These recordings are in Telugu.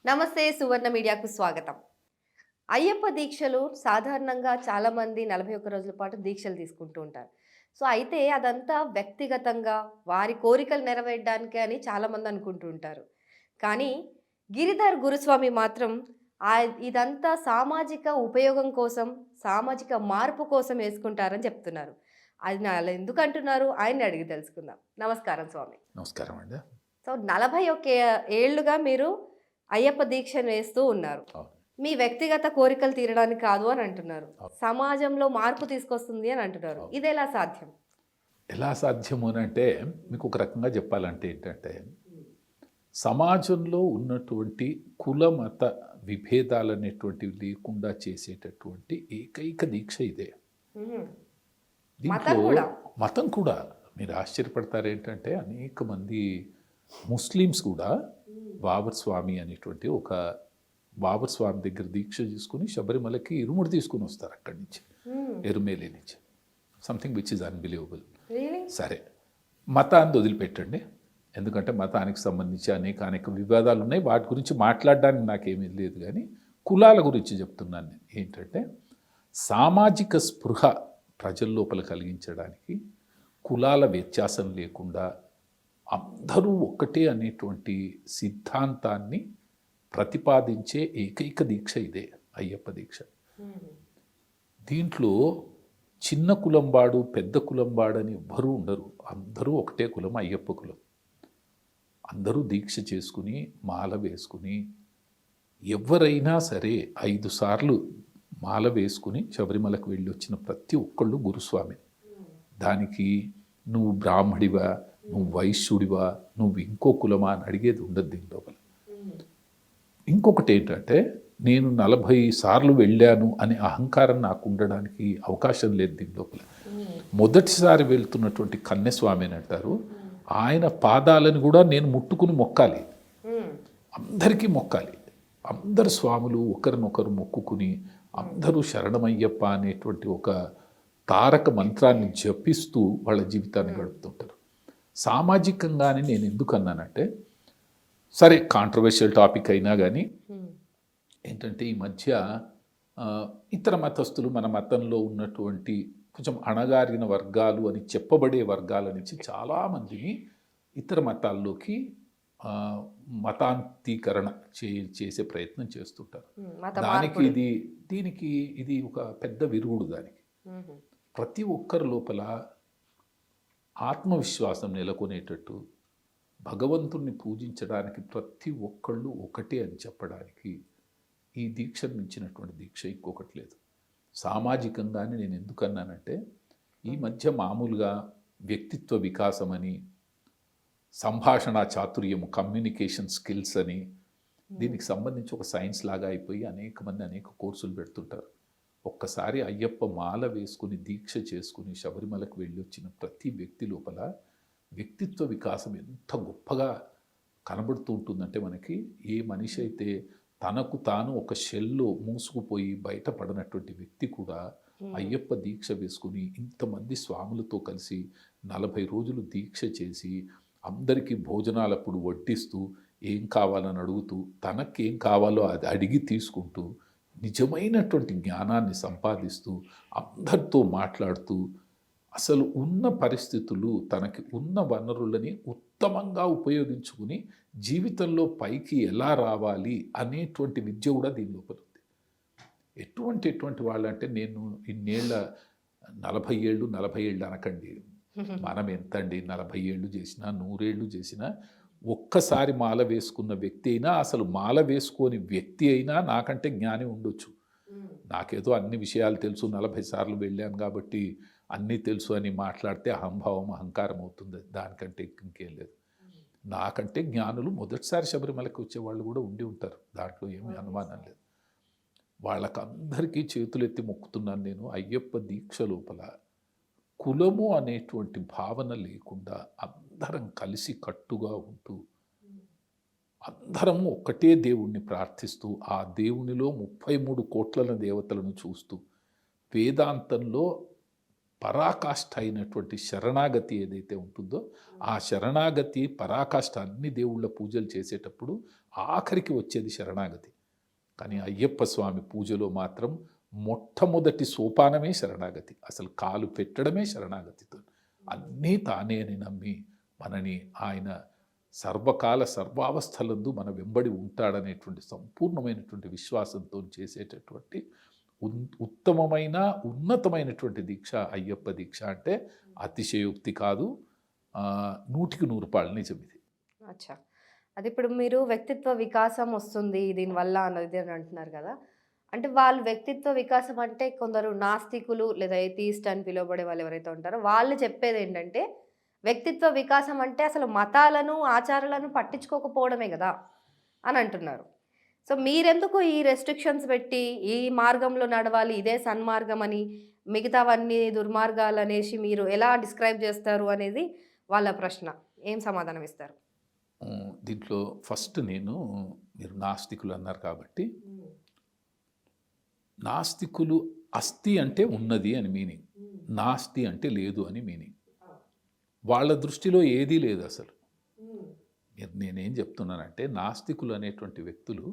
నమస్తే సువర్ణ మీడియాకు స్వాగతం. అయ్యప్ప దీక్షలు సాధారణంగా చాలామంది 41 రోజుల పాటు దీక్షలు తీసుకుంటూ ఉంటారు. సో, అయితే అదంతా వ్యక్తిగతంగా వారి కోరికలు నెరవేరడానికే అని చాలామంది అనుకుంటూ ఉంటారు. కానీ గిరిధర్ గురుస్వామి మాత్రం ఇదంతా సామాజిక ఉపయోగం కోసం, సామాజిక మార్పు కోసం యేసుకుంటారని చెప్తున్నారు. అది అలా ఎందుకంటున్నారు? ఆయన్ని అడిగి తెలుసుకుందాం. నమస్కారం స్వామి. నమస్కారం అండి. సో, 41 ఏళ్లుగా మీరు అయ్యప్ప దీక్షను వేస్తూ ఉన్నారు. అవును. మీ వ్యక్తిగత కోరికలు తీరడానికి కాదు అని అంటున్నారు. అవును. సమాజంలో మార్పు తీసుకొస్తుంది అని అంటున్నారు. అవును. ఇదెలా సాధ్యం? ఎలా సాధ్యము అంటే మీకు ఒక రకంగా చెప్పాలంటే ఏంటంటే సమాజంలో ఉన్నటువంటి కుల మత విభేదాలు అనేటువంటివి లేకుండా చేసేటటువంటి ఏకైక దీక్ష ఇదే. హుహు. మతం దీంట్లో కూడా? మతం కూడా మీరు ఆశ్చర్యపడతారు ఏంటంటే అనేక మంది ముస్లిమ్స్ కూడా బాబర్ స్వామి అనేటువంటి ఒక బాబర్ స్వామి దగ్గర దీక్ష తీసుకుని శబరిమలకి ఇరుముడి తీసుకుని వస్తారు అక్కడి నుంచి, ఎరుమేలి నుంచి. Something which is unbelievable. Really? సరే, మతాన్ని వదిలిపెట్టండి, ఎందుకంటే మతానికి సంబంధించి అనేక వివాదాలు ఉన్నాయి, వాటి గురించి మాట్లాడడానికి నాకేమీ లేదు. కానీ కులాల గురించి చెప్తున్నాను నేను. ఏంటంటే సామాజిక స్పృహ ప్రజల లోపల కలిగించడానికి కులాల వ్యత్యాసం లేకుండా అందరూ ఒక్కటే అనేటువంటి సిద్ధాంతాన్ని ప్రతిపాదించే ఏకైక దీక్ష ఇదే అయ్యప్ప దీక్ష. దీంట్లో చిన్న కులంబాడు పెద్ద కులంబాడు అని ఎవ్వరూ ఉండరు. అందరూ ఒకటే కులం, అయ్యప్ప కులం. అందరూ దీక్ష చేసుకుని మాల వేసుకుని, ఎవరైనా సరే 5 సార్లు మాల వేసుకుని శబరిమలకు వెళ్ళి వచ్చిన ప్రతి ఒక్కళ్ళు గురుస్వామి. దానికి నువ్వు బ్రాహ్మడివా, నువ్వు వైశ్యుడివా, నువ్వు ఇంకో కులమా అని అడిగేది ఉండదు దీని లోపల. ఇంకొకటి ఏంటంటే నేను 40 సార్లు వెళ్ళాను అనే అహంకారం నాకు ఉండడానికి అవకాశం లేదు దీని లోపల. మొదటిసారి వెళ్తున్నటువంటి కన్యస్వామి అని అంటారు, ఆయన పాదాలను కూడా నేను ముట్టుకుని మొక్కాలి, అందరికీ మొక్కాలి. అందరు స్వాములు ఒకరినొకరు మొక్కుకుని అందరూ శరణమయ్యప్ప అనేటువంటి ఒక తారక మంత్రాన్ని జపిస్తూ వాళ్ళ జీవితాన్ని గడుపుతుంటారు. సామాజికంగానే నేను ఎందుకు అన్నానంటే, సరే కాంట్రవర్షియల్ టాపిక్ అయినా కానీ ఏంటంటే ఈ మధ్య ఇతర మతస్థులు మన మతంలో ఉన్నటువంటి కొంచెం అణగారిన వర్గాలు అని చెప్పబడే వర్గాల నుంచి చాలామందిని ఇతర మతాల్లోకి మతాంతీకరణ చేసే ప్రయత్నం చేస్తుంటారు. దీనికి ఇది ఒక పెద్ద విరుగుడు. దానికి ప్రతి ఒక్కరి లోపల ఆత్మవిశ్వాసం నెలకొనేటట్టు, భగవంతుణ్ణి పూజించడానికి ప్రతి ఒక్కళ్ళు ఒకటే అని చెప్పడానికి ఈ దీక్షను మించినటువంటి దీక్ష ఇంకొకటి లేదు. సామాజికంగానే నేను ఎందుకన్నానంటే, ఈ మధ్య మామూలుగా వ్యక్తిత్వ వికాసం అని, సంభాషణ చాతుర్యము, కమ్యూనికేషన్ స్కిల్స్ అని, దీనికి సంబంధించి ఒక సైన్స్ లాగా అయిపోయి అనేక మంది అనేక కోర్సులు పెడుతుంటారు. ఒక్కసారి అయ్యప్ప మాల వేసుకుని దీక్ష చేసుకుని శబరిమలకు వెళ్ళి వచ్చిన ప్రతి వ్యక్తి లోపల వ్యక్తిత్వ వికాసం ఎంత గొప్పగా కనబడుతూ ఉంటుందంటే, మనకి ఏ మనిషి అయితే తనకు తాను ఒక షెల్లో మూసుకుపోయి బయటపడినటువంటి వ్యక్తి కూడా అయ్యప్ప దీక్ష వేసుకుని ఇంతమంది స్వాములతో కలిసి 40 రోజులు దీక్ష చేసి అందరికీ భోజనాలప్పుడు వడ్డిస్తూ ఏం కావాలని అడుగుతూ, తనకేం కావాలో అది అడిగి తీసుకుంటూ నిజమైనటువంటి జ్ఞానాన్ని సంపాదిస్తూ అందరితో మాట్లాడుతూ అసలు ఉన్న పరిస్థితులు, తనకి ఉన్న వనరులని ఉత్తమంగా ఉపయోగించుకుని జీవితంలో పైకి ఎలా రావాలి అనేటువంటి విద్య కూడా దీని లోపల ఉంది. ఎటువంటి వాళ్ళు అంటే, నేను ఇన్నేళ్ళ 40 ఏళ్ళు అనకండి, మనం ఎంతండి 40 ఏళ్ళు చేసినా 100 ఏళ్ళు చేసినా, ఒక్కసారి మాల వేసుకున్న వ్యక్తి అయినా, అసలు మాల వేసుకోని వ్యక్తి అయినా నాకంటే జ్ఞాని ఉండొచ్చు. నాకేదో అన్ని విషయాలు తెలుసు, 40 సార్లు వెళ్ళాను కాబట్టి అన్నీ తెలుసు అని మాట్లాడితే అహంభావం, అహంకారం అవుతుంది. దానికంటే ఇంకేం లేదు. నాకంటే జ్ఞానులు మొదటిసారి శబరిమలకి వచ్చేవాళ్ళు కూడా ఉండి ఉంటారు, దాంట్లో ఏమీ అనుమానం లేదు. వాళ్ళకందరికీ చేతులెత్తి మొక్కుతున్నాను నేను. అయ్యప్ప దీక్ష లోపల కులము అనేటువంటి భావన లేకుండా అందరం కలిసి కట్టుగా ఉంటూ, అందరము ఒక్కటే దేవుణ్ణి ప్రార్థిస్తూ, ఆ దేవునిలో 33 కోట్ల దేవతలను చూస్తూ, వేదాంతంలో పరాకాష్ఠ అయినటువంటి శరణాగతి ఏదైతే ఉంటుందో ఆ శరణాగతి పరాకాష్ఠ అన్ని దేవుళ్ళ పూజలు చేసేటప్పుడు ఆఖరికి వచ్చేది శరణాగతి. కానీ అయ్యప్ప స్వామి పూజలో మాత్రం మొట్టమొదటి సోపానమే శరణాగతి. అసలు కాలు పెట్టడమే శరణాగతితో. అన్నీ తానే అని నమ్మి మనని ఆయన సర్వకాల సర్వావస్థలందు మన వెంబడి ఉంటాడనేటువంటి సంపూర్ణమైనటువంటి విశ్వాసంతో చేసేటటువంటి ఉత్తమమైన ఉన్నతమైనటువంటి దీక్ష అయ్యప్ప దీక్ష. అంటే అతిశయోక్తి కాదు, 100% నిజం ఇది. అచ్చా, అది ఇప్పుడు మీరు వ్యక్తిత్వ వికాసం వస్తుంది దీనివల్ల అన్నది అని అంటున్నారు కదా. అంటే వాళ్ళు వ్యక్తిత్వ వికాసం అంటే కొందరు నాస్తికులు లేదా ఎథీస్ట్ అని పిలువబడే వాళ్ళు ఎవరైతే ఉంటారో వాళ్ళు చెప్పేది ఏంటంటే వ్యక్తిత్వ వికాసం అంటే అసలు మతాలను ఆచారాలను పట్టించుకోకపోవడమే కదా అని అంటున్నారు. సో మీరెందుకు ఈ రెస్ట్రిక్షన్స్ పెట్టి ఈ మార్గంలో నడవాలి, ఇదే సన్మార్గం అని, మిగతావన్నీ దుర్మార్గాలు అనేసి మీరు ఎలా డిస్క్రైబ్ చేస్తారు అనేది వాళ్ళ ప్రశ్న. ఏం సమాధానం ఇస్తారు? దీంట్లో ఫస్ట్ మీరు నాస్తికులు అన్నారు కాబట్టి, నాస్తికులు అస్థి అంటే ఉన్నది అని మీనింగ్, నాస్తి అంటే లేదు అని మీనింగ్. వాళ్ళ దృష్టిలో ఏదీ లేదు అసలు. నేనేం చెప్తున్నానంటే నాస్తికులు అనేటువంటి వ్యక్తులు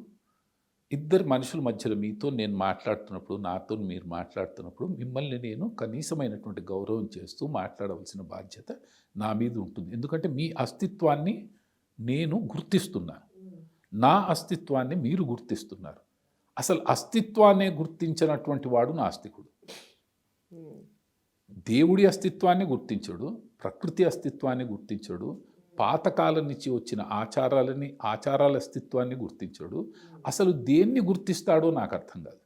ఇద్దరు మనుషుల మధ్యలో మీతో నేను మాట్లాడుతున్నప్పుడు, నాతో మీరు మాట్లాడుతున్నప్పుడు మిమ్మల్ని నేను కనీసమైనటువంటి గౌరవం చేస్తూ మాట్లాడవలసిన బాధ్యత నా మీద ఉంటుంది. ఎందుకంటే మీ అస్తిత్వాన్ని నేను గుర్తిస్తున్నాను, నా అస్తిత్వాన్ని మీరు గుర్తిస్తున్నారు. అసలు అస్తిత్వాన్ని గుర్తించినటువంటి వాడు నాస్తికుడు. దేవుడి అస్తిత్వాన్ని గుర్తించడు, ప్రకృతి అస్తిత్వాన్ని గుర్తించడు, పాతకాలం నుంచి వచ్చిన ఆచారాల అస్తిత్వాన్ని గుర్తించడు. అసలు దేన్ని గుర్తిస్తాడో నాకు అర్థం కాదు.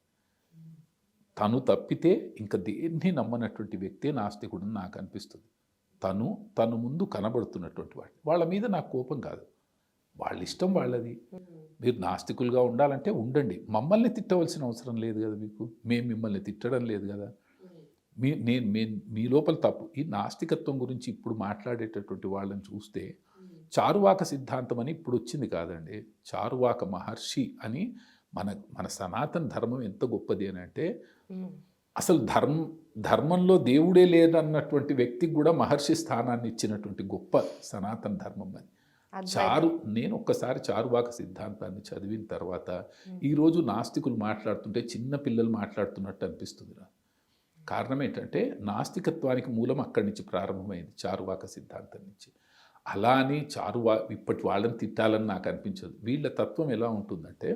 తను తప్పితే ఇంకా దేన్ని నమ్మనటువంటి వ్యక్తే నాస్తికుడు నాకు అనిపిస్తుంది. తను ముందు కనబడుతున్నటువంటి వాళ్ళ మీద నాకు కోపం కాదు, వాళ్ళ ఇష్టం వాళ్ళది. మీరు నాస్తికులుగా ఉండాలంటే ఉండండి, మమ్మల్ని తిట్టవలసిన అవసరం లేదు కదా మీకు, మేము మిమ్మల్ని తిట్టడం లేదు కదా. మీ లోపల తప్పు. ఈ నాస్తికత్వం గురించి ఇప్పుడు మాట్లాడేటటువంటి వాళ్ళని చూస్తే చారువాక సిద్ధాంతం అని ఇప్పుడు వచ్చింది కాదండి, చారువాక మహర్షి అని. మన సనాతన ధర్మం ఎంత గొప్పది అని అంటే అసలు ధర్మంలో దేవుడే లేదన్నటువంటి వ్యక్తికి కూడా మహర్షి స్థానాన్ని ఇచ్చినటువంటి గొప్ప సనాతన ధర్మం అది. నేను ఒక్కసారి చారువాక సిద్ధాంతాన్ని చదివిన తర్వాత ఈరోజు నాస్తికులు మాట్లాడుతుంటే చిన్న పిల్లలు మాట్లాడుతున్నట్టు అనిపిస్తుంది నాకు. కారణం ఏంటంటే నాస్తికత్వానికి మూలం అక్కడి నుంచి ప్రారంభమైంది, చారువాక సిద్ధాంతం నుంచి. అలా అని ఇప్పటి వాళ్ళని తిట్టాలని నాకు అనిపించదు. వీళ్ళ తత్వం ఎలా ఉంటుందంటే,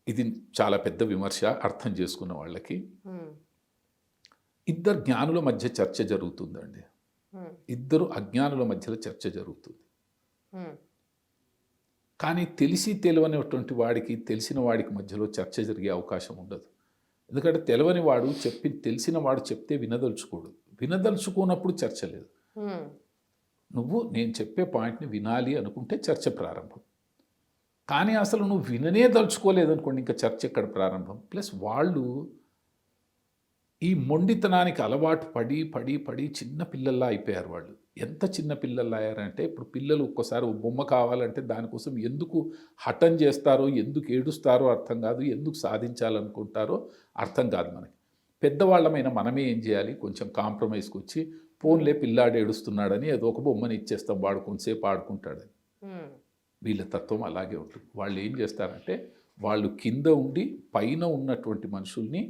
ఇది చాలా పెద్ద విమర్శ అర్థం చేసుకున్న వాళ్ళకి. ఇద్దరు జ్ఞానుల మధ్య చర్చ జరుగుతుందండి, ఇద్దరు అజ్ఞానుల మధ్యలో చర్చ జరుగుతుంది. కానీ తెలిసి తెలియనిటువంటి వాడికి తెలిసిన వాడికి మధ్యలో చర్చ జరిగే అవకాశం ఉండదు. ఎందుకంటే తెలియని వాడు తెలిసిన వాడు చెప్తే వినదలుచుకోనప్పుడు చర్చ లేదు. నేను చెప్పే పాయింట్ని వినాలి అనుకుంటే చర్చ ప్రారంభం. కానీ అసలు నువ్వు విననే దలుచుకోలేదు అనుకోండి, ఇంకా చర్చ ఎక్కడ ప్రారంభం. ప్లస్ వాళ్ళు ఈ మొండితనానికి అలవాటు పడి చిన్న పిల్లల్లా అయిపోయారు. వాళ్ళు ఎంత చిన్న పిల్లల్లా అయ్యారంటే, ఇప్పుడు పిల్లలు ఒక్కోసారి బొమ్మ కావాలంటే దానికోసం ఎందుకు హఠం చేస్తారో, ఎందుకు ఏడుస్తారో అర్థం కాదు, ఎందుకు సాధించాలనుకుంటారో అర్థం కాదు మనకి. పెద్దవాళ్ళమైన మనమే ఏం చేయాలి, కొంచెం కాంప్రమైజ్కి వచ్చి ఫోన్లే పిల్లాడు ఏడుస్తున్నాడని ఏదో ఒక బొమ్మని ఇచ్చేస్తాం, వాడు కొంతసేపు ఆడుకుంటాడని. వీళ్ళ తత్వం అలాగే ఉంటుంది. వాళ్ళు ఏం చేస్తారంటే, వాళ్ళు కింద ఉండి పైన ఉన్నటువంటి మనుషుల్ని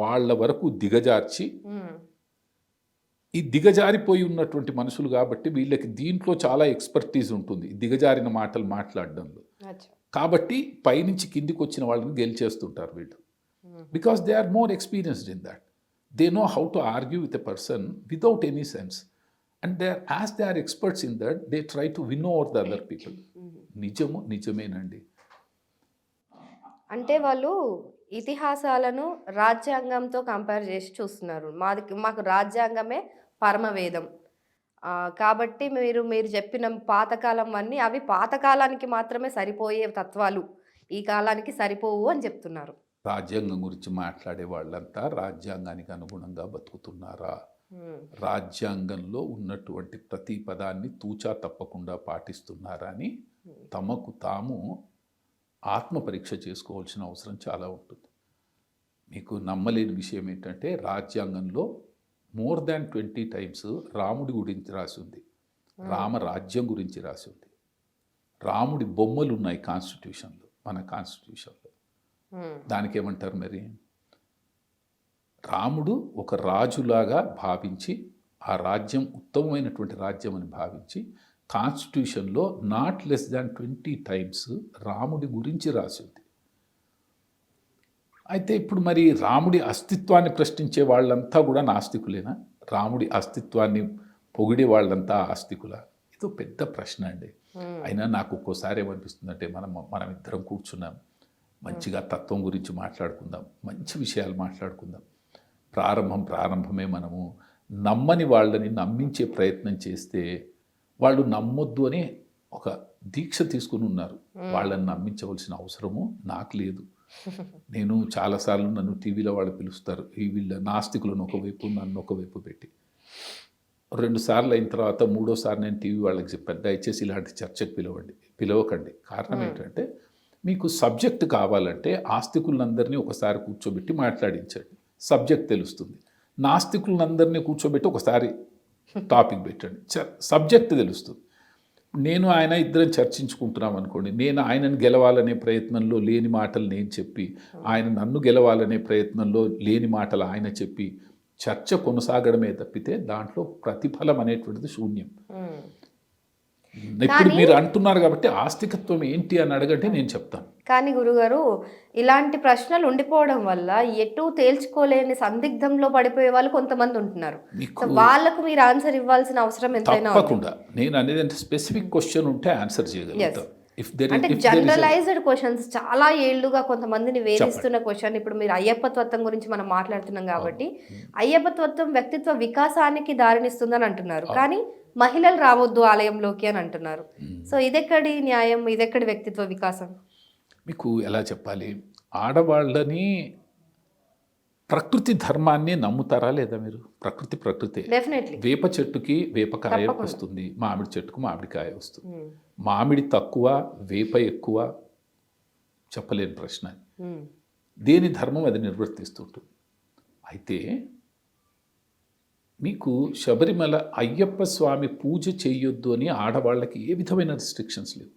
వాళ్ళ వరకు దిగజార్చి, ఈ దిగజారిపోయి ఉన్నటువంటి మనుషులు కాబట్టి వీళ్ళకి దీంట్లో చాలా ఎక్స్పర్టీజ్ ఉంటుంది, దిగజారిన మాటలు మాట్లాడడంలో. కాబట్టి పైనుంచి కిందికి వచ్చిన వాళ్ళని గెలిచేస్తుంటారు వీళ్ళు. Because they are more experienced in that. They know how to argue with a person without any sense. And they are experts in that, they try to win over the other people. నిజమేనండి. అంటే వాళ్ళు ఇతిహాసాలను రాజ్యాంగంతో కంపేర్ చేసి చూస్తున్నారు. మాకు రాజ్యాంగమే పరమవేదం కాబట్టి మీరు చెప్పిన పాతకాలం అన్నీ అవి పాతకాలానికి మాత్రమే సరిపోయే తత్వాలు, ఈ కాలానికి సరిపోవు అని చెప్తున్నారు. రాజ్యాంగం గురించి మాట్లాడే వాళ్ళంతా రాజ్యాంగానికి అనుగుణంగా బతుకుతున్నారా, రాజ్యాంగంలో ఉన్నటువంటి ప్రతి పదాన్ని తూచా తప్పకుండా పాటిస్తున్నారా అని తమకు తాము ఆత్మ పరీక్ష చేసుకోవాల్సిన అవసరం చాలా ఉంటుంది. మీకు నమ్మలేని విషయం ఏంటంటే రాజ్యాంగంలో మోర్ దాన్ 20 టైమ్స్ రాముడి గురించి రాసి ఉంది, రామరాజ్యం గురించి రాసి ఉంది. రాముడి బొమ్మలు ఉన్నాయి కాన్స్టిట్యూషన్లో, మన కాన్స్టిట్యూషన్లో. దానికి ఏమంటారు మరి? రాముడు ఒక రాజులాగా భావించి, ఆ రాజ్యం ఉత్తమమైనటువంటి రాజ్యం అని భావించి కాన్స్టిట్యూషన్లో నాట్ లెస్ దాన్ 20 టైమ్స్ రాముడి గురించి రాసి ఉంది. అయితే ఇప్పుడు మరి రాముడి అస్తిత్వాన్ని ప్రశ్నించే వాళ్ళంతా కూడా నాస్తికులేనా? రాముడి అస్తిత్వాన్ని పొగిడే వాళ్ళంతా ఆస్తికులా? ఇదో పెద్ద ప్రశ్న అండి. అయినా నాకు ఒక్కోసారి ఏమనిపిస్తుందంటే మనం ఇద్దరం కూర్చున్నాం, మంచిగా తత్వం గురించి మాట్లాడుకుందాం, మంచి విషయాలు మాట్లాడుకుందాం. ప్రారంభమే మనము నమ్మని వాళ్ళని నమ్మించే ప్రయత్నం చేస్తే వాళ్ళు నమ్మొద్దు అని ఒక దీక్ష తీసుకుని ఉన్నారు. వాళ్ళని నమ్మించవలసిన అవసరము నాకు లేదు. నేను చాలాసార్లు నన్ను టీవీలో వాళ్ళు పిలుస్తారు, ఈ వీళ్ళ నాస్తికులను ఒకవైపు నన్ను ఒకవైపు పెట్టి. 2 సార్లు అయిన తర్వాత 3వ సారి నేను టీవీ వాళ్ళకి చెప్పాను, దయచేసి ఇలాంటి చర్చకు పిలవకండి. కారణం ఏంటంటే మీకు సబ్జెక్ట్ కావాలంటే ఆస్తికులందరినీ ఒకసారి కూర్చోబెట్టి మాట్లాడించండి, సబ్జెక్ట్ తెలుస్తుంది. నాస్తికులందరినీ కూర్చోబెట్టి ఒకసారి టాపిక్ పెట్టండి, సబ్జెక్ట్ తెలుస్తుంది. నేను ఆయన ఇద్దరం చర్చించుకుంటున్నాం అనుకోండి, నేను ఆయనను గెలవాలనే ప్రయత్నంలో లేని మాటలు నేను చెప్పి, ఆయన నన్ను గెలవాలనే ప్రయత్నంలో లేని మాటలు ఆయన చెప్పి చర్చ కొనసాగడమే తప్పితే దాంట్లో ప్రతిఫలం అనేటువంటిది శూన్యం. ఇప్పుడు మీరు అంటున్నారు కాబట్టి ఆస్తికత్వం ఏంటి అని అడగంటే నేను చెప్తాను. కానీ గురుగారు, ఇలాంటి ప్రశ్నలు ఉండిపోవడం వల్ల ఎటు తేల్చుకోలేని సందిగ్ధంలో పడిపోయే వాళ్ళు కొంతమంది ఉంటున్నారు. వాళ్ళకు మీరు ఆన్సర్ ఇవ్వాల్సిన అవసరం ఎంతైనా. తప్పకుండా. నేను అనేది అంటే స్పెసిఫిక్ క్వశ్చన్ ఉంటే ఆన్సర్ చేయగలుగుతాను. అంటే జనరలైజ్డ్ క్వశ్చన్స్, చాలా ఏళ్లుగా కొంతమందిని వేధిస్తున్న క్వశ్చన్. ఇప్పుడు మీరు అయ్యప్ప తత్వం గురించి మనం మాట్లాడుతున్నాం కాబట్టి, అయ్యప్ప తత్వం వ్యక్తిత్వ వికాసానికి దారినిస్తుందని అంటున్నారు, కానీ మహిళలు రావద్దు ఆలయంలోకి అని అంటున్నారు. సో ఇదెక్కడి న్యాయం, ఇదెక్కడి వ్యక్తిత్వ వికాసం? మీకు ఎలా చెప్పాలి, ఆడవాళ్ళని ప్రకృతి ధర్మాన్ని నమ్ముతారా లేదా మీరు? ప్రకృతి డెఫినెట్లీ. వేప చెట్టుకి వేపకాయ వస్తుంది, మామిడి చెట్టుకు మామిడికాయ వస్తుంది. మామిడి తక్కువ, వేప ఎక్కువ చెప్పలేని ప్రశ్న. దేని ధర్మం అది నిర్వర్తిస్తుంటుంది. అయితే మీకు శబరిమల అయ్యప్ప స్వామి పూజ చేయొద్దు అని ఆడవాళ్ళకి ఏ విధమైన రిస్ట్రిక్షన్స్ లేవు.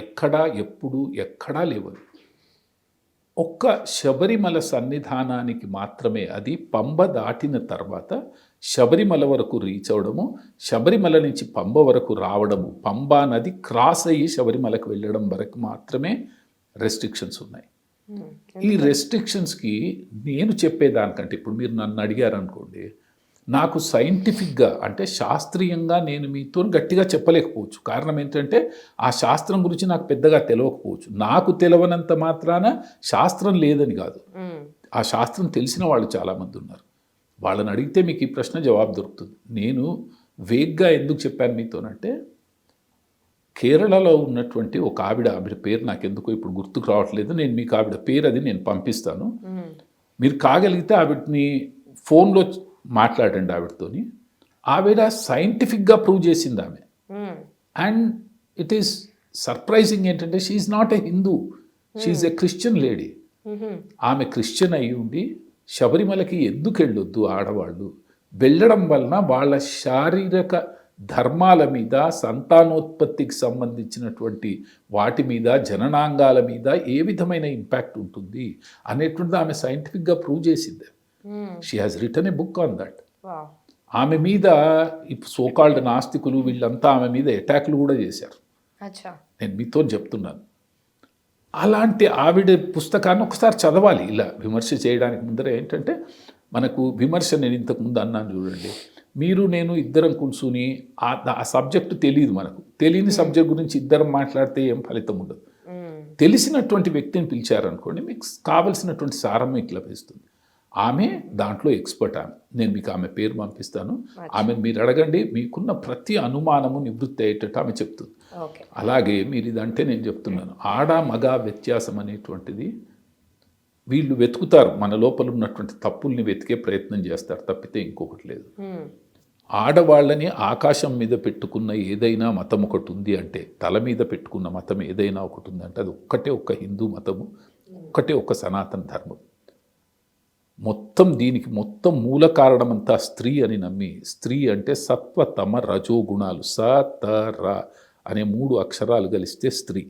ఎక్కడా ఎప్పుడు ఎక్కడా లేవు. ఒక్క శబరిమల సన్నిధానానికి మాత్రమే, అది పంబ దాటిన తర్వాత శబరిమల వరకు రీచ్ అవడము, శబరిమల నుంచి పంబ వరకు రావడము, పంబా నది క్రాస్ అయ్యి శబరిమలకు వెళ్ళడం వరకు మాత్రమే రెస్ట్రిక్షన్స్ ఉన్నాయి. ఈ రెస్ట్రిక్షన్స్కి నేను చెప్పేదానికంటే, ఇప్పుడు మీరు నన్ను అడిగారనుకోండి, నాకు సైంటిఫిక్గా అంటే శాస్త్రీయంగా నేను మీతో గట్టిగా చెప్పలేకపోవచ్చు. కారణం ఏంటంటే ఆ శాస్త్రం గురించి నాకు పెద్దగా తెలియకపోవచ్చు. నాకు తెలియనంత మాత్రాన శాస్త్రం లేదని కాదు, ఆ శాస్త్రం తెలిసిన వాళ్ళు చాలామంది ఉన్నారు. వాళ్ళని అడిగితే మీకు ఈ ప్రశ్న జవాబు దొరుకుతుంది. నేను వేగ్గా ఎందుకు చెప్పాను మీతోనంటే, కేరళలో ఉన్నటువంటి ఒక ఆవిడ పేరు నాకెందుకో ఇప్పుడు గుర్తుకు రావట్లేదు, నేను మీకు ఆవిడ పేరు అది నేను పంపిస్తాను, మీరు కాగలిగితే ఆవిడని ఫోన్లో మాట్లాడండి ఆవిడతోని. ఆవిడ సైంటిఫిక్గా ప్రూవ్ చేసింది ఆమె. అండ్ ఇట్ ఈస్ సర్ప్రైజింగ్ ఏంటంటే, she's not a Hindu, she's a Christian lady. ఆమె క్రిస్టియన్ అయి ఉండి శబరిమలకి ఎందుకు వెళ్ళొద్దు ఆడవాళ్ళు, వెళ్ళడం వలన వాళ్ళ శారీరక ధర్మాల మీద, సంతానోత్పత్తికి సంబంధించినటువంటి వాటి మీద, జననాంగాల మీద ఏ విధమైన ఇంపాక్ట్ ఉంటుంది అనేటువంటిది ఆమె సైంటిఫిక్గా ప్రూవ్ చేసింది. She has written a book on that. ఆమె మీద సోకాల్డ్ నాస్తికులు వీళ్ళంతా ఆమె మీద అటాక్లు కూడా చేశారు. నేను మీతో చెప్తున్నాను. అలాంటి ఆవిడ పుస్తకాన్ని ఒకసారి చదవాలి. ఇలా విమర్శ చేయడానికి ముందర ఏంటంటే, మనకు విమర్శ నేను ఇంతకుముందు అన్నాను చూడండి, మీరు నేను ఇద్దరం కూర్చుని ఆ సబ్జెక్టు తెలియదు, మనకు తెలియని సబ్జెక్ట్ గురించి ఇద్దరం మాట్లాడితే ఏం ఫలితం ఉండదు. తెలిసినటువంటి వ్యక్తిని పిలిచారనుకోండి, మీకు కావలసినటువంటి సారం మీకు లభిస్తుంది. ఆమె దాంట్లో ఎక్స్పర్ట్. నేను మీకు ఆమె పేరు పంపిస్తాను, ఆమెను మీరు అడగండి, మీకున్న ప్రతి అనుమానము నివృత్తి అయ్యేటట్టు ఆమె చెప్తుంది. అలాగే మీరు ఇదంటే నేను చెప్తున్నాను, ఆడ మగ వ్యత్యాసం అనేటువంటిది వీళ్ళు వెతుకుతారు, మన లోపల ఉన్నటువంటి తప్పుల్ని వెతికే ప్రయత్నం చేస్తారు తప్పితే ఇంకొకటి లేదు. ఆడవాళ్ళని ఆకాశం మీద పెట్టుకున్న ఏదైనా మతం ఒకటి ఉంది అంటే, తల మీద పెట్టుకున్న మతం ఏదైనా ఒకటి ఉంది అంటే, అది ఒక్క హిందూ మతము, ఒక్క సనాతన ధర్మం. మొత్తం దీనికి మొత్తం మూల కారణమంతా స్త్రీ అని నమ్మి, స్త్రీ అంటే సత్వ తమ రజో గుణాలు, స త ర అనే 3 అక్షరాలు కలిస్తే స్త్రీ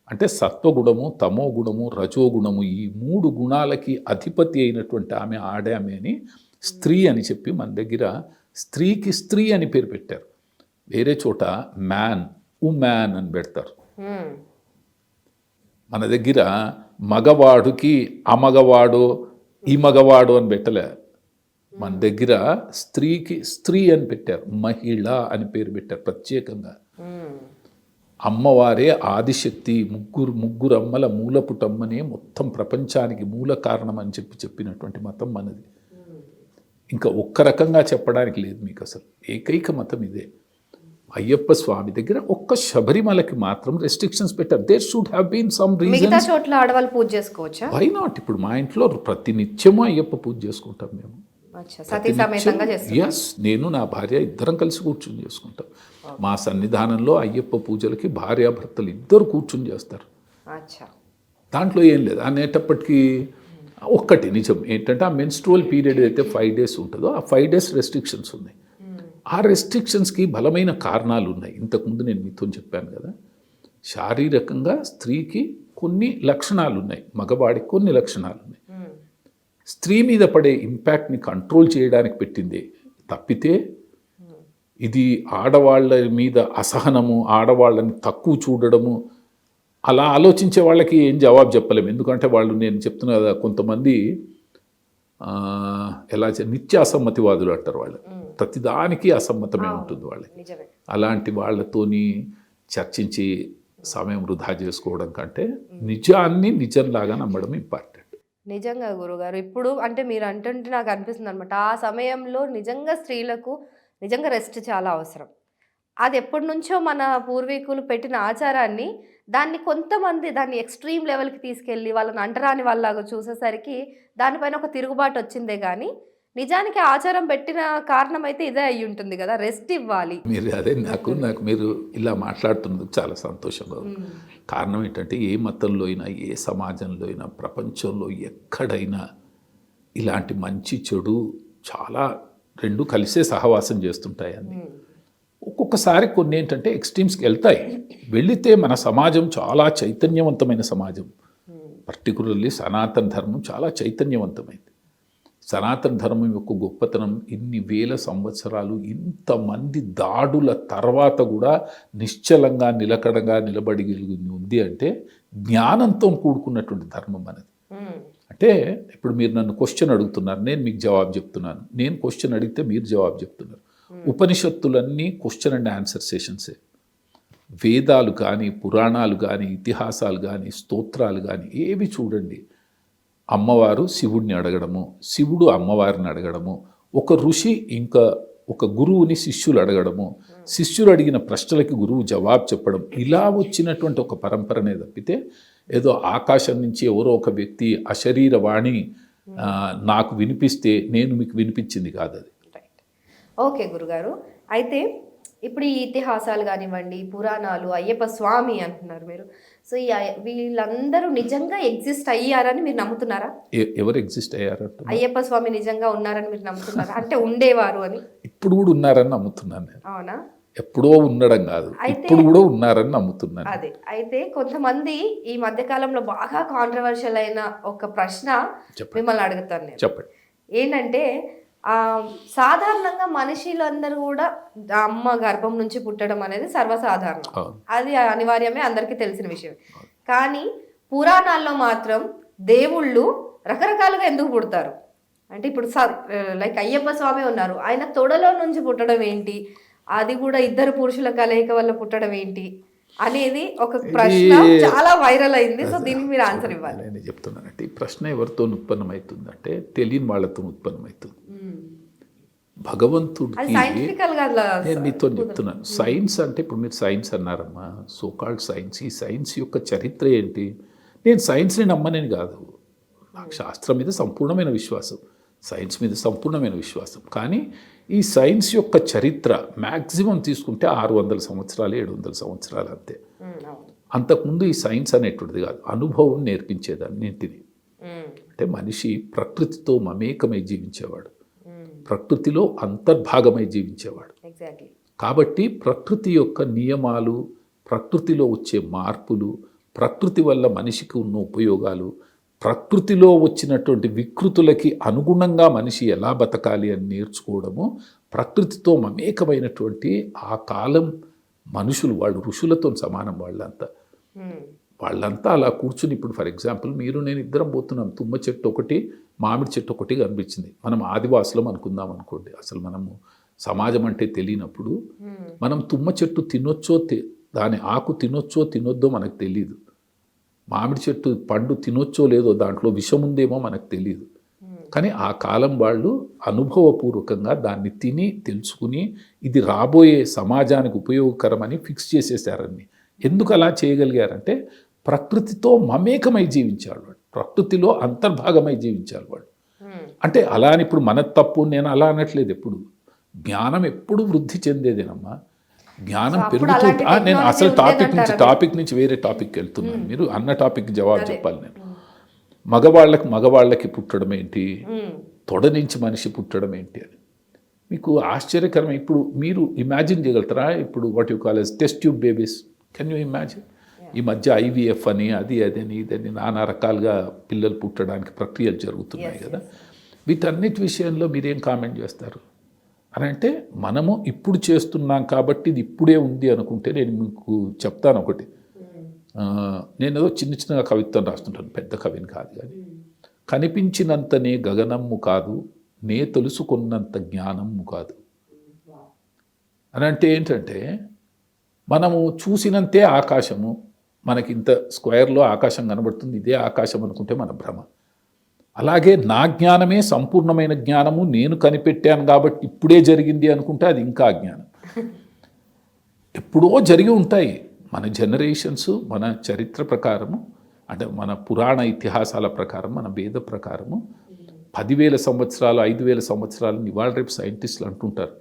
అంటే సత్వగుణము, తమో గుణము, రజోగుణము, ఈ 3 గుణాలకి అధిపతి అయినటువంటి ఆమె ఆడామె అని స్త్రీ అని చెప్పి మన దగ్గర స్త్రీకి స్త్రీ అని పేరు పెట్టారు. వేరే చోట మ్యాన్, ఉమ్యాన్ అని పెడతారు. మన దగ్గర మగవాడుకి అమగవాడు, ఈ మగవాడు అని పెట్టలే. మన దగ్గర స్త్రీకి స్త్రీ అని పెట్టారు, మహిళ అని పేరు పెట్టారు ప్రత్యేకంగా. అమ్మవారే ఆదిశక్తి, ముగ్గురు అమ్మల మూలపుటమ్మనే మొత్తం ప్రపంచానికి మూల కారణం అని చెప్పినటువంటి మతం మనది. ఇంకా ఒక్క రకంగా చెప్పడానికి లేదు మీకు, అసలు ఏకైక మతం ఇదే. అయ్యప్ప స్వామి దగ్గర ఒక్క శబరిమలకి మాత్రం రెస్ట్రిక్షన్స్ పెట్టారు. There should have been some మిగతా చోట్ల ఆడవాళ్ళు పూజ చేసుకోవచ్చా? Why not? ఇప్పుడు మా ఇంట్లో ప్రతి నిత్యము అయ్యప్ప పూజ చేసుకుంటాం మేము. ఎస్, నేను నా భార్య ఇద్దరం కలిసి కూర్చుని చేసుకుంటాం. మా సన్నిధానంలో అయ్యప్ప పూజలకి భార్యాభర్తలు ఇద్దరు కూర్చుని చేస్తారు. దాంట్లో ఏం లేదు. అనేటప్పటికీ ఒక్కటి నిజం ఏంటంటే, ఆ మెన్స్ట్రువల్ పీరియడ్ అయితే 5 days ఉంటుందో ఆ 5 days రెస్ట్రిక్షన్స్ ఉన్నాయి. ఆ రెస్ట్రిక్షన్స్కి బలమైన కారణాలు ఉన్నాయి. ఇంతకుముందు నేను మీతో చెప్పాను కదా, శారీరకంగా స్త్రీకి కొన్ని లక్షణాలు ఉన్నాయి, మగవాడికి కొన్ని లక్షణాలు ఉన్నాయి. స్త్రీ మీద పడే ఇంపాక్ట్ని కంట్రోల్ చేయడానికి పెట్టిందే తప్పితే, ఇది ఆడవాళ్ళ మీద అసహనము, ఆడవాళ్ళని తక్కువ చూడడము, అలా ఆలోచించే వాళ్ళకి ఏం జవాబు చెప్పలేము. ఎందుకంటే వాళ్ళు, నేను చెప్తున్నా కదా, కొంతమంది ఎలా నిత్య అసమ్మతివాదులు అంటారు. వాళ్ళు ప్రతిదానికి అసమ్మతమే ఉంటుంది వాళ్ళకి. అలాంటి వాళ్ళతోని చర్చించి సమయం వృధా చేసుకోవడం కంటే నిజాన్ని నిజంలాగా నమ్మడం ఇంపార్టెంట్. నిజంగా గురుగారు, ఇప్పుడు అంటే మీరు అంటుంటే నాకు అనిపిస్తుంది అనమాట, ఆ సమయంలో నిజంగా స్త్రీలకు నిజంగా రెస్ట్ చాలా అవసరం. అది ఎప్పటి నుంచో మన పూర్వీకులు పెట్టిన ఆచారాన్ని, దాన్ని కొంతమంది దాన్ని ఎక్స్ట్రీమ్ లెవెల్కి తీసుకెళ్ళి వాళ్ళని అంటరాని వాళ్ళలాగా చూసేసరికి దానిపైన ఒక తిరుగుబాటు వచ్చిందే కానీ నిజానికి ఆచారం పెట్టిన కారణం అయితే ఇదే అయ్యి ఉంటుంది కదా, రెస్ట్ ఇవ్వాలి. మీరు అదే నాకు మీరు ఇలా మాట్లాడుతున్నందుకు చాలా సంతోషంగా ఉంది. కారణం ఏంటంటే, ఏ మతంలో అయినా, ఏ సమాజంలో అయినా, ప్రపంచంలో ఎక్కడైనా ఇలాంటి మంచి చెడు చాలా రెండు కలిసే సహవాసం చేస్తుంటాయి. అన్ని ఒక్కొక్కసారి కొన్ని ఏంటంటే ఎక్స్ట్రీమ్స్కి వెళ్తాయి. వెళితే మన సమాజం చాలా చైతన్యవంతమైన సమాజం. పర్టికులర్లీ సనాతన ధర్మం చాలా చైతన్యవంతమైంది. సనాతన ధర్మం యొక్క గొప్పతనం, ఇన్ని వేల సంవత్సరాలు ఇంతమంది దాడుల తర్వాత కూడా నిశ్చలంగా నిలకడగా నిలబడగలిగింది ఉంది అంటే జ్ఞానంతో కూడుకున్నటువంటి ధర్మం అనేది. అంటే ఇప్పుడు మీరు నన్ను క్వశ్చన్ అడుగుతున్నారు, నేను మీకు జవాబు చెప్తున్నాను. నేను క్వశ్చన్ అడిగితే మీరు జవాబు చెప్తున్నారు. ఉపనిషత్తులన్నీ క్వశ్చన్ అండ్ ఆన్సర్ సెషన్సే. వేదాలు కానీ, పురాణాలు కానీ, ఇతిహాసాలు కానీ, స్తోత్రాలు కానీ ఏవి చూడండి, అమ్మవారు శివుడిని అడగడము, శివుడు అమ్మవారిని అడగడము, ఒక ఋషి ఇంకా ఒక గురువుని శిష్యులు అడగడము, శిష్యులు అడిగిన ప్రశ్నలకి గురువు జవాబు చెప్పడం, ఇలా వచ్చినటువంటి ఒక పరంపరనే తప్పితే ఏదో ఆకాశం నుంచి ఎవరో ఒక వ్యక్తి అశరీరవాణి నాకు వినిపిస్తే నేను మీకు వినిపించింది కాదు అది. ఓకే గురుగారు, అయితే ఇప్పుడు ఈ ఇతిహాసాలు కానివ్వండి, పురాణాలు, అయ్యప్ప స్వామి అంటున్నారు మీరు, సో ఈ వీళ్ళందరూ నిజంగా ఎగ్జిస్ట్ అయ్యారని మీరు నమ్ముతున్నారా? ఎవరు ఎగ్జిస్ట్ అయ్యారు? అయ్యప్ప స్వామి నిజంగా ఉన్నారని మీరు నమ్ముతున్నారా? అంటే ఉండేవారు అని. ఇప్పుడు కూడా ఉన్నారని నమ్ముతున్నాను నేను. అవునా? ఎప్పుడో ఉండడం కాదు, ఇప్పుడు కూడా ఉన్నారని నమ్ముతున్నాను. అదే, అయితే కొంతమంది ఈ మధ్యకాలంలో బాగా కాంట్రవర్షియల్ అయిన ఒక ప్రశ్న మిమ్మల్ని అడుగుతాను నేను. చెప్పండి. ఏంటంటే సాధారణంగా మనుషులందరూ కూడా అమ్మ గర్భం నుంచి పుట్టడం అనేది సర్వసాధారణం, అది అనివార్యమే, అందరికీ తెలిసిన విషయం. కానీ పురాణాల్లో మాత్రం దేవుళ్ళు రకరకాలుగా ఎందుకు పుడతారు అంటే, ఇప్పుడు లైక్ అయ్యప్ప స్వామి ఉన్నారు, ఆయన తొడలో నుంచి పుట్టడం ఏంటి, అది కూడా ఇద్దరు పురుషుల కలయిక వల్ల పుట్టడం ఏంటి అనేది ఒక ప్రశ్న చాలా వైరల్ అయింది. సో దీనికి మీరు ఆన్సర్ ఇవ్వాలి. నేను చెప్తున్నానంటే, ఈ ప్రశ్న ఎవరితో ఉత్పన్నమవుతుందంటే తెలియని వాళ్ళతో ఉత్పన్నమవుతుంది. భగవంతుడికి నేను మీతో చెప్తున్నాను. సైన్స్ అంటే, ఇప్పుడు మీరు సైన్స్ అన్నారమ్మా, సో కాల్డ్ సైన్స్. ఈ సైన్స్ యొక్క చరిత్ర ఏంటి? నేను సైన్స్ని నమ్మనేది కాదు, నాకు శాస్త్రం మీద సంపూర్ణమైన విశ్వాసం, సైన్స్ మీద సంపూర్ణమైన విశ్వాసం. కానీ ఈ సైన్స్ యొక్క చరిత్ర మ్యాక్సిమం తీసుకుంటే 600 సంవత్సరాలు 700 సంవత్సరాలు అంతే. అంతకుముందు ఈ సైన్స్ అనేటువంటిది కాదు, అనుభవం నేర్పించేదాన్నింటిని. ఏంటంటే మనిషి ప్రకృతితో మమేకమై జీవించేవాడు, ప్రకృతిలో అంతర్భాగమై జీవించేవాడు. ఎగ్జాక్ట్లీ. కాబట్టి ప్రకృతి యొక్క నియమాలు, ప్రకృతిలో వచ్చే మార్పులు, ప్రకృతి వల్ల మనిషికి ఉన్న ఉపయోగాలు, ప్రకృతిలో వచ్చినటువంటి వికృతులకి అనుగుణంగా మనిషి ఎలా బతకాలి అని నేర్చుకోవడము, ప్రకృతితో మమేకమైనటువంటి ఆ కాలం మనుషులు, వాళ్ళు ఋషులతో సమానం. వాళ్ళంతా అలా కూర్చుని, ఇప్పుడు ఫర్ ఎగ్జాంపుల్ మీరు నేను ఇద్దరం పోతున్నాం, తుమ్మ చెట్టు ఒకటి మామిడి చెట్టు ఒకటి కనిపించింది, మనం ఆదివాసులం అనుకుందాం అనుకోండి. అసలు మనము సమాజం అంటే తెలియనప్పుడు మనం తుమ్మ చెట్టు తినొచ్చో దాని ఆకు తినొచ్చో తినొద్దో మనకు తెలియదు, మామిడి చెట్టు పండు తినొచ్చో లేదో దాంట్లో విషం ఉందేమో మనకు తెలియదు. కానీ ఆ కాలం వాళ్ళు అనుభవపూర్వకంగా దాన్ని తిని తెలుసుకుని ఇది రాబోయే సమాజానికి ఉపయోగకరమని ఫిక్స్ చేసేసారని. ఎందుకు అలా చేయగలిగారంటే ప్రకృతితో మమేకమై జీవించారు వాళ్ళు, ప్రకృతిలో అంతర్భాగమై జీవించారు వాళ్ళు. అంటే అలా అని ఇప్పుడు మన తప్పు నేను అలా అనట్లేదు. ఎప్పుడు జ్ఞానం ఎప్పుడు వృద్ధి చెందేదేనమ్మా, జ్ఞానం పెరుగుతూ. నేను అసలు టాపిక్ నుంచి వేరే టాపిక్కి వెళ్తున్నాను. మీరు అన్న టాపిక్ జవాబు చెప్పాలి. నేను మగవాళ్ళకి పుట్టడం ఏంటి, తొడ నుంచి మనిషి పుట్టడం ఏంటి అని మీకు ఆశ్చర్యకరం. ఇప్పుడు మీరు ఇమాజిన్ చేయగలుగుతారా? ఇప్పుడు what you call as test tube babies, can you imagine? ఈ మధ్య IVF అని అదని ఇదని నానా రకాలుగా పిల్లలు పుట్టడానికి ప్రక్రియలు జరుగుతున్నాయి కదా. వీటన్నిటి విషయంలో మీరేం కామెంట్ చేస్తారు అని అంటే, మనము ఇప్పుడు చేస్తున్నాం కాబట్టి ఇది ఇప్పుడే ఉంది అనుకుంటే, నేను మీకు చెప్తాను ఒకటి. నేను ఏదో చిన్నగా కవిత్వం రాస్తుంటాను, పెద్ద కవిని కాదు. కానీ కనిపించినంతనే గగనమ్ము కాదు, నే తెలుసుకున్నంత జ్ఞానము కాదు అని అంటే ఏంటంటే, మనము చూసినంతే ఆకాశము, మనకి ఇంత స్క్వేర్లో ఆకాశం కనబడుతుంది, ఇదే ఆకాశం అనుకుంటే మన భ్రమ. అలాగే నా జ్ఞానమే సంపూర్ణమైన జ్ఞానము, నేను కనిపెట్టాను కాబట్టి ఇప్పుడే జరిగింది అనుకుంటే అది ఇంకా అజ్ఞానం. ఎప్పుడో జరిగి ఉంటాయి. మన జనరేషన్స్, మన చరిత్ర ప్రకారము, అంటే మన పురాణ ఇతిహాసాల ప్రకారం, మన వేద ప్రకారము 10,000 సంవత్సరాలు 5,000 సంవత్సరాలు ఇవాళ రేపు సైంటిస్టులు అంటుంటారు.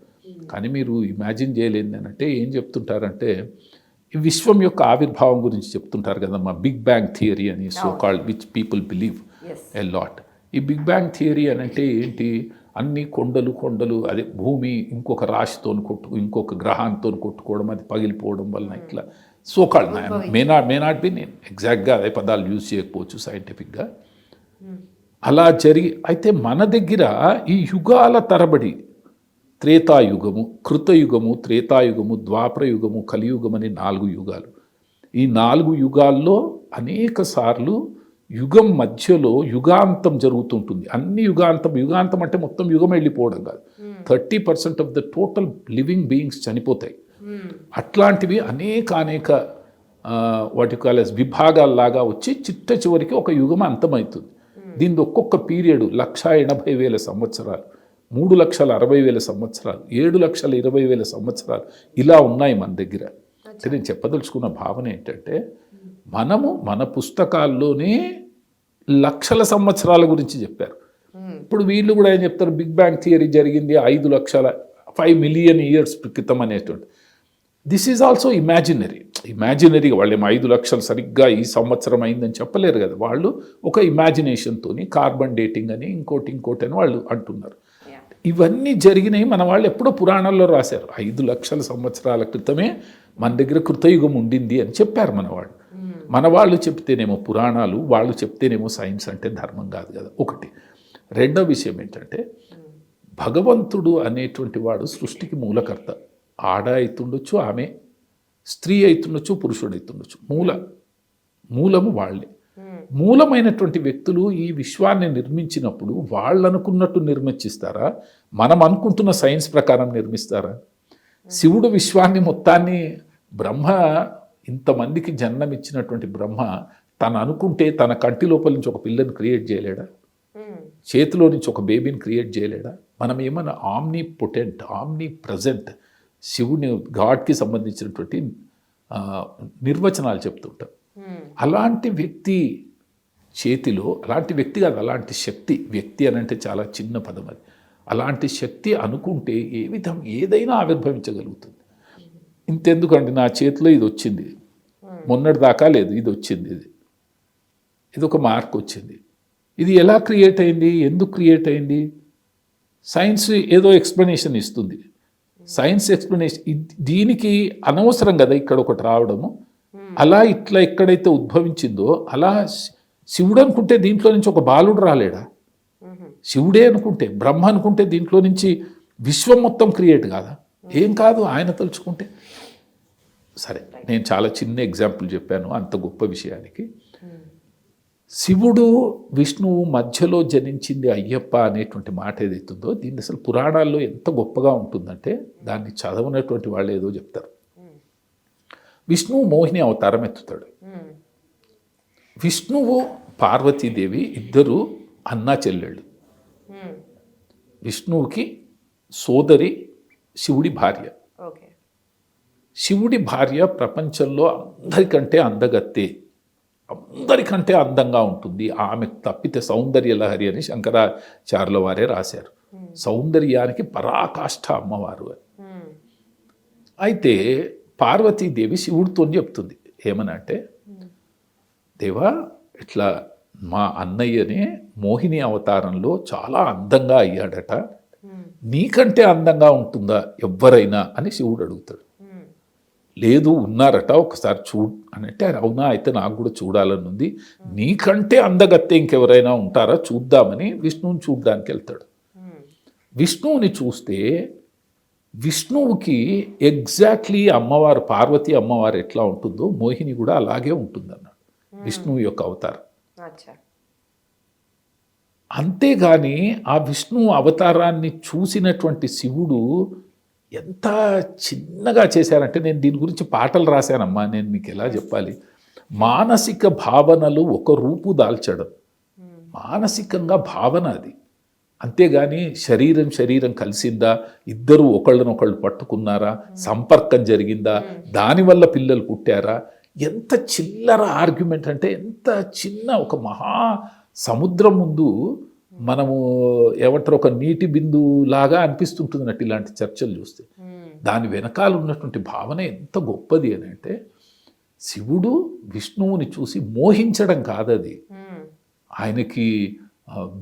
కానీ మీరు ఇమాజిన్ చేయలేదు అంటే ఏం చెప్తుంటారంటే, ఈ విశ్వం యొక్క ఆవిర్భావం గురించి చెప్తుంటారు కదమ్మా, బిగ్ బ్యాంగ్ థియరీ అని, so called, which people believe a lot. ఈ బిగ్ బ్యాంగ్ థియరీ అని అంటే ఏంటి? అన్ని కొండలు అదే భూమి ఇంకొక రాశితో ఇంకొక గ్రహాంతో కొట్టుకోవడం, అది పగిలిపోవడం వలన ఇట్లా so called. May not be, నేను ఎగ్జాక్ట్గా అదే పదాలు యూజ్ చేయకపోవచ్చు సైంటిఫిక్గా. అలా జరిగి అయితే మన దగ్గర ఈ యుగాల తరబడి త్రేతాయుగము, కృతయుగము, త్రేతాయుగము, ద్వాపరయుగము, కలియుగం అని 4 యుగాలు. ఈ 4 యుగాల్లో అనేక సార్లు యుగం మధ్యలో యుగాంతం జరుగుతుంటుంది. అన్ని యుగాంతం అంటే మొత్తం యుగం వెళ్ళిపోవడం కాదు, 30% of the total living beings చనిపోతాయి. అట్లాంటివి అనేక వాటి కాలేజ్ విభాగాల్లాగా వచ్చి చిట్ట చివరికి ఒక యుగం అంతమవుతుంది. దీని ఒక్కొక్క పీరియడ్ 1,80,000 సంవత్సరాలు, 3,60,000 సంవత్సరాలు, 7,20,000 సంవత్సరాలు ఇలా ఉన్నాయి మన దగ్గర. అంటే నేను చెప్పదలుచుకున్న భావన ఏంటంటే, మనము మన పుస్తకాల్లోనే లక్షల సంవత్సరాల గురించి చెప్పారు. ఇప్పుడు వీళ్ళు కూడా ఏం చెప్తారు, బిగ్ బ్యాంగ్ థియరీ జరిగింది 5 మిలియన్ ఇయర్స్ క్రితం అనేటువంటి. దిస్ ఈజ్ ఆల్సో ఇమాజినరీగా వాళ్ళు 5 లక్షలు సరిగ్గా ఈ సంవత్సరం అయిందని చెప్పలేరు కదా. వాళ్ళు ఒక ఇమాజినేషన్తో కార్బన్ డేటింగ్ అని ఇంకోటి అని వాళ్ళు అంటున్నారు. ఇవన్నీ జరిగినాయి, మన వాళ్ళు ఎప్పుడో పురాణాల్లో రాశారు. 5 లక్షల సంవత్సరాల క్రితమే మన దగ్గర కృతయుగం ఉండింది అని చెప్పారు మన వాళ్ళు చెప్తేనేమో పురాణాలు, వాళ్ళు చెప్తేనేమో సైన్స్ అంటే ధర్మం కాదు కదా ఒకటి. రెండో విషయం ఏంటంటే, భగవంతుడు అనేటువంటి వాడు సృష్టికి మూలకర్త. ఆడ అవుతుండొచ్చు, ఆమె స్త్రీ అవుతుండొచ్చు, పురుషుడు అవుతుండొచ్చు, మూలము వాళ్ళే. మూలమైనటువంటి వ్యక్తులు ఈ విశ్వాన్ని నిర్మించినప్పుడు వాళ్ళు అనుకున్నట్టు నిర్మించిస్తారా, మనం అనుకుంటున్న సైన్స్ ప్రకారం నిర్మిస్తారా? శివుడు విశ్వాన్ని మొత్తాన్ని, బ్రహ్మ ఇంతమందికి జన్మమిచ్చినటువంటి బ్రహ్మ తను అనుకుంటే తన కంటి లోపల నుంచి ఒక పిల్లని క్రియేట్ చేయలేడా? చేతిలో నుంచి ఒక బేబీని క్రియేట్ చేయలేడా? మనం ఏమన్నా ఆమ్నీ పొటెంట్, ఆమ్నీ ప్రజెంట్ శివుని, గాడ్కి సంబంధించినటువంటి నిర్వచనాలు చెప్తుంటాం. అలాంటి వ్యక్తి చేతిలో, అలాంటి వ్యక్తి కాదు, అలాంటి శక్తి, వ్యక్తి అని అంటే చాలా చిన్న పదం అది, అలాంటి శక్తి అనుకుంటే ఏదైనా ఆవిర్భవించగలుగుతుంది. ఇంతెందుకండి, నా చేతిలో ఇది వచ్చింది, మొన్నటి దాకా లేదు, ఇది వచ్చింది, ఇది ఒక మార్క్ వచ్చింది, ఇది ఎలా క్రియేట్ అయింది, ఎందుకు క్రియేట్ అయింది? సైన్స్ ఏదో ఎక్స్ప్లెనేషన్ ఇస్తుంది. సైన్స్ ఎక్స్ప్లెనేషన్ దీనికి అనవసరం కదా ఇక్కడ ఒకటి రావడము. అలా ఇట్లా ఎక్కడైతే ఉద్భవించిందో అలా శివుడు అనుకుంటే దీంట్లో నుంచి ఒక బాలుడు రాలేడా? శివుడే అనుకుంటే, బ్రహ్మ అనుకుంటే దీంట్లో నుంచి విశ్వం మొత్తం క్రియేట్ కాదా? ఏం కాదు ఆయన తలుచుకుంటే. సరే, నేను చాలా చిన్న ఎగ్జాంపుల్ చెప్పాను అంత గొప్ప విషయానికి. శివుడు విష్ణువు మధ్యలో జనించింది అయ్యప్ప అనేటువంటి మాట ఏదైతుందో దీన్ని అసలు పురాణాల్లో ఎంత గొప్పగా ఉంటుందంటే దాన్ని చదవనటువంటి వాళ్ళు ఏదో చెప్తారు. విష్ణువు మోహిని అవతారం ఎత్తుతాడు. విష్ణువు పార్వతీదేవి ఇద్దరు అన్నా చెల్లెళ్ళు. విష్ణువుకి సోదరి శివుడి భార్య. శివుడి భార్య ప్రపంచంలో అందరికంటే అందగత్తే, అందరికంటే అందంగా ఉంటుంది. ఆమె తప్పితే సౌందర్య లహరి అని శంకరాచార్యుల వారే రాశారు. సౌందర్యానికి పరాకాష్ఠ అమ్మవారు అని. అయితే పార్వతీదేవి శివుడితో చెప్తుంది ఏమనంటే, దేవా ఇట్లా మా అన్నయ్యనే మోహిని అవతారంలో చాలా అందంగా అయ్యాడట, నీకంటే అందంగా ఉంటుందా ఎవ్వరైనా అని శివుడు అడుగుతాడు. లేదు ఉన్నారట, ఒకసారి అని అంటే అవునా, అయితే నాకు కూడా చూడాలని ఉంది, నీకంటే అందగత్తే ఇంకెవరైనా ఉంటారా చూద్దామని విష్ణువుని చూడ్డానికి వెళ్తాడు. విష్ణువుని చూస్తే విష్ణువుకి ఎగ్జాక్ట్లీ అమ్మవారు పార్వతి అమ్మవారు ఎట్లా ఉంటుందో మోహిని కూడా అలాగే ఉంటుందన్నాడు విష్ణువు యొక్క అవతారం. అంతేగాని ఆ విష్ణువు అవతారాన్ని చూసినటువంటి శివుడు ఎంత చిన్నగా చేశారంటే, నేను దీని గురించి పాటలు రాశానమ్మా, నేను మీకు ఎలా చెప్పాలి. మానసిక భావనలు ఒక రూపు దాల్చడం, మానసికంగా భావన అది. అంతేగాని శరీరం కలిసిందా, ఇద్దరు ఒకళ్ళనొకళ్ళు పట్టుకున్నారా, సంపర్కం జరిగిందా, దానివల్ల పిల్లలు పుట్టారా, ఎంత చిల్లర ఆర్గ్యుమెంట్ అంటే, ఎంత చిన్న ఒక మహా సముద్రం ముందు మనము ఏమంటారు ఒక నీటి బిందువు లాగా అనిపిస్తుంటుంది అన్నట్టు ఇలాంటి చర్చలు చూస్తే. దాని వెనకాల ఉన్నటువంటి భావన ఎంత గొప్పది అని అంటే, శివుడు విష్ణువుని చూసి మోహించడం కాదది, ఆయనకి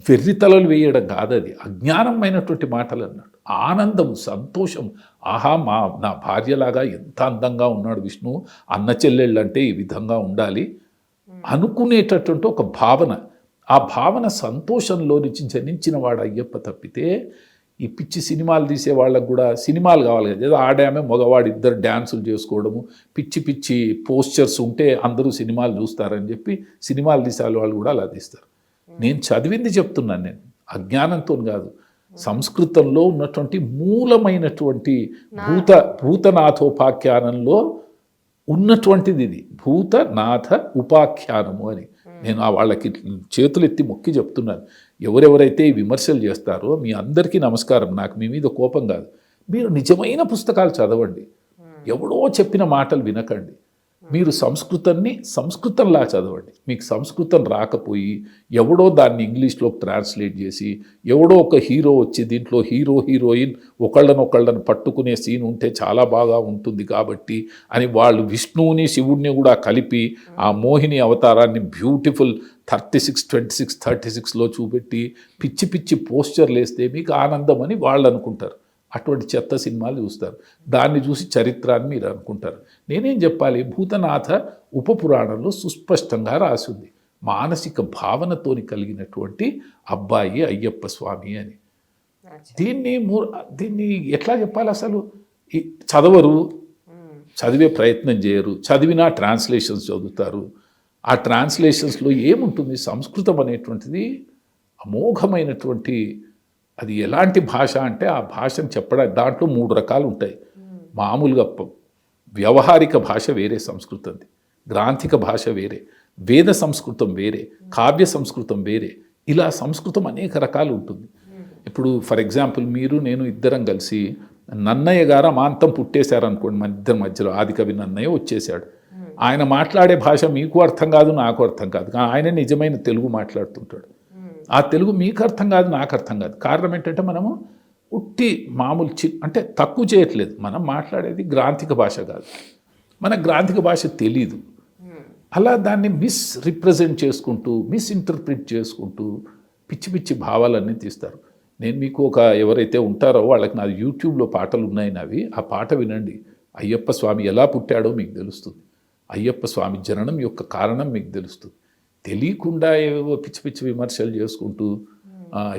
వెర్రితలలు వేయడం కాదది, అజ్ఞానమైనటువంటి మాటలు అన్నాడు. ఆనందం, సంతోషం, ఆహా నా భార్యలాగా ఎంత అందంగా ఉన్నాడు విష్ణువు, అన్న చెల్లెళ్ళంటే ఈ విధంగా ఉండాలి అనుకునేటటువంటి ఒక భావన. ఆ భావన సంతోషంలో నుంచి జనించిన వాడు అయ్యప్ప తప్పితే ఈ పిచ్చి సినిమాలు తీసే వాళ్ళకు కూడా సినిమాలు కావాలి కదా, ఏదో ఆడామే మగవాడు ఇద్దరు డ్యాన్సులు చేసుకోవడము, పిచ్చి పిచ్చి పోస్చర్స్ ఉంటే అందరూ సినిమాలు చూస్తారని చెప్పి సినిమాలు తీసే వాళ్ళు కూడా అలా తీస్తారు. నేను చదివింది చెప్తున్నాను, నేను అజ్ఞానంతో కాదు. సంస్కృతంలో ఉన్నటువంటి మూలమైనటువంటి భూతనాథోపాఖ్యానంలో ఉన్నటువంటిది ఇది, భూతనాథ ఉపాఖ్యానము అని. నేను వాళ్ళకి చేతులు ఎత్తి మొక్కి చెప్తున్నాను. ఎవరెవరైతే ఈ విమర్శలు చేస్తారో మీ అందరికీ నమస్కారం, నాకు మీ మీద కోపం కాదు. మీరు నిజమైన పుస్తకాలు చదవండి, ఎవడో చెప్పిన మాటలు వినకండి. మీరు సంస్కృతంలా చదవండి. మీకు సంస్కృతం రాకపోయి ఎవడో దాన్ని ఇంగ్లీష్లోకి ట్రాన్స్లేట్ చేసి, ఎవడో ఒక హీరో వచ్చి దీంట్లో హీరోయిన్ ఒకళ్ళనొకళ్ళని పట్టుకునే సీన్ ఉంటే చాలా బాగా ఉంటుంది కాబట్టి అని వాళ్ళు విష్ణువుని శివుడిని కూడా కలిపి ఆ మోహిని అవతారాన్ని బ్యూటిఫుల్ 36 చూపెట్టి పిచ్చి పిచ్చి పోస్చర్లు వేస్తే మీకు ఆనందం అని వాళ్ళు అనుకుంటారు. అటువంటి చెత్త సినిమాలు చూస్తారు, దాన్ని చూసి చరిత్రాన్ని మీరు అనుకుంటారు. నేనేం చెప్పాలి, భూతనాథ ఉపపురాణంలో సుస్పష్టంగా రాసింది మానసిక భావనతోని కలిగినటువంటి అబ్బాయి అయ్యప్ప స్వామి అని. దీన్ని ఎట్లా చెప్పాలి, అసలు చదవరు, చదివే ప్రయత్నం చేయరు, చదివినా ట్రాన్స్లేషన్స్ చదువుతారు. ఆ ట్రాన్స్లేషన్స్లో ఏముంటుంది, సంస్కృతం అనేటువంటిది అమోఘమైనటువంటి, అది ఎలాంటి భాష అంటే ఆ భాషను చెప్పడానికి దాంట్లో 3 రకాలు ఉంటాయి. మామూలుగా వ్యవహారిక భాష వేరే సంస్కృతంది, గ్రాంథిక భాష వేరే, వేద సంస్కృతం వేరే, కావ్య సంస్కృతం వేరే, ఇలా సంస్కృతం అనేక రకాలు ఉంటుంది. ఇప్పుడు ఫర్ ఎగ్జాంపుల్ మీరు నేను ఇద్దరం కలిసి నన్నయ్య గారు అమాంతం పుట్టేశారనుకోండి, మన ఇద్దరి మధ్యలో ఆదికవి నన్నయ్య వచ్చేసాడు. ఆయన మాట్లాడే భాష మీకు అర్థం కాదు, నాకు అర్థం కాదు, కానీ ఆయన నిజమైన తెలుగు మాట్లాడుతుంటాడు. ఆ తెలుగు మీకు అర్థం కాదు, నాకు అర్థం కాదు. కారణం ఏంటంటే మనము ఉట్టి మామూలు అంటే తక్కువ చేయట్లేదు, మనం మాట్లాడేది గ్రాంథిక భాష కాదు, మన గ్రాంథిక భాష తెలీదు. అలా దాన్ని రిప్రజెంట్ చేసుకుంటూ మిస్ఇంటర్ప్రిట్ చేసుకుంటూ పిచ్చి పిచ్చి భావాలన్నీ తీస్తారు. నేను మీకు ఎవరైతే ఉంటారో వాళ్ళకి నాది యూట్యూబ్లో పాటలు ఉన్నాయి నావి, ఆ పాట వినండి. అయ్యప్ప స్వామి ఎలా పుట్టాడో మీకు తెలుస్తుంది. అయ్యప్ప స్వామి జననం యొక్క కారణం మీకు తెలుస్తుంది. తెలియకుండా ఏవో పిచ్చి పిచ్చి విమర్శలు చేసుకుంటూ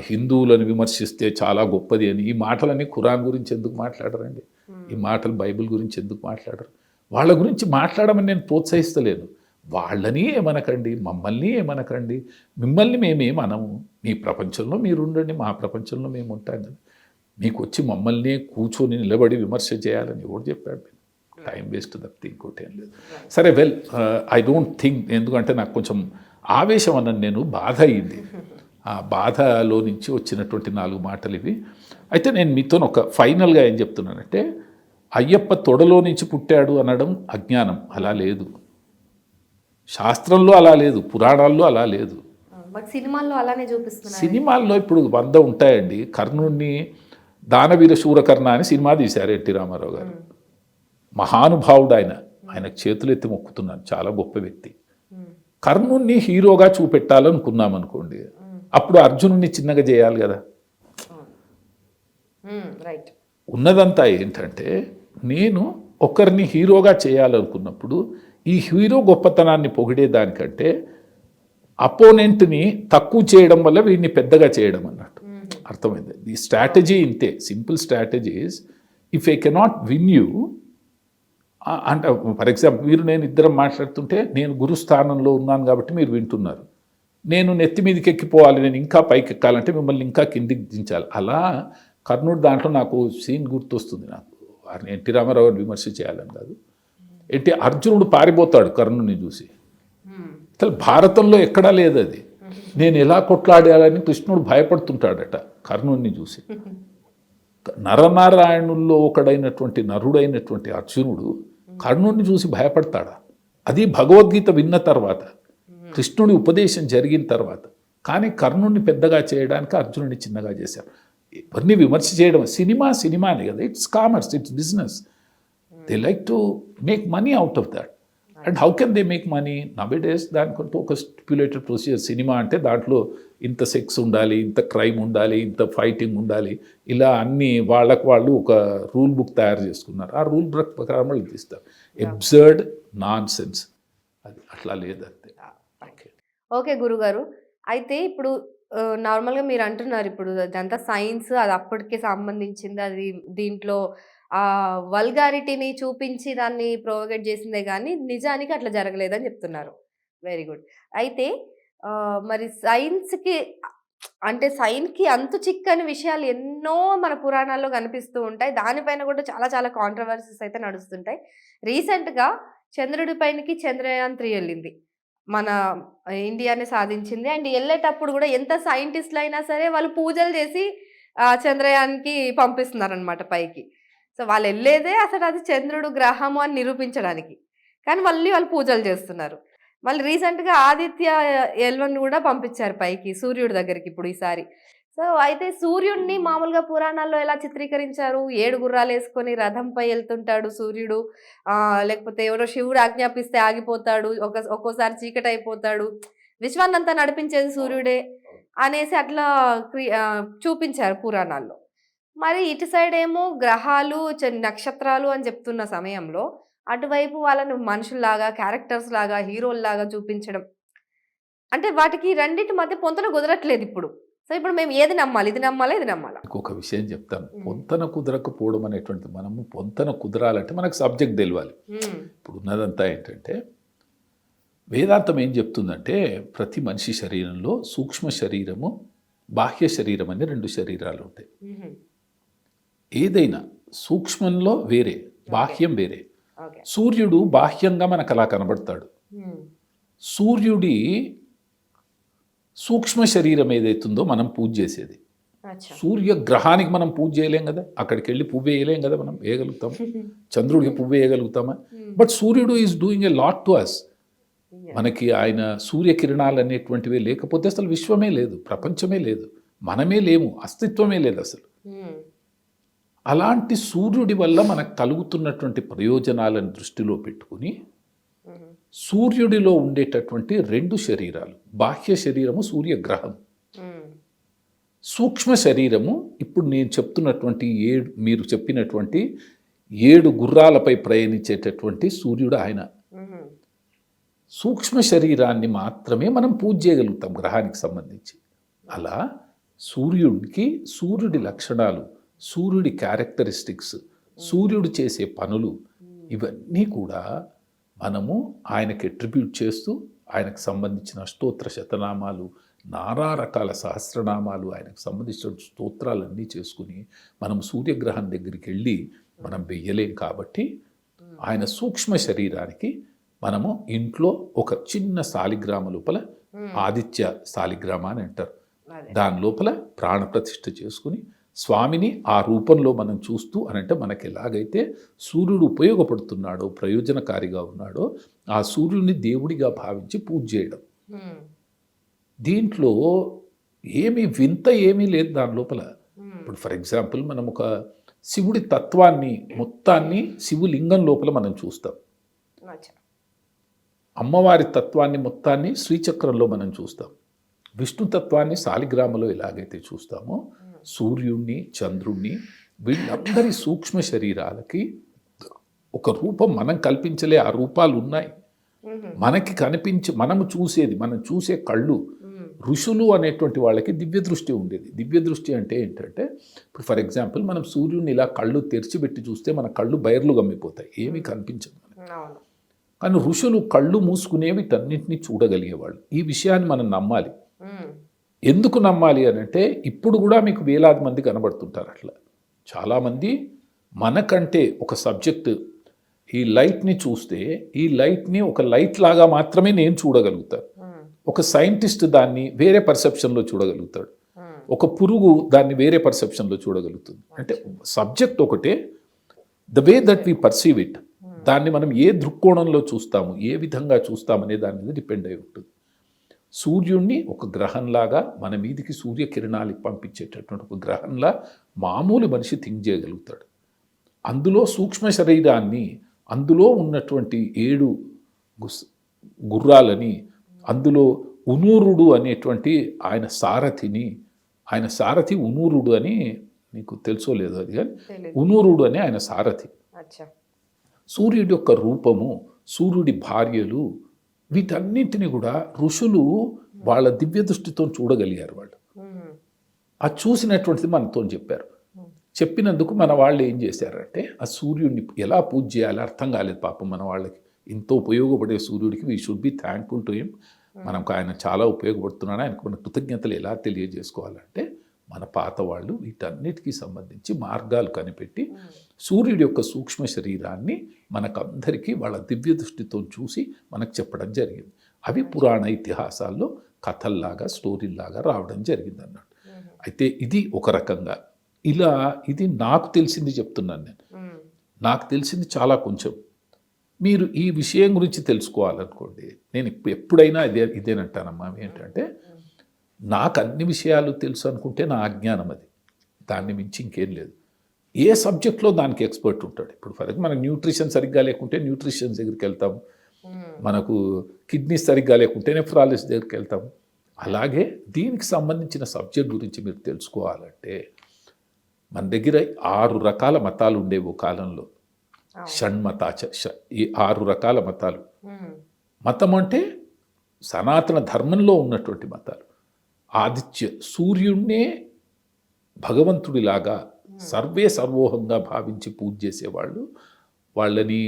హిందువులను విమర్శిస్తే చాలా గొప్పది అని, ఈ మాటలన్నీ ఖురాన్ గురించి ఎందుకు మాట్లాడరండి? ఈ మాటలు బైబిల్ గురించి ఎందుకు మాట్లాడరు? వాళ్ళ గురించి మాట్లాడమని నేను ప్రోత్సహిస్తలేను. వాళ్ళని ఏమనకండి, మమ్మల్ని ఏమనకండి, మిమ్మల్ని మేమేమనము. మీ ప్రపంచంలో మీరు ఉండండి, మా ప్రపంచంలో మేము ఉంటాం కదా. మీకు వచ్చి మమ్మల్ని కూర్చొని నిలబడి విమర్శ చేయాలని ఎవరు చెప్పాడు? టైం వేస్ట్ తప్పితే ఇంకోటి ఏం లేదు. సరే, ఐ డోంట్ థింక్, ఎందుకంటే నాకు కొంచెం ఆవేశం అన్నది నేను బాధ అయింది. ఆ బాధలో నుంచి వచ్చినటువంటి 4 మాటలు ఇవి. అయితే నేను మీతో ఫైనల్గా ఏం చెప్తున్నానంటే, అయ్యప్ప తొడలో నుంచి పుట్టాడు అనడం అజ్ఞానం. అలా లేదు, శాస్త్రంలో అలా లేదు, పురాణాల్లో అలా లేదు. బట్ సినిమాల్లో అలానే చూపిస్తున్నారు. సినిమాల్లో ఇప్పుడు 100 ఉంటాయండి. కర్ణుడిని దానవీర శూరకర్ణ అని సినిమా తీశారు ఎన్టీ రామారావు గారు. మహానుభావుడు ఆయనకు చేతులెత్తి మొక్కుతున్నాను, చాలా గొప్ప వ్యక్తి. కర్ణుడిని హీరోగా చూపెట్టాలనుకున్నాం అనుకోండి, అప్పుడు అర్జునుడిని చిన్నగా చేయాలి కదా. రైట్. ఉన్నదంతా ఏంటంటే, నేను ఒకరిని హీరోగా చేయాలనుకున్నప్పుడు ఈ హీరో గొప్పతనాన్ని పొగిడేదానికంటే అపోనెంట్ని తక్కువ చేయడం వల్ల వీడిని పెద్దగా చేయడం అన్నట్టు. అర్థమైంది? ఈ స్ట్రాటజీ ఇంతే, simple strategies. If I cannot win you, అంటే ఫర్ ఎగ్జాంపుల్ నేను ఇద్దరం మాట్లాడుతుంటే నేను గురుస్థానంలో ఉన్నాను కాబట్టి మీరు వింటున్నారు. నేను నెత్తి మీదకి ఎక్కిపోవాలి, నేను ఇంకా పైకి ఎక్కాలంటే మిమ్మల్ని ఇంకా కిందికి దించాలి. అలా కర్ణుడు దాంట్లో నాకు సీన్ గుర్తొస్తుంది. నాకు ఎన్టీ రామారావుని విమర్శ చేయాలని కాదు, అర్జునుడు పారిపోతాడు కర్ణుడిని చూసి. అసలు భారతంలో ఎక్కడా లేదు అది. నేను ఎలా కొట్లాడాలని కృష్ణుడు భయపడుతుంటాడట కర్ణుడిని చూసి. నరనారాయణుల్లో ఒకడైనటువంటి నరుడైనటువంటి అర్జునుడు కర్ణుడిని చూసి భయపడతాడా? అది భగవద్గీత విన్న తర్వాత, కృష్ణుడి ఉపదేశం జరిగిన తర్వాత. కానీ కర్ణుడిని పెద్దగా చేయడానికి అర్జునుడిని చిన్నగా చేశారు. ఇవన్నీ విమర్శ చేయడం, సినిమాని కదా, it's commerce, it's business. They like to make money out of that. And how can they make money nowadays? దానికంటూ ఒక స్టిప్యులేటెడ్ ప్రొసీజర్. సినిమా అంటే దాంట్లో ఇంత సెక్స్ ఉండాలి, ఇంత క్రైమ్ ఉండాలి, ఇంత ఫైటింగ్ ఉండాలి, ఇలా అన్నీ వాళ్ళు ఒక రూల్ బుక్ తయారు చేసుకున్నారు. ఆ రూల్ ప్రకారం వాళ్ళు తీస్తారు. Absurd non sense. అది అట్లా లేదంతే. ఓకే గురుగారు, అయితే ఇప్పుడు నార్మల్గా మీరు అంటున్నారు, ఇప్పుడు అదంతా సైన్స్, అది అప్పటికే సంబంధించింది, అది దీంట్లో వల్గారిటీని చూపించి దాన్ని ప్రొవోగేట్ చేసిందే కానీ నిజానికి అట్లా జరగలేదని చెప్తున్నారు. Very good. అయితే మరి సైన్స్కి, అంటే సైన్స్కి అంతు చిక్కని విషయాలు ఎన్నో మన పురాణాల్లో కనిపిస్తూ ఉంటాయి. దానిపైన కూడా చాలా చాలా కాంట్రవర్సీస్ అయితే నడుస్తుంటాయి. రీసెంట్గా చంద్రుడి పైనకి చంద్రయాన్-3 వెళ్ళింది, మన ఇండియానే సాధించింది. అండ్ వెళ్ళేటప్పుడు కూడా ఎంత సైంటిస్టులు అయినా సరే వాళ్ళు పూజలు చేసి చంద్రయాన్కి పంపిస్తున్నారనమాట పైకి. సో వాళ్ళు వెళ్ళేదే అసలు అది చంద్రుడు గ్రహము అని నిరూపించడానికి, కానీ మళ్ళీ వాళ్ళు పూజలు చేస్తున్నారు. మళ్ళీ రీసెంట్గా ఆదిత్య ఎల్వన్ కూడా పంపించారు పైకి, సూర్యుడి దగ్గరికి ఇప్పుడు ఈసారి. సో అయితే సూర్యుడిని మామూలుగా పురాణాల్లో ఎలా చిత్రీకరించారు? 7 గుర్రాలు వేసుకొని రథంపై వెళ్తుంటాడు సూర్యుడు, లేకపోతే ఎవరో శివుడు ఆజ్ఞాపిస్తే ఆగిపోతాడు, ఒక్కోసారి చీకటి అయిపోతాడు, విశ్వాన్నంతా నడిపించేది సూర్యుడే అనేసి అట్లా చూపించారు పురాణాల్లో. మరి ఇటు సైడ్ ఏమో గ్రహాలు, నక్షత్రాలు అని చెప్తున్న సమయంలో అటువైపు వాళ్ళను మనుషుల్లాగా, క్యారెక్టర్స్ లాగా, హీరోల్లాగా చూపించడం, అంటే వాటికి రెండింటి మధ్య పొంతన కుదరట్లేదు ఇప్పుడు. సో ఇప్పుడు మేము ఏది నమ్మాలి? ఇది నమ్మాలా, ఇది నమ్మాలా? ఇంకొక విషయం చెప్తాను. పొంతన కుదరకపోవడం అనేటువంటి, మనము పొంతన కుదరాలంటే మనకు సబ్జెక్ట్ తెలియాలి. ఇప్పుడు ఉన్నదంతా ఏంటంటే, వేదాంతం ఏం చెప్తుందంటే, ప్రతి మనిషి శరీరంలో సూక్ష్మ శరీరము, బాహ్య శరీరం అని 2 శరీరాలు ఉంటాయి. ఏదైనా సూక్ష్మంలో వేరే, బాహ్యం వేరే. సూర్యుడు బాహ్యంగా మనకు అలా కనబడతాడు. సూర్యుడి సూక్ష్మ శరీరం ఏదైతుందో మనం పూజ చేసేది. సూర్యగ్రహానికి మనం పూజ చేయలేం కదా, అక్కడికి వెళ్ళి పువ్వు వేయలేం కదా, మనం వేయగలుగుతాం? చంద్రుడికి పువ్వు వేయగలుగుతామా? బట్ సూర్యుడు is doing a lot to us. మనకి ఆయన సూర్యకిరణాలు అనేటువంటివి లేకపోతే అసలు విశ్వమే లేదు, ప్రపంచమే లేదు, మనమే లేము, అస్తిత్వమే లేదు అసలు. అలాంటి సూర్యుడి వల్ల మనకు కలుగుతున్నటువంటి ప్రయోజనాలను దృష్టిలో పెట్టుకుని సూర్యుడిలో ఉండేటటువంటి 2 శరీరాలు. బాహ్య శరీరము సూర్యగ్రహం, సూక్ష్మ శరీరము ఇప్పుడు నేను చెప్తున్నటువంటి మీరు చెప్పినటువంటి 7 గుర్రాలపై ప్రయాణించేటటువంటి సూర్యుడు ఆయన. సూక్ష్మ శరీరాన్ని మాత్రమే మనం పూజ చేయగలుగుతాం గ్రహానికి సంబంధించి. అలా సూర్యుడికి సూర్యుడి లక్షణాలు, సూర్యుడి క్యారెక్టరిస్టిక్స్, సూర్యుడు చేసే పనులు ఇవన్నీ కూడా మనము ఆయనకి అట్రిబ్యూట్ చేస్తూ ఆయనకు సంబంధించిన అష్టోత్తర శతనామాలు, నానా రకాల సహస్రనామాలు, ఆయనకు సంబంధించిన స్తోత్రాలన్నీ చేసుకుని మనం సూర్యగ్రహం దగ్గరికి వెళ్ళి మనం వెయ్యలేం. కాబట్టి ఆయన సూక్ష్మ శరీరానికి మనము ఇంట్లో ఒక చిన్న శాలిగ్రామ లోపల, ఆదిత్య శాలిగ్రామ అని అంటారు, దాని లోపల ప్రాణప్రతిష్ఠ చేసుకుని స్వామిని ఆ రూపంలో మనం చూస్తూ అనంటే మనకి ఎలాగైతే సూర్యుడు ఉపయోగపడుతున్నాడో, ప్రయోజనకారిగా ఉన్నాడో, ఆ సూర్యుడిని దేవుడిగా భావించి పూజ చేయడం. దీంట్లో వింత ఏమీ లేదు దాని లోపల. ఇప్పుడు ఫర్ ఎగ్జాంపుల్ మనం ఒక శివుడి తత్వాన్ని మొత్తాన్ని శివలింగం లోపల మనం చూస్తాం, అమ్మవారి తత్వాన్ని మొత్తాన్ని శ్రీచక్రంలో మనం చూస్తాం, విష్ణు తత్వాన్ని శాలిగ్రామలో ఎలాగైతే చూస్తామో సూర్యుణ్ణి, చంద్రుణ్ణి, వీళ్ళందరి సూక్ష్మ శరీరాలకి ఒక రూపం మనం కల్పించలే, ఆ రూపాలు ఉన్నాయి మనకి కనిపించి మనము చూసేది, మనం చూసే కళ్ళు. ఋషులు అనేటువంటి వాళ్ళకి దివ్య దృష్టి ఉండేది. దివ్య దృష్టి అంటే ఏంటంటే ఇప్పుడు ఫర్ ఎగ్జాంపుల్ మనం సూర్యుడిని ఇలా కళ్ళు తెరిచిపెట్టి చూస్తే మన కళ్ళు బయర్లు గమ్మిపోతాయి, ఏమీ కనిపించదు. కానీ ఋషులు కళ్ళు మూసుకునేవి వీటన్నింటినీ చూడగలిగేవాళ్ళు. ఈ విషయాన్ని మనం నమ్మాలి. ఎందుకు నమ్మాలి అని అంటే ఇప్పుడు కూడా మీకు వేలాది మంది కనబడుతుంటారు అట్లా. చాలామంది మనకంటే ఒక సబ్జెక్ట్, ఈ లైట్ని చూస్తే ఈ లైట్ని ఒక లైట్ లాగా మాత్రమే నేను చూడగలుగుతాను. ఒక సైంటిస్ట్ దాన్ని వేరే పర్సెప్షన్లో చూడగలుగుతాడు, ఒక పురుగు దాన్ని వేరే పర్సెప్షన్లో చూడగలుగుతుంది. అంటే సబ్జెక్ట్ ఒకటే, the way that we perceive it, దాన్ని మనం ఏ దృక్కోణంలో చూస్తాము, ఏ విధంగా చూస్తామనే దాని మీద డిపెండ్ అయి ఉంటుంది. సూర్యుడిని ఒక గ్రహంలాగా మన మీదికి సూర్యకిరణాలు పంపించేటటువంటి ఒక గ్రహంలా మామూలు మనిషి థింక్ చేయగలుగుతాడు. అందులో సూక్ష్మ శరీరాన్ని, అందులో ఉన్నటువంటి 7 గుర్రాలని, అందులో ఉనూరుడు అనేటువంటి ఆయన సారథిని, ఆయన సారథి ఉనూరుడు అని మీకు తెలుసో లేదో అది, కానీ ఉనూరుడు అని ఆయన సారథి. సూర్యుడి యొక్క రూపము, సూర్యుడి భార్యలు, వీటన్నింటినీ కూడా ఋషులు వాళ్ళ దివ్య దృష్టితో చూడగలిగారు. వాళ్ళు ఆ చూసినటువంటిది మనతో చెప్పారు. చెప్పినందుకు మన వాళ్ళు ఏం చేశారంటే ఆ సూర్యుడిని ఎలా పూజ చేయాలో అర్థం కాలేదు పాపం మన వాళ్ళకి. ఎంతో ఉపయోగపడే సూర్యుడికి we should be thankful to him. మనకు ఆయన చాలా ఉపయోగపడుతున్నాడు, ఆయనకు మన కృతజ్ఞతలు ఎలా తెలియజేసుకోవాలంటే మన పాత వాళ్ళు వీటన్నిటికీ సంబంధించి మార్గాలు కనిపెట్టి సూర్యుడి యొక్క సూక్ష్మ శరీరాన్ని మనకందరికీ వాళ్ళ దివ్య దృష్టితో చూసి మనకు చెప్పడం జరిగింది. అవి పురాణ ఇతిహాసాల్లో కథల్లాగా, స్టోరీలాగా రావడం జరిగింది అన్నట్టు. అయితే ఇది ఒక రకంగా. ఇలా ఇది నాకు తెలిసింది చెప్తున్నాను నేను. నాకు తెలిసింది చాలా కొంచెం. మీరు ఈ విషయం గురించి తెలుసుకోవాలనుకోండి, నేను ఎప్పుడైనా ఇదేనంటానమ్మా. ఏంటంటే నాకు అన్ని విషయాలు తెలుసు అనుకుంటే నా అజ్ఞానం అది, దాన్ని మించి ఇంకేం లేదు. ఏ సబ్జెక్ట్లో దానికి ఎక్స్పర్ట్ ఉంటాడు. ఇప్పుడు ఫర్ ఎగ్జాంపుల్ మనకు న్యూట్రిషన్ సరిగ్గా లేకుంటే న్యూట్రిషన్ దగ్గరికి వెళ్తాము, మనకు కిడ్నీ సరిగ్గా లేకుంటే నెఫ్రాలజిస్ట్ దగ్గరికి వెళ్తాము. అలాగే దీనికి సంబంధించిన సబ్జెక్ట్ గురించి మీరు తెలుసుకోవాలంటే మన దగ్గర 6 రకాల మతాలు ఉండేవి కాలంలో. షణ్మతాచ, ఈ 6 రకాల మతాలు. మతం అంటే సనాతన ధర్మంలో ఉన్నటువంటి మతాలు. ఆదిత్య సూర్యుడినే భగవంతుడిలాగా సర్వే సర్వోహంగా భావించి పూజ చేసేవాళ్ళు, వాళ్ళని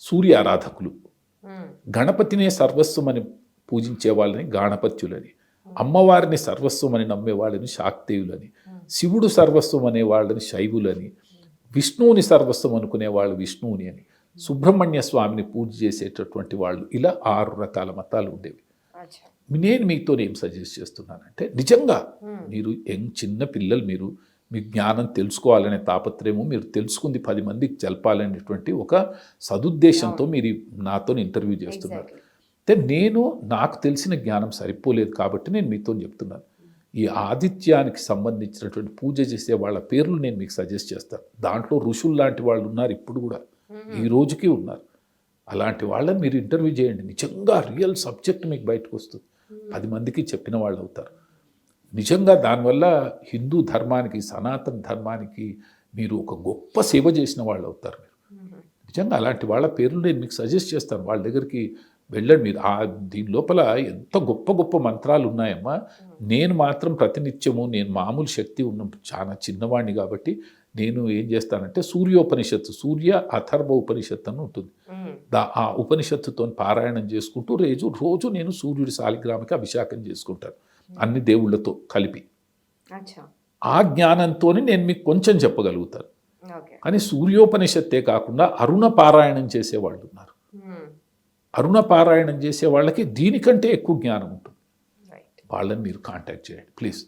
సూర్య ఆరాధకులు. గణపతినే సర్వస్వమని పూజించే వాళ్ళని గాణపత్యులని, అమ్మవారిని సర్వస్వమని నమ్మే వాళ్ళని శాక్తేయులని, శివుడు సర్వస్వం అనే వాళ్ళని శైవులని, విష్ణువుని సర్వస్వం అనుకునే వాళ్ళు విష్ణువుని అని, సుబ్రహ్మణ్య స్వామిని పూజ చేసేటటువంటి వాళ్ళు, ఇలా 6 రకాల మతాలు ఉండేవి. నేను మీతో ఏం సజెస్ట్ చేస్తున్నానంటే నిజంగా మీరు చిన్న పిల్లలు, మీరు మీ జ్ఞానం తెలుసుకోవాలనే తాపత్రయము, మీరు తెలుసుకుంది 10 మందికి తెలపాలనేటువంటి ఒక సదుద్దేశంతో మీరు నాతో ఇంటర్వ్యూ చేస్తున్నారు. అంటే నాకు తెలిసిన జ్ఞానం సరిపోలేదు కాబట్టి నేను మీతో చెప్తున్నాను. ఈ ఆదిత్యానికి సంబంధించినటువంటి పూజ చేసే వాళ్ళ పేర్లు నేను మీకు సజెస్ట్ చేస్తాను. దాంట్లో ఋషులు లాంటి వాళ్ళు ఉన్నారు, ఇప్పుడు కూడా ఈ రోజుకి ఉన్నారు. అలాంటి వాళ్ళని మీరు ఇంటర్వ్యూ చేయండి, నిజంగా రియల్ సబ్జెక్ట్ మీకు బయటకు వస్తుంది. 10 మందికి చెప్పిన వాళ్ళు అవుతారు. నిజంగా దానివల్ల హిందూ ధర్మానికి, సనాతన ధర్మానికి మీరు ఒక గొప్ప సేవ చేసిన వాళ్ళు అవుతారు. మీరు నిజంగా అలాంటి వాళ్ళ పేర్లు నేను మీకు సజెస్ట్ చేస్తాను. వాళ్ళ దగ్గరికి వెళ్ళండి. మీరు దీని లోపల ఎంత గొప్ప గొప్ప మంత్రాలు ఉన్నాయమ్మా. నేను మాత్రం ప్రతినిత్యము, నేను మామూలు శక్తి ఉన్న చాలా చిన్నవాడిని కాబట్టి నేను ఏం చేస్తానంటే సూర్యోపనిషత్తు, సూర్య అథర్వ ఉపనిషత్తు అని ఉంటుంది. ఆ ఉపనిషత్తుతో పారాయణం చేసుకుంటూ రోజు నేను సూర్యుడి శాలిగ్రామకి అభిషేకం చేసుకుంటాను, అన్ని దేవుళ్ళతో కలిపి. ఆ జ్ఞానంతో నేను మీకు కొంచెం చెప్పగలుగుతాను. కానీ సూర్యోపనిషత్తే కాకుండా అరుణ పారాయణం చేసేవాళ్ళు ఉన్నారు. అరుణ పారాయణం చేసే వాళ్ళకి దీనికంటే ఎక్కువ జ్ఞానం ఉంటుంది. వాళ్ళని మీరు కాంటాక్ట్ చేయండి ప్లీజ్.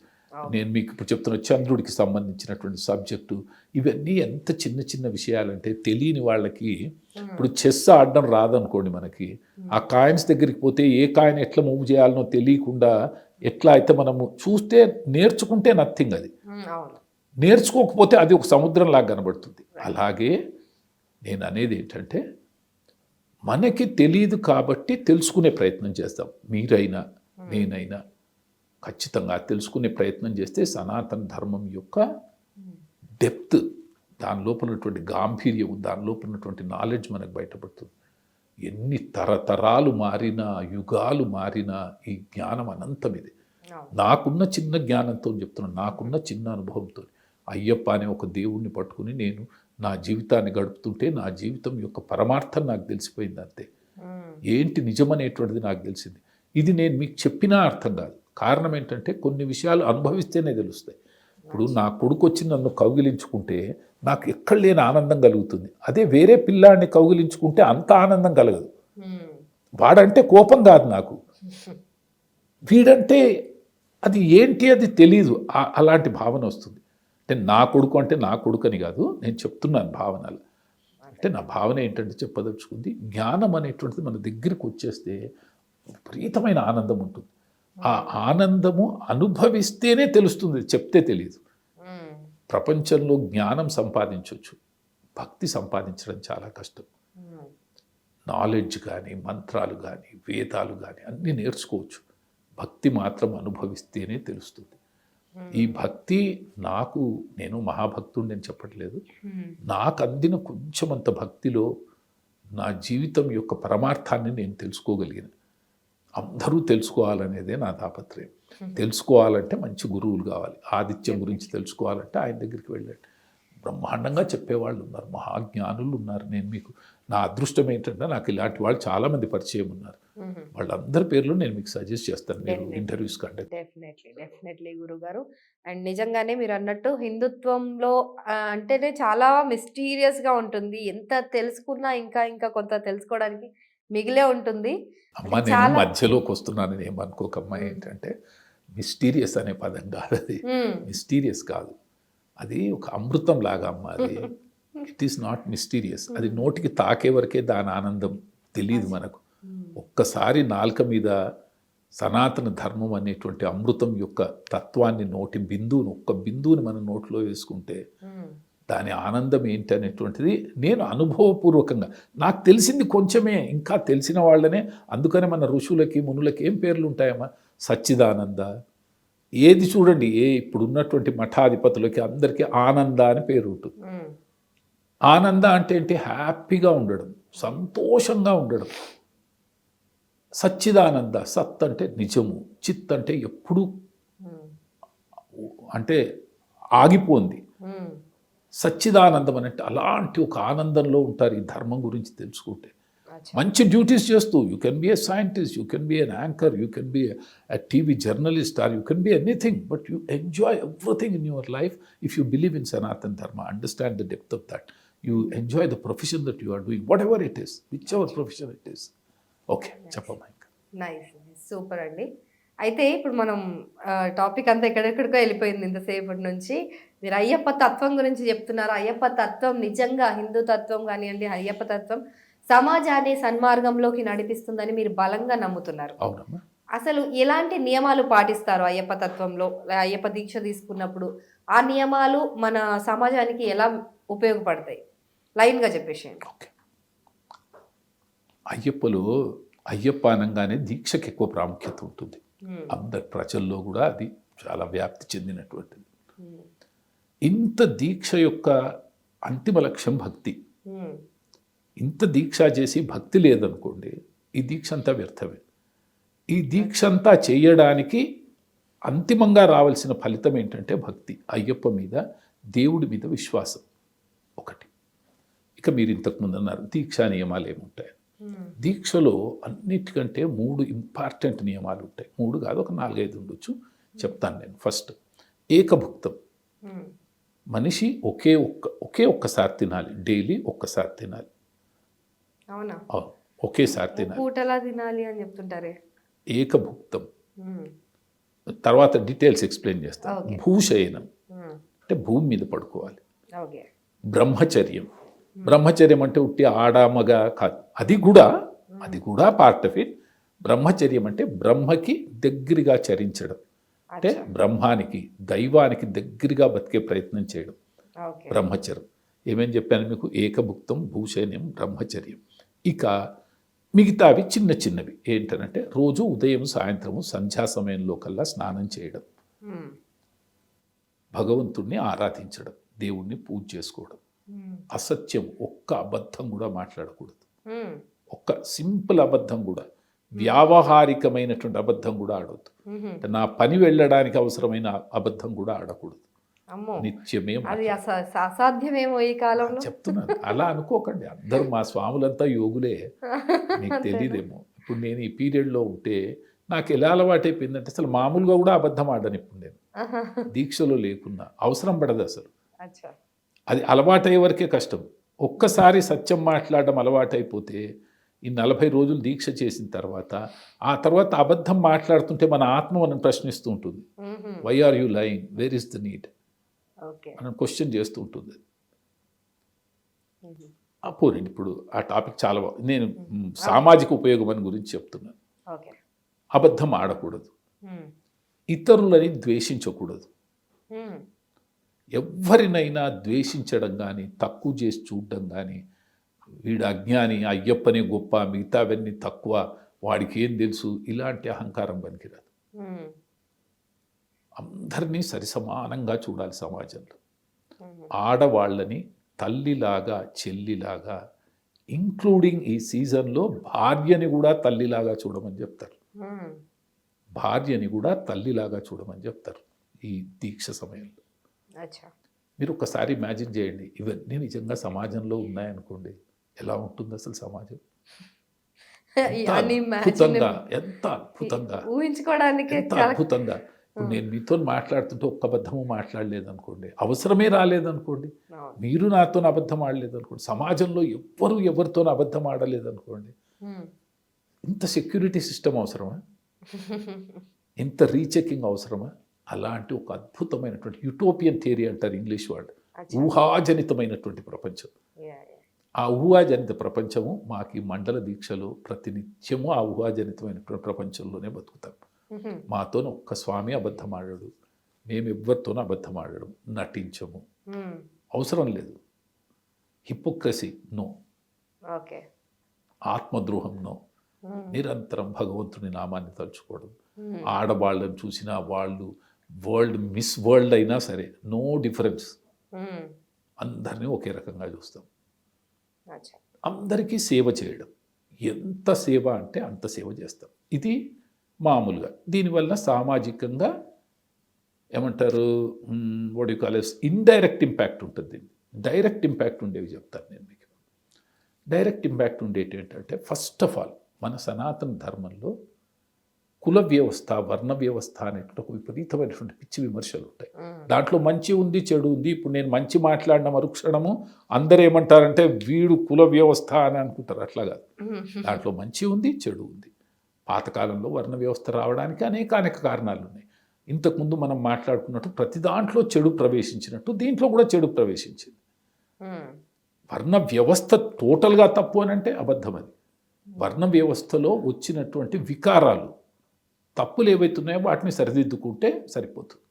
నేను మీకు ఇప్పుడు చెప్తున్న చంద్రుడికి సంబంధించినటువంటి సబ్జెక్టు, ఇవన్నీ ఎంత చిన్న చిన్న విషయాలంటే తెలియని వాళ్ళకి. ఇప్పుడు చెస్ ఆడడం రాదనుకోండి మనకి, ఆ కాయిన్స్ దగ్గరికి పోతే ఏ కాయిన్ ఎట్లా మూవ్ చేయాలనో తెలియకుండా ఎట్లా అయితే మనము చూస్తే నేర్చుకుంటే నథింగ్, అది నేర్చుకోకపోతే అది ఒక సముద్రంలాగా కనబడుతుంది. అలాగే నేను అనేది ఏంటంటే మనకి తెలియదు కాబట్టి తెలుసుకునే ప్రయత్నం చేస్తాం. మీరైనా నేనైనా ఖచ్చితంగా తెలుసుకునే ప్రయత్నం చేస్తే సనాతన ధర్మం యొక్క డెప్త్, దాని లోపల ఉన్నటువంటి గాంభీర్యం, దాని లోపల ఉన్నటువంటి నాలెడ్జ్ మనకు బయటపడుతుంది. ఎన్ని తరతరాలు మారినా, యుగాలు మారినా ఈ జ్ఞానం అనంతం. ఇది నాకున్న చిన్న జ్ఞానంతో చెప్తున్నాను, నాకున్న చిన్న అనుభవంతో. అయ్యప్ప అనే ఒక దేవుణ్ణి పట్టుకుని నేను నా జీవితాన్ని గడుపుతుంటే నా జీవితం యొక్క పరమార్థం నాకు తెలిసిపోయింది. అంతే, ఏంటి నిజమనేటువంటిది నాకు తెలిసింది. ఇది నేను మీకు చెప్పినా అర్థం కాదు. కారణం ఏంటంటే కొన్ని విషయాలు అనుభవిస్తేనే తెలుస్తాయి. ఇప్పుడు నా కొడుకు వచ్చి నన్ను కౌగిలించుకుంటే నాకు ఎక్కడ లేని ఆనందం కలుగుతుంది. అదే వేరే పిల్లాడిని కౌగిలించుకుంటే అంత ఆనందం కలగదు. వాడంటే కోపం కాదు నాకు, వీడంటే అది ఏంటి అది తెలీదు, అలాంటి భావన వస్తుంది. అంటే నా కొడుకు అంటే నా కొడుకు అని కాదు, నేను చెప్తున్నాను భావనలు. అంటే నా భావన ఏంటంటే చెప్పదలుచుకుంది, జ్ఞానం అనేటువంటిది మన దగ్గరికి వచ్చేస్తే విపరీతమైన ఆనందం ఉంటుంది. ఆ ఆనందము అనుభవిస్తేనే తెలుస్తుంది, చెప్తే తెలియదు. ప్రపంచంలో జ్ఞానం సంపాదించవచ్చు, భక్తి సంపాదించడం చాలా కష్టం. నాలెడ్జ్ కానీ, మంత్రాలు కానీ, వేదాలు కానీ అన్నీ నేర్చుకోవచ్చు, భక్తి మాత్రం అనుభవిస్తేనే తెలుస్తుంది. ఈ భక్తి నేను మహాభక్తుడిని అని చెప్పట్లేదు, నాకు అందిన కొంచెమంత భక్తిలో నా జీవితం యొక్క పరమార్థాన్ని నేను తెలుసుకోగలిగాను. అందరూ తెలుసుకోవాలనేదే నా తాపత్రయం. తెలుసుకోవాలంటే మంచి గురువులు కావాలి. ఆదిత్యం గురించి తెలుసుకోవాలంటే ఆయన దగ్గరికి వెళ్ళండి, బ్రహ్మాండంగా చెప్పేవాళ్ళు ఉన్నారు, మహాజ్ఞానులు ఉన్నారు. నేను మీకు నా అదృష్టం ఏంటంటే నాకు ఇలాంటి వాళ్ళు చాలామంది పరిచయం ఉన్నారు. వాళ్ళందరి పేర్లు నేను మీకు సజెస్ట్ చేస్తాను, మీరు ఇంటర్వ్యూస్ కండక్ట్. డెఫినెట్లీ గురుగారు. అండ్ నిజంగానే మీరు అన్నట్టు హిందుత్వంలో అంటేనే చాలా మిస్టీరియస్గా ఉంటుంది. ఎంత తెలుసుకున్నా ఇంకా ఇంకా కొంత తెలుసుకోవడానికి మిగిలే ఉంటుంది. అమ్మ నేను మధ్యలోకి వస్తున్నానని ఏమనుకోకమ్మా. ఏంటంటే మిస్టీరియస్ అనే పదం కాదు, అది మిస్టీరియస్ కాదు, అది ఒక అమృతం లాగా అమ్మ. అది ఇట్ ఈస్ నాట్ మిస్టీరియస్. అది నోటికి తాకే వరకే దాని ఆనందం తెలియదు మనకు. ఒక్కసారి నాలుక మీద సనాతన ధర్మం అనేటువంటి అమృతం యొక్క తత్వాన్ని, ఒక్క బిందువుని మన నోట్లో వేసుకుంటే దాని ఆనందం ఏంటి అనేటువంటిది నేను అనుభవపూర్వకంగా, నాకు తెలిసింది కొంచెమే, ఇంకా తెలిసిన వాళ్ళనే. అందుకనే మన ఋషులకి మునులకి ఏం పేర్లు ఉంటాయమ్మా, సచ్చిదానంద. ఏది చూడండి, ఇప్పుడు ఉన్నటువంటి మఠాధిపతులకి అందరికీ ఆనంద అని పేరు ఉంటుంది. ఆనంద అంటే ఏంటి, హ్యాపీగా ఉండడం, సంతోషంగా ఉండడం. సచ్చిదానంద, సత్ అంటే నిజము, చిత్ అంటే ఎప్పుడు అంటే ఆగిపోంది. సచ్చిదానందం అంటే అలాంటి ఒక ఆనందంలో ఉంటారు ఈ ధర్మం గురించి తెలుసుకుంటే. మంచి డ్యూటీస్ చేస్తూ, you can be a scientist, you can be an anchor, you can be a TV journalist, or you can be anything, but you enjoy everything in your life if you believe in Sanatan Dharma, understand the depth of that. You enjoy the profession that you are doing, whatever it is, whichever profession it is. Okay, చెప్పమ్మా. నైస్, సూపర్ అండి. అయితే ఇప్పుడు మనం టాపిక్ అంతా ఎక్కడెక్కడికో వెళ్ళిపోయింది ఇంతసేపటి నుంచి. మీరు అయ్యప్ప తత్వం గురించి చెప్తున్నారు. అయ్యప్ప తత్వం నిజంగా హిందూ తత్వం కానివ్వండి, అయ్యప్ప తత్వం సమాజాన్ని సన్మార్గంలోకి నడిపిస్తుందని మీరు బలంగా నమ్ముతున్నారు. అసలు ఎలాంటి నియమాలు పాటిస్తారు అయ్యప్ప తత్వంలో? అయ్యప్ప దీక్ష తీసుకున్నప్పుడు ఆ నియమాలు మన సమాజానికి ఎలా ఉపయోగపడతాయి? లైన్గా చెప్పేసేయండి. అయ్యప్పలో అయ్యప్ప అనగానే దీక్షకి ఎక్కువ ప్రాముఖ్యత ఉంటుంది. అందరి ప్రజల్లో కూడా అది చాలా వ్యాప్తి చెందినటువంటిది. ఇంత దీక్ష యొక్క అంతిమ లక్ష్యం భక్తి. ఇంత దీక్ష చేసి భక్తి లేదనుకోండి, ఈ దీక్ష అంతా వ్యర్థమే. ఈ దీక్ష అంతా చేయడానికి అంతిమంగా రావాల్సిన ఫలితం ఏంటంటే భక్తి, అయ్యప్ప మీద, దేవుడి మీద విశ్వాసం ఒకటి. ఇక మీరు ఇంతకుముందు అన్నారు దీక్షా నియమాలు ఏముంటాయి. దీక్షలో అన్నిటికంటే 3 ఇంపార్టెంట్ నియమాలు ఉంటాయి. 3 కాదు, ఒక 4-5 ఉండొచ్చు, చెప్తాను నేను. ఫస్ట్, ఏకభుక్తం. మనిషి ఒకే ఒక్కసారి తినాలి, డైలీ ఒక్కసారి తినాలి. అవునా? అవును, ఒకేసారి తినాలి. పూటలా తినాలి అని చెప్తుంటారే. ఏకభుక్తం. తర్వాత డీటెయిల్స్ ఎక్స్ప్లెయిన్ చేస్తాను. భూశయనం అంటే భూమి మీద పడుకోవాలి. బ్రహ్మచర్యం. బ్రహ్మచర్యం అంటే ఉట్టి ఆడామగా కాదు, అది కూడా పార్ట్ ఆఫ్ ఇట్. బ్రహ్మచర్యం అంటే బ్రహ్మకి దగ్గరగా చరించడం, అంటే బ్రహ్మానికి, దైవానికి దగ్గరగా బతికే ప్రయత్నం చేయడం బ్రహ్మచర్యం. ఏమేం చెప్పాను మీకు? ఏకభుక్తం, భూషణ్యం, బ్రహ్మచర్యం. ఇక మిగతావి చిన్న చిన్నవి ఏంటనంటే రోజు ఉదయం సాయంత్రము సంధ్యా సమయంలో కల్లా స్నానం చేయడం, భగవంతుణ్ణి ఆరాధించడం, దేవుణ్ణి పూజ చేసుకోవడం, అసత్యం, ఒక్క అబద్ధం కూడా మాట్లాడకూడదు. ఒక్క సింపుల్ అబద్ధం కూడా, వ్యావహారికమైనటువంటి అబద్ధం కూడా ఆడవద్దు. నా పని వెళ్ళడానికి అవసరమైన అబద్ధం కూడా ఆడకూడదు. నిత్యమే అసాధ్యమేమో ఈ కాలంలో చెప్తున్నాను. అలా అనుకోకండి, అందరూ మా స్వాములంతా యోగులే, మీకు తెలియదేమో. ఇప్పుడు నేను ఈ పీరియడ్లో ఉంటే నాకు ఎలా అలవాటైపోయిందంటే అసలు మామూలుగా కూడా అబద్ధం ఆడను. ఇప్పుడు నేను దీక్షలో లేకున్నా అవసరం పడదు అసలు. అది అలవాటయ్యే వరకే కష్టం. ఒక్కసారి సత్యం మాట్లాడడం అలవాటైపోతే ఈ 40 రోజులు దీక్ష చేసిన తర్వాత ఆ తర్వాత అబద్ధం మాట్లాడుతుంటే మన ఆత్మ మనం ప్రశ్నిస్తూ ఉంటుంది. Why are you lying, where is the need మనం క్వశ్చన్ చేస్తూ ఉంటుంది. పోనండి, ఇప్పుడు ఆ టాపిక్ చాలా నేను సామాజిక ఉపయోగం అని గురించి చెప్తున్నాను. అబద్ధం ఆడకూడదు, ఇతరులని ద్వేషించకూడదు. ఎవరినైనా ద్వేషించడం కానీ, తక్కువ చేసి చూడడం కానీ, వీడు అజ్ఞాని, అయ్యప్పనే గొప్ప, మిగతావన్నీ తక్కువ, వాడికి ఏం తెలుసు, ఇలాంటి అహంకారం పనికిరాదు. అందరినీ సరిసమానంగా చూడాలి సమాజంలో. ఆడవాళ్ళని తల్లిలాగా, చెల్లిలాగా, ఇంక్లూడింగ్ ఈ సీజన్లో భార్యని కూడా తల్లిలాగా చూడమని చెప్తారు. భార్యని కూడా తల్లిలాగా చూడమని చెప్తారు ఈ దీక్ష సమయంలో. మీరు ఒకసారి ఇమాజిన్ చేయండి, ఇవన్నీ నిజంగా సమాజంలో ఉన్నాయనుకోండి, ఎలా ఉంటుంది అసలు సమాజం? ఎంత అద్భుతంగా ఊహించుకోవడానికి అద్భుతంగా. ఇప్పుడు నేను మీతో మాట్లాడుతుంటే ఒక్క అబద్ధము మాట్లాడలేదనుకోండి, అవసరమే రాలేదనుకోండి, మీరు నాతో అబద్ధం ఆడలేదనుకోండి, సమాజంలో ఎవరితో అబద్ధం ఆడలేదనుకోండి, ఇంత సెక్యూరిటీ సిస్టమ్ అవసరమా? ఇంత రీచెకింగ్ అవసరమా? అలాంటి ఒక అద్భుతమైనటువంటి యూటోపియన్ థియరీ అంటారు ఇంగ్లీష్ వర్డ్, ఊహాజనితమైనటువంటి ప్రపంచం. ఆ ఊహాజనిత ప్రపంచము మాకు ఈ మండల దీక్షలో ప్రతినిత్యము ఆ ఊహాజనితమైనటువంటి ప్రపంచంలోనే బతుకుతాం. మాతో ఒక్క స్వామి అబద్ధం ఆడాడు, మేము ఎవరితోనూ అబద్ధం ఆడడం, నటించము, అవసరం లేదు. హిపోక్రసీ నో, ఆత్మద్రోహం నో, నిరంతరం భగవంతుని నామాన్ని తలుచుకోవడం. ఆడవాళ్ళని చూసినా వాళ్ళు మిస్ వరల్డ్ అయినా సరే నో డిఫరెన్స్, అందరినీ ఒకే రకంగా చూస్తాం. అందరికీ సేవ చేయడం, ఎంత సేవ అంటే అంత సేవ చేస్తాం. ఇది మామూలుగా. దీనివల్ల సామాజికంగా ఏమంటారు, what you call as indirect impact ఉంటుంది. డైరెక్ట్ ఇంపాక్ట్ ఉండేవి చెప్తాను నేను మీకు. డైరెక్ట్ ఇంపాక్ట్ ఉండేటి ఏంటంటే, ఫస్ట్ ఆఫ్ ఆల్ మన సనాతన ధర్మంలో కుల వ్యవస్థ, వర్ణ వ్యవస్థ అనేటువంటి ఒక విపరీతమైనటువంటి పిచ్చి విమర్శలు ఉంటాయి. దాంట్లో మంచి ఉంది, చెడు ఉంది. ఇప్పుడు నేను మంచి మాట్లాడిన మరుక్షణము అందరూ ఏమంటారంటే వీడు కుల వ్యవస్థ అని అనుకుంటారు. అట్లా కాదు, దాంట్లో మంచి ఉంది, చెడు ఉంది. పాతకాలంలో వర్ణ వ్యవస్థ రావడానికి అనేక కారణాలు ఉన్నాయి. ఇంతకుముందు మనం మాట్లాడుకున్నట్టు ప్రతి దాంట్లో చెడు ప్రవేశించినట్టు దీంట్లో కూడా చెడు ప్రవేశించింది. వర్ణ వ్యవస్థ టోటల్గా తప్పు అని అంటే అబద్ధం. అది వర్ణ వ్యవస్థలో వచ్చినటువంటి వికారాలు, తప్పులు ఏవైతున్నాయో వాటిని సరిదిద్దుకుంటే సరిపోతుంది.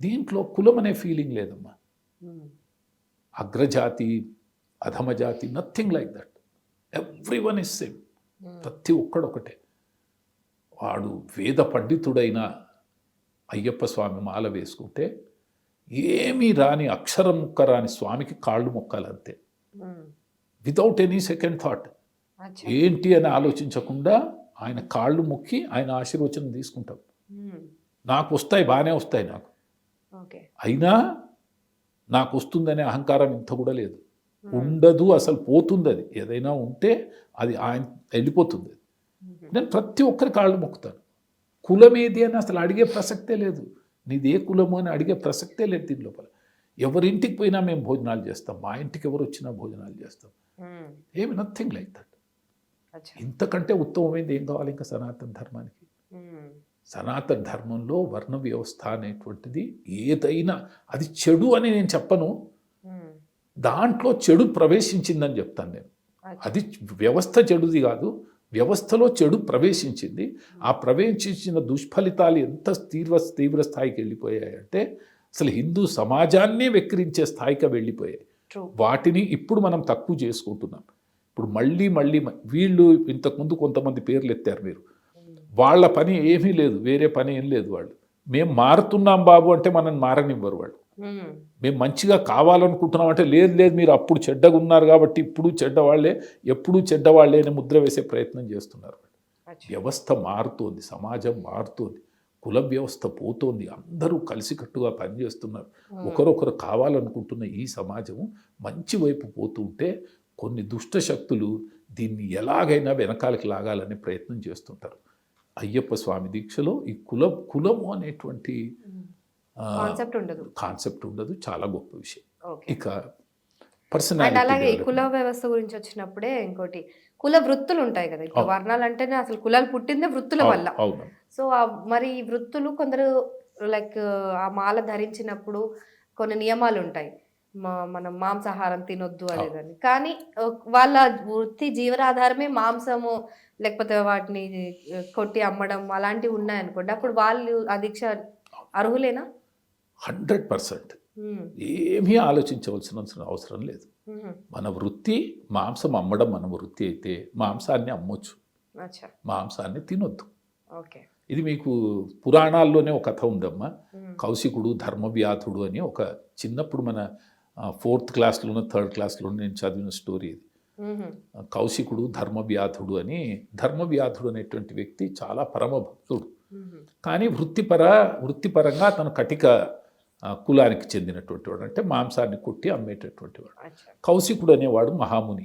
దీంట్లో కులం అనే ఫీలింగ్ లేదమ్మా. అగ్రజాతి, అధమజాతి, nothing like that. Everyone is same. ప్రతి ఒక్కడొకటే. వాడు వేద పండితుడైన అయ్యప్ప స్వామి మాల వేసుకుంటే ఏమీ రాని అక్షరం ముక్క రాని స్వామికి కాళ్ళు మొక్కాలంతే, వితౌట్ ఎనీ సెకండ్ థాట్. ఏంటి అని ఆలోచించకుండా ఆయన కాళ్ళు మొక్కి ఆయన ఆశీర్వచనం తీసుకుంటాం. నాకు వస్తాయి, బాగానే వస్తాయి నాకు, అయినా నాకు వస్తుందనే అహంకారం ఇంత కూడా లేదు, ఉండదు, అసలు పోతుంది. అది ఏదైనా ఉంటే అది ఆయన వెళ్ళిపోతుంది. నేను ప్రతి ఒక్కరి కాళ్ళు మొక్కుతాను. కులం ఏది అని అసలు అడిగే ప్రసక్తే లేదు. నీది ఏ కులము అని అడిగే ప్రసక్తే లేదు దీని లోపల. ఎవరింటికి పోయినా మేము భోజనాలు చేస్తాం, మా ఇంటికి ఎవరు వచ్చినా భోజనాలు చేస్తాం. ఏమి నథింగ్ లైక్ దట్. ఇంతకంటే ఉత్తమమైనది ఏం కావాలి ఇంకా సనాతన ధర్మానికి? సనాతన ధర్మంలో వర్ణ వ్యవస్థ అనేటువంటిది ఏదైనా అది చెడు అని నేను చెప్పను, దాంట్లో చెడు ప్రవేశించిందని చెప్తాను నేను. అది వ్యవస్థ చెడుది కాదు, వ్యవస్థలో చెడు ప్రవేశించింది. ఆ ప్రవేశించిన దుష్ఫలితాలు ఎంత తీవ్ర స్థాయికి వెళ్ళిపోయాయంటే అసలు హిందూ సమాజాన్నే వెక్కిరించే స్థాయికి వెళ్ళిపోయాయి. వాటిని ఇప్పుడు మనం తక్కువ చేసుకుంటున్నాం. ఇప్పుడు మళ్ళీ వీళ్ళు ఇంతకుముందు కొంతమంది పేర్లు ఎత్తారు మీరు, వాళ్ళ పని ఏమీ లేదు, వేరే పని ఏం లేదు. వాళ్ళు మేము మారుతున్నాం బాబు అంటే మనల్ని మారనివ్వరు వాళ్ళు. మేము మంచిగా కావాలనుకుంటున్నాం అంటే లేదు మీరు అప్పుడు చెడ్డగా ఉన్నారు కాబట్టి ఇప్పుడు చెడ్డవాళ్లే, ఎప్పుడూ చెడ్డవాళ్లే అని ముద్ర వేసే ప్రయత్నం చేస్తున్నారు. వ్యవస్థ మారుతోంది, సమాజం మారుతోంది, కుల వ్యవస్థ పోతోంది, అందరూ కలిసికట్టుగా పనిచేస్తున్నారు. ఒకరొకరు కావాలనుకుంటున్న ఈ సమాజం మంచి వైపు పోతుంటే కొన్ని దుష్ట శక్తులు దీన్ని ఎలాగైనా వెనకాలకి లాగాలనే ప్రయత్నం చేస్తుంటారు. అయ్యప్ప స్వామి దీక్షలో ఈ కులము అనేటువంటి కాన్సెప్ట్ ఉండదు. చాలా గొప్ప విషయం. ఇక పర్సనాలిటీ, అలాగే ఈ కుల వ్యవస్థ గురించి వచ్చినప్పుడే ఇంకోటి కుల వృత్తులు ఉంటాయి కదా. ఇప్పుడు వర్ణాలు అంటేనే అసలు కులాలు పుట్టిందే వృత్తుల వల్ల. సో మరి ఈ వృత్తులు కొందరు లైక్ ఆ మాల ధరించినప్పుడు కొన్ని నియమాలు ఉంటాయి, మనం మాంసాహారం తినొద్దు అనేదని. కానీ వాళ్ళ వృత్తి జీవనాధారమే మాంసము, లేకపోతే వాటిని కొట్టి అమ్మడం అలాంటివి ఉన్నాయనుకోండి, అప్పుడు వాళ్ళు ఆ దీక్ష అర్హులేనా? 100%. ఏమీ ఆలోచించవలసిన అవసరం లేదు. మన వృత్తి మాంసం అమ్మడం మన వృత్తి అయితే మాంసాన్ని అమ్మొచ్చు, మాంసాన్ని తినొద్దు. ఇది మీకు పురాణాల్లోనే ఒక కథ ఉందమ్మా. కౌశికుడు ధర్మవ్యాధుడు అని ఒక చిన్నప్పుడు మన 4th క్లాస్లోనో 3rd క్లాస్లోనో నేను చదివిన స్టోరీ ఇది. కౌశికుడు ధర్మవ్యాధుడు అని. ధర్మవ్యాధుడు అనేటువంటి వ్యక్తి చాలా పరమభక్తుడు, కానీ వృత్తిపరంగా అతను కటిక కులానికి చెందినటువంటి వాడు, అంటే మాంసాన్ని కొట్టి అమ్మేటటువంటి వాడు. కౌశికుడు అనేవాడు మహాముని.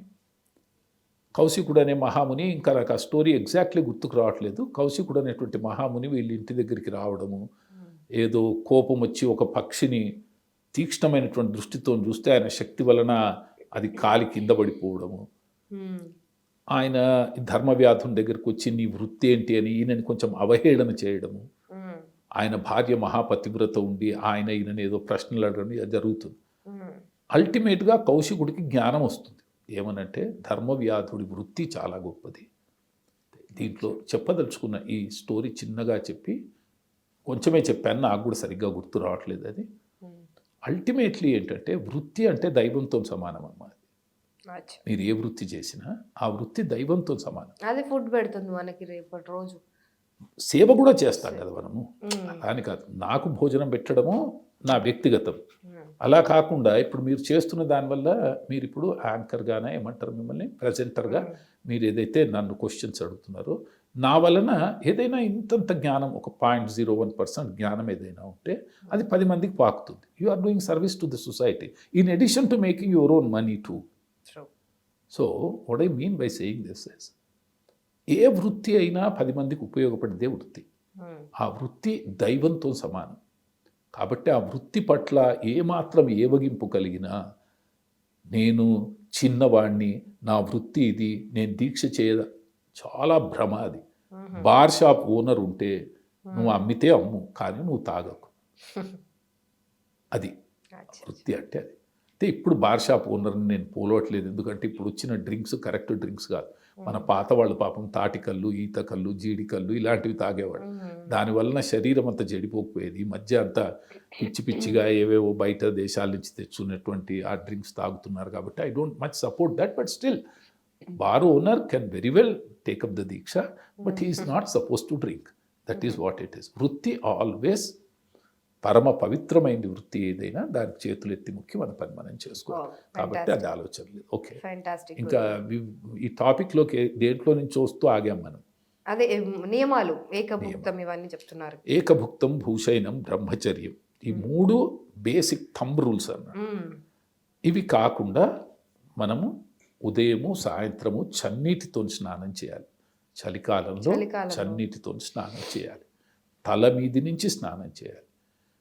కౌశికుడు అనే మహాముని, ఇంకా నాకు ఆ స్టోరీ ఎగ్జాక్ట్లీ గుర్తుకు రావట్లేదు. కౌశికుడు అనేటువంటి మహాముని వీళ్ళ ఇంటి దగ్గరికి రావడము, ఏదో కోపం వచ్చి ఒక పక్షిని తీక్ష్ణమైనటువంటి దృష్టితో చూస్తే ఆయన శక్తి వలన అది కాలి కింద పడిపోవడము. ఆయన ధర్మవ్యాధుని దగ్గరికి వచ్చి నీ వృత్తి ఏంటి అని ఈయనని కొంచెం అవహేళన చేయడము. ఆయన భార్య మహాపతివ్రత ఉండి ఈయనని ఏదో ప్రశ్నలు అడగడం జరుగుతుంది. అల్టిమేట్గా కౌశికుడికి జ్ఞానం వస్తుంది. ఏమనంటే ధర్మవ్యాధుడి వృత్తి చాలా గొప్పది. దీంట్లో చెప్పదలుచుకున్న ఈ స్టోరీ చిన్నగా చెప్పి కొంచెమే చెప్పాను, నాకు కూడా సరిగ్గా గుర్తు రావట్లేదు. అది అల్టిమేట్లీ ఏంటంటే వృత్తి అంటే దైవంతో సమానం అన్నమాట. మీరు ఏ వృత్తి చేసినా ఆ వృత్తి దైవంతో సమానం. అది ఫుడ్ పెడుతుంది మనకి రేపటి రోజు. సేవ కూడా చేస్తాం కదా మనము, అని కాదు. నాకు భోజనం పెట్టడము నా వ్యక్తిగతం. అలా కాకుండా ఇప్పుడు మీరు చేస్తున్న దానివల్ల మీరు ఇప్పుడు యాంకర్గానే ఏమంటారు మిమ్మల్ని, ప్రెజెంటర్గా మీరు ఏదైతే నన్ను క్వశ్చన్స్ అడుగుతున్నారో నా వలన ఏదైనా ఇంతంత జ్ఞానం, ఒక 0.01% జ్ఞానం ఏదైనా ఉంటే అది 10 మందికి పాకుతుంది. You are doing service to the society in addition to making your own money too. So what I mean by saying this is, ఏ వృత్తి అయినా 10 మందికి ఉపయోగపడేదే వృత్తి. ఆ వృత్తి దైవంతో సమానం. కాబట్టి ఆ వృత్తి పట్ల ఏమాత్రం ఏవగింపు కలిగినా, నేను చిన్నవాడిని, నా వృత్తి ఇది, నేను దీక్ష చాలా భ్రమ అది. బార్ షాప్ ఓనర్ ఉంటే నువ్వు అమ్మితే అమ్ము, కానీ నువ్వు తాగకు. అది వృత్తి అంటే. అది అయితే ఇప్పుడు బార్ షాప్ ఓనర్ని నేను పోలవట్లేదు, ఎందుకంటే ఇప్పుడు వచ్చిన డ్రింక్స్ కరెక్ట్ డ్రింక్స్ కాదు. మన పాత వాళ్ళు పాపం తాటికల్లు, ఈతకల్లు, జీడికల్లు ఇలాంటివి తాగేవాడు. దానివలన శరీరం అంతా చెడిపోకపోయేది. ఈ మధ్య అంతా పిచ్చిగా ఏవేవో బయట దేశాల నుంచి తెచ్చుకున్నటువంటి ఆ డ్రింక్స్ తాగుతున్నారు. కాబట్టి I don't much support that. But still bar owner can very well take up the deeksha, but he is not suppose to drink. That is what it is. వృత్తి ఆల్వేస్ పరమ పవిత్రమైనది. వృత్తి ఏదైనా దానికి చేతులు ఎత్తి ముక్కి మన పని మనం చేసుకోవాలి. కాబట్టి అది ఆలోచన లేదు. Okay, fantastic. ఇంకా ఈ టాపిక్లోకి దేంట్లో నుంచి వస్తూ ఆగాం మనం. అదే నియమాలు, ఏకభుక్తం ఇవన్నీ చెప్తున్నారు. ఏకభుక్తం, భూషైనం, బ్రహ్మచర్యం, ఈ 3 బేసిక్ థంబ్ రూల్స్ అన్నమాట. ఇవి కాకుండా మనము ఉదయము సాయంత్రము చన్నీటితో స్నానం చేయాలి. చలికాలంలో చన్నీటితో స్నానం చేయాలి. తల మీది నుంచి స్నానం చేయాలి.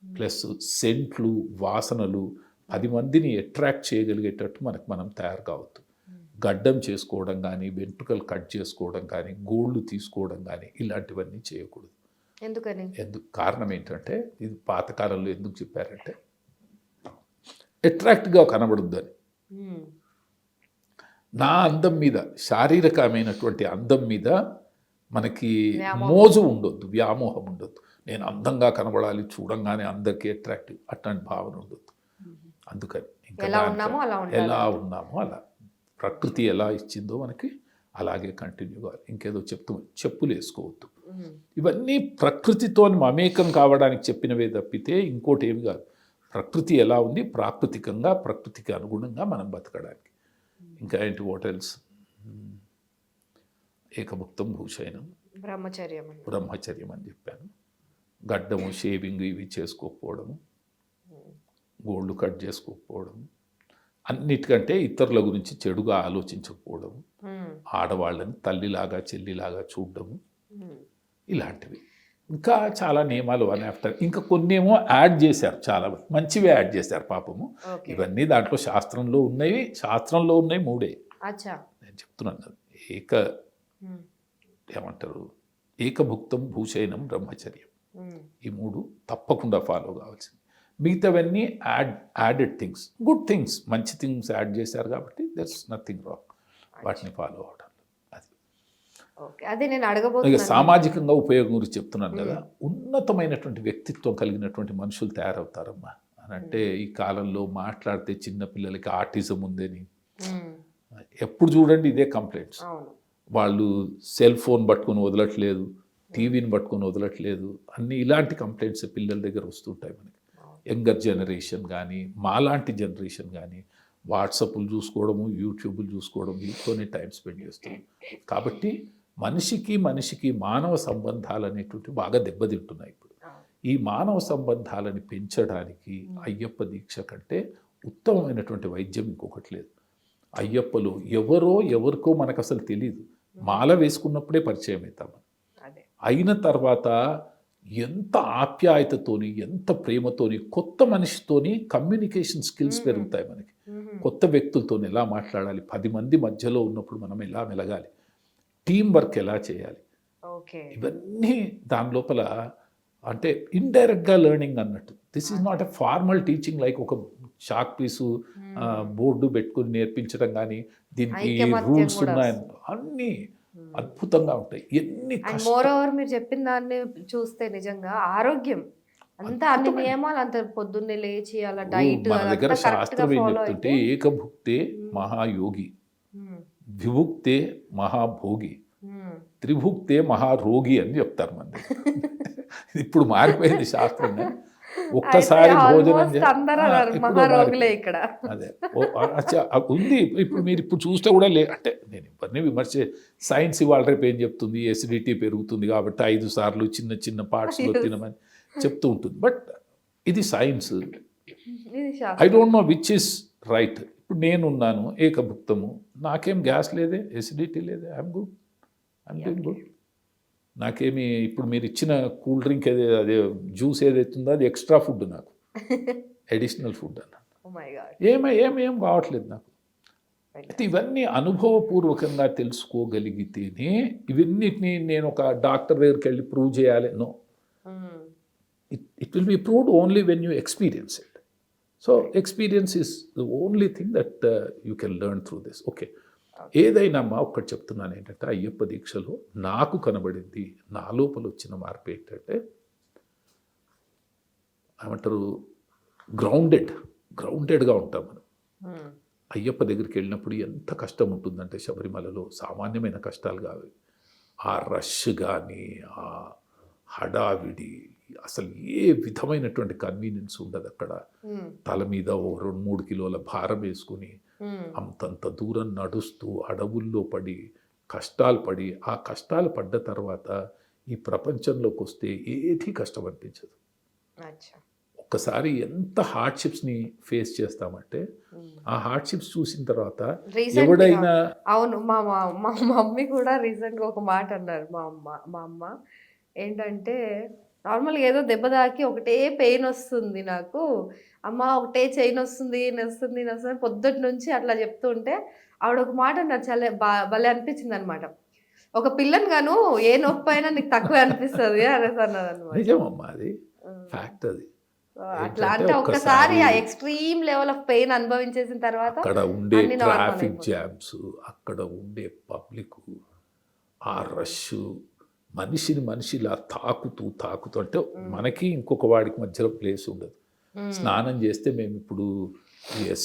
ప్లస్ సెంట్లు, వాసనలు 10 మందిని అట్రాక్ట్ చేయగలిగేటట్టు మనకు మనం తయారు కావద్దు. గడ్డం చేసుకోవడం కానీ, వెంట్రుకలు కట్ చేసుకోవడం కానీ, గోళ్ళు తీసుకోవడం కానీ ఇలాంటివన్నీ చేయకూడదు. ఎందుకని? కారణం ఏంటంటే, ఇది పాతకాలంలో ఎందుకు చెప్పారంటే అట్రాక్ట్గా కనబడుద్దని. నా అందం మీద, శారీరకమైనటువంటి అందం మీద మనకి మోజు ఉండొద్దు, వ్యామోహం ఉండొద్దు. నేను అందంగా కనబడాలి, చూడంగానే అందరికీ అట్రాక్టివ్, అట్లాంటి భావన ఉండొద్దు. అందుకని ఇంకా ఎలా ఉన్నామో అలా ప్రకృతి ఎలా ఇచ్చిందో మనకి అలాగే కంటిన్యూ కావాలి. ఇంకేదో చెప్పులు వేసుకోవద్దు. ఇవన్నీ ప్రకృతితో మమేకం కావడానికి చెప్పినవే తప్పితే ఇంకోటి ఏమి కాదు. ప్రకృతి ఎలా ఉంది, ప్రాకృతికంగా ప్రకృతికి అనుగుణంగా మనం బతకడానికి. ఇంకా ఏంటి, హోటల్స్, ఏకభుక్తం, భూషైనం, బ్రహ్మచర్యం అని చెప్పాను. గడ్డము, షేవింగ్ ఇవి చేసుకోకపోవడము, గోళ్ళు కట్ చేసుకోకపోవడము, అన్నిటికంటే ఇతరుల గురించి చెడుగా ఆలోచించకపోవడము, ఆడవాళ్ళని తల్లిలాగా చెల్లిలాగా చూడడము, ఇలాంటివి. ఇంకా చాలా నియమాలు వన్ ఆఫ్టర్. ఇంకా కొన్ని ఏమో యాడ్ చేశారు, చాలా మంచివి యాడ్ చేశారు పాపము. ఇవన్నీ దాంట్లో శాస్త్రంలో ఉన్నాయి 3. నేను చెప్తున్నాను కదా, ఏమంటారు, ఏకభుక్తం, భూషైనం, బ్రహ్మచర్యం, ఈ 3 తప్పకుండా ఫాలో కావాల్సింది. మిగతావన్నీ యాడెడ్ థింగ్స్, గుడ్ థింగ్స్, మంచి థింగ్స్ యాడ్ చేశారు కాబట్టి దట్స్ నథింగ్ రాంగ్. వాటిని ఫాలో అవడం. అదే నేను అడగబోతున్నాను. సామాజికంగా ఉపయోగం గురించి చెప్తున్నాను కదా. ఉన్నతమైనటువంటి వ్యక్తిత్వం కలిగినటువంటి మనుషులు తయారవుతారమ్మా అని అంటే, ఈ కాలంలో మాట్లాడితే చిన్న పిల్లలకి ఆటిజం ఉందని ఎప్పుడు చూడండి ఇదే కంప్లైంట్స్. వాళ్ళు సెల్ ఫోన్ పట్టుకొని వదలట్లేదు, టీవీని పట్టుకొని వదలట్లేదు, అన్ని ఇలాంటి కంప్లైంట్స్ పిల్లల దగ్గర వస్తుంటాయి మనకి. యంగర్ జనరేషన్ కానీ, మాలాంటి జనరేషన్ కానీ వాట్సాప్లు చూసుకోవడము, యూట్యూబ్లు చూసుకోవడం, వీటితోనే టైం స్పెండ్ చేస్తాం. కాబట్టి మనిషికి మానవ సంబంధాలు అనేటువంటివి బాగా దెబ్బతింటున్నాయి ఇప్పుడు. ఈ మానవ సంబంధాలని పెంచడానికి అయ్యప్ప దీక్ష కంటే ఉత్తమమైనటువంటి వైద్యం ఇంకొకటి లేదు. అయ్యప్పలు ఎవరికో మనకు అసలు తెలియదు. మాల వేసుకున్నప్పుడే పరిచయం అవుతాం. అయిన తర్వాత ఎంత ఆప్యాయతతోని, ఎంత ప్రేమతోని, కొత్త మనిషితోని కమ్యూనికేషన్ స్కిల్స్ పెరుగుతాయి మనకి. కొత్త వ్యక్తులతో ఎలా మాట్లాడాలి, 10 మంది మధ్యలో ఉన్నప్పుడు మనం ఎలా మెలగాలి, టీం వర్క్ ఎలా చేయాలి, ఇవన్నీ దాని లోపల అంటే ఇండైరెక్ట్గా లెర్నింగ్ అన్నట్టు. This is not a formal teaching like ఒక షాక్ పీసు బోర్డు పెట్టుకుని నేర్పించడం కానీ, దీనికి రూల్స్ ఉన్నాయని అన్నీ అద్భుతంగా ఉంటాయి. ఎన్ని మీరు చెప్పిన దాన్ని చూస్తే నిజంగా ఆరోగ్యం అంతా అన్ని నియమాలు, అంత పొద్దున్నే లేచి అలా డైట్. మన దగ్గర శాస్త్రం ఏం చెప్తుంటే, ఏకభుక్తే మహాయోగి, విభుక్తే మహాభోగి, త్రిభుక్తే మహారోగి అని చెప్తారు మన దగ్గర. ఇప్పుడు మారిపోయింది శాస్త్రం. ఒక్కసారి భోజనం ఇక్కడ అదే ఉంది. ఇప్పుడు మీరు ఇప్పుడు చూస్తే కూడా అంటే నేను ఇవన్నీ విమర్శ, సైన్స్ ఇవాళ రేపు ఏం చెప్తుంది, ఎసిడిటీ పెరుగుతుంది కాబట్టి 5 సార్లు చిన్న చిన్న పార్ట్స్లో తినమని చెప్తూ ఉంటుంది. బట్ ఇది science. I don't no which is right. ఇప్పుడు నేనున్నాను ఏకభుక్తము, నాకేం గ్యాస్ లేదే, ఎసిడిటీ లేదే, I'm good, I'm doing good. నాకేమి ఇప్పుడు మీరు ఇచ్చిన కూల్ డ్రింక్ అదే జ్యూస్ ఏదైతుందో అది ఎక్స్ట్రా ఫుడ్, నాకు అడిషనల్ ఫుడ్ అన్నట్టు ఏం కావట్లేదు నాకు. అయితే ఇవన్నీ అనుభవపూర్వకంగా తెలుసుకోగలిగితేనే ఇవన్నిటిని నేను ఒక డాక్టర్ దగ్గరికి వెళ్ళి ప్రూవ్ చేయాలి. No, it will be proved only when you experience it. So experience is the only thing that you can learn through this. Okay, ఏదైనా అమ్మా ఒక్కటి చెప్తున్నాను ఏంటంటే, అయ్యప్ప దీక్షలో నాకు కనబడింది, నా లోపల వచ్చిన మార్పు ఏంటంటే, ఏమంటారు, గ్రౌండెడ్గా ఉంటాం మనం. అయ్యప్ప దగ్గరికి వెళ్ళినప్పుడు ఎంత కష్టం ఉంటుందంటే శబరిమలలో సామాన్యమైన కష్టాలు కావు. ఆ రష్ కానీ, ఆ హడావిడి, అసలు ఏ విధమైనటువంటి కన్వీనియన్స్ ఉండదు అక్కడ. తల మీద ఓ 2-3 కిలోల భారం వేసుకుని అంతంత దూరం నడుస్తూ అడవుల్లో పడి కష్టాలు పడి, ఆ కష్టాలు పడ్డ తర్వాత ఈ ప్రపంచంలోకి వస్తే ఏది కష్టం అనిపించదు. ఒక్కసారి ఎంత హార్డ్షిప్స్ని ఫేస్ చేస్తామంటే ఆ హార్డ్షిప్స్ చూసిన తర్వాత ఎవడైనా అవును, మా మమ్మీ కూడా రీసెంట్గా ఒక మాట అన్నారు. మా అమ్మ ఏంటంటే, నార్మల్గా ఏదో దెబ్బ తాకి ఒకటే పెయిన్ వస్తుంది నాకు, అమ్మ ఒకటే చైన్ వస్తుంది నొస్తుంది పొద్దుటి నుంచి అట్లా చెప్తుంటే ఆవిడ ఒక మాట అన్నారు, చాలా భలే అనిపించింది అనమాట. ఒక పిల్లని గాను ఏ నొప్పి అయినా నీకు తక్కువ అనిపిస్తుంది అనేసి అన్నది అనమాట. నిజమమ్మా, అది ఫ్యాక్ట్. అది అట్లా అంటే ఒక్కసారి ఆ ఎక్స్ట్రీమ్ లెవెల్ ఆఫ్ పెయిన్ అనుభవించేసిన తర్వాత అక్కడ ఉండే ట్రాఫిక్ జామ్స్, అక్కడ ఉండే పబ్లిక్, ఆ రష్, మనిషిలా తాకుతూ అంటే మనకి ఇంకొక వాడికి మధ్యలో ప్లేస్ ఉండదు. స్నానం చేస్తే మేము ఇప్పుడు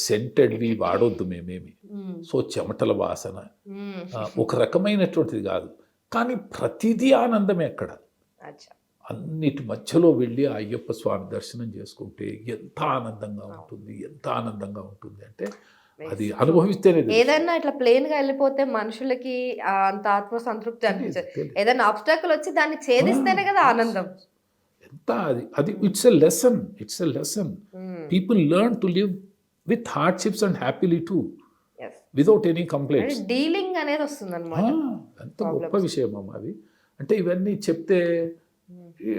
సెంటెడ్వి వాడొద్దు మేమేమి. సో చెమటల వాసన ఒక రకమైనటువంటిది కాదు, కానీ ప్రతిదీ ఆనందమే అక్కడ. అన్నిటి మధ్యలో వెళ్ళి ఆ అయ్యప్ప స్వామి దర్శనం చేసుకుంటే ఎంత ఆనందంగా ఉంటుంది అంటే అది అనుభవిస్తేనే. ఏదైనా ఇట్లా ప్లేన్ గా వెళ్ళిపోతే మనుషులకి అంత ఆత్మ సంతృప్తి అనిపించదు. ఏదైనా ఆబ్స్టాకల్ వచ్చి దాన్ని ఛేదిస్తేనే కదా ఆనందం. ఎంత అది it's a lesson. People learn to live with hardships and happily two, without any complaints. Dealing అనేది వస్తుంది అన్నమాట. ఎంత గొప్ప విషయం అమ్మ అది. అంటే ఇవన్నీ చెప్తే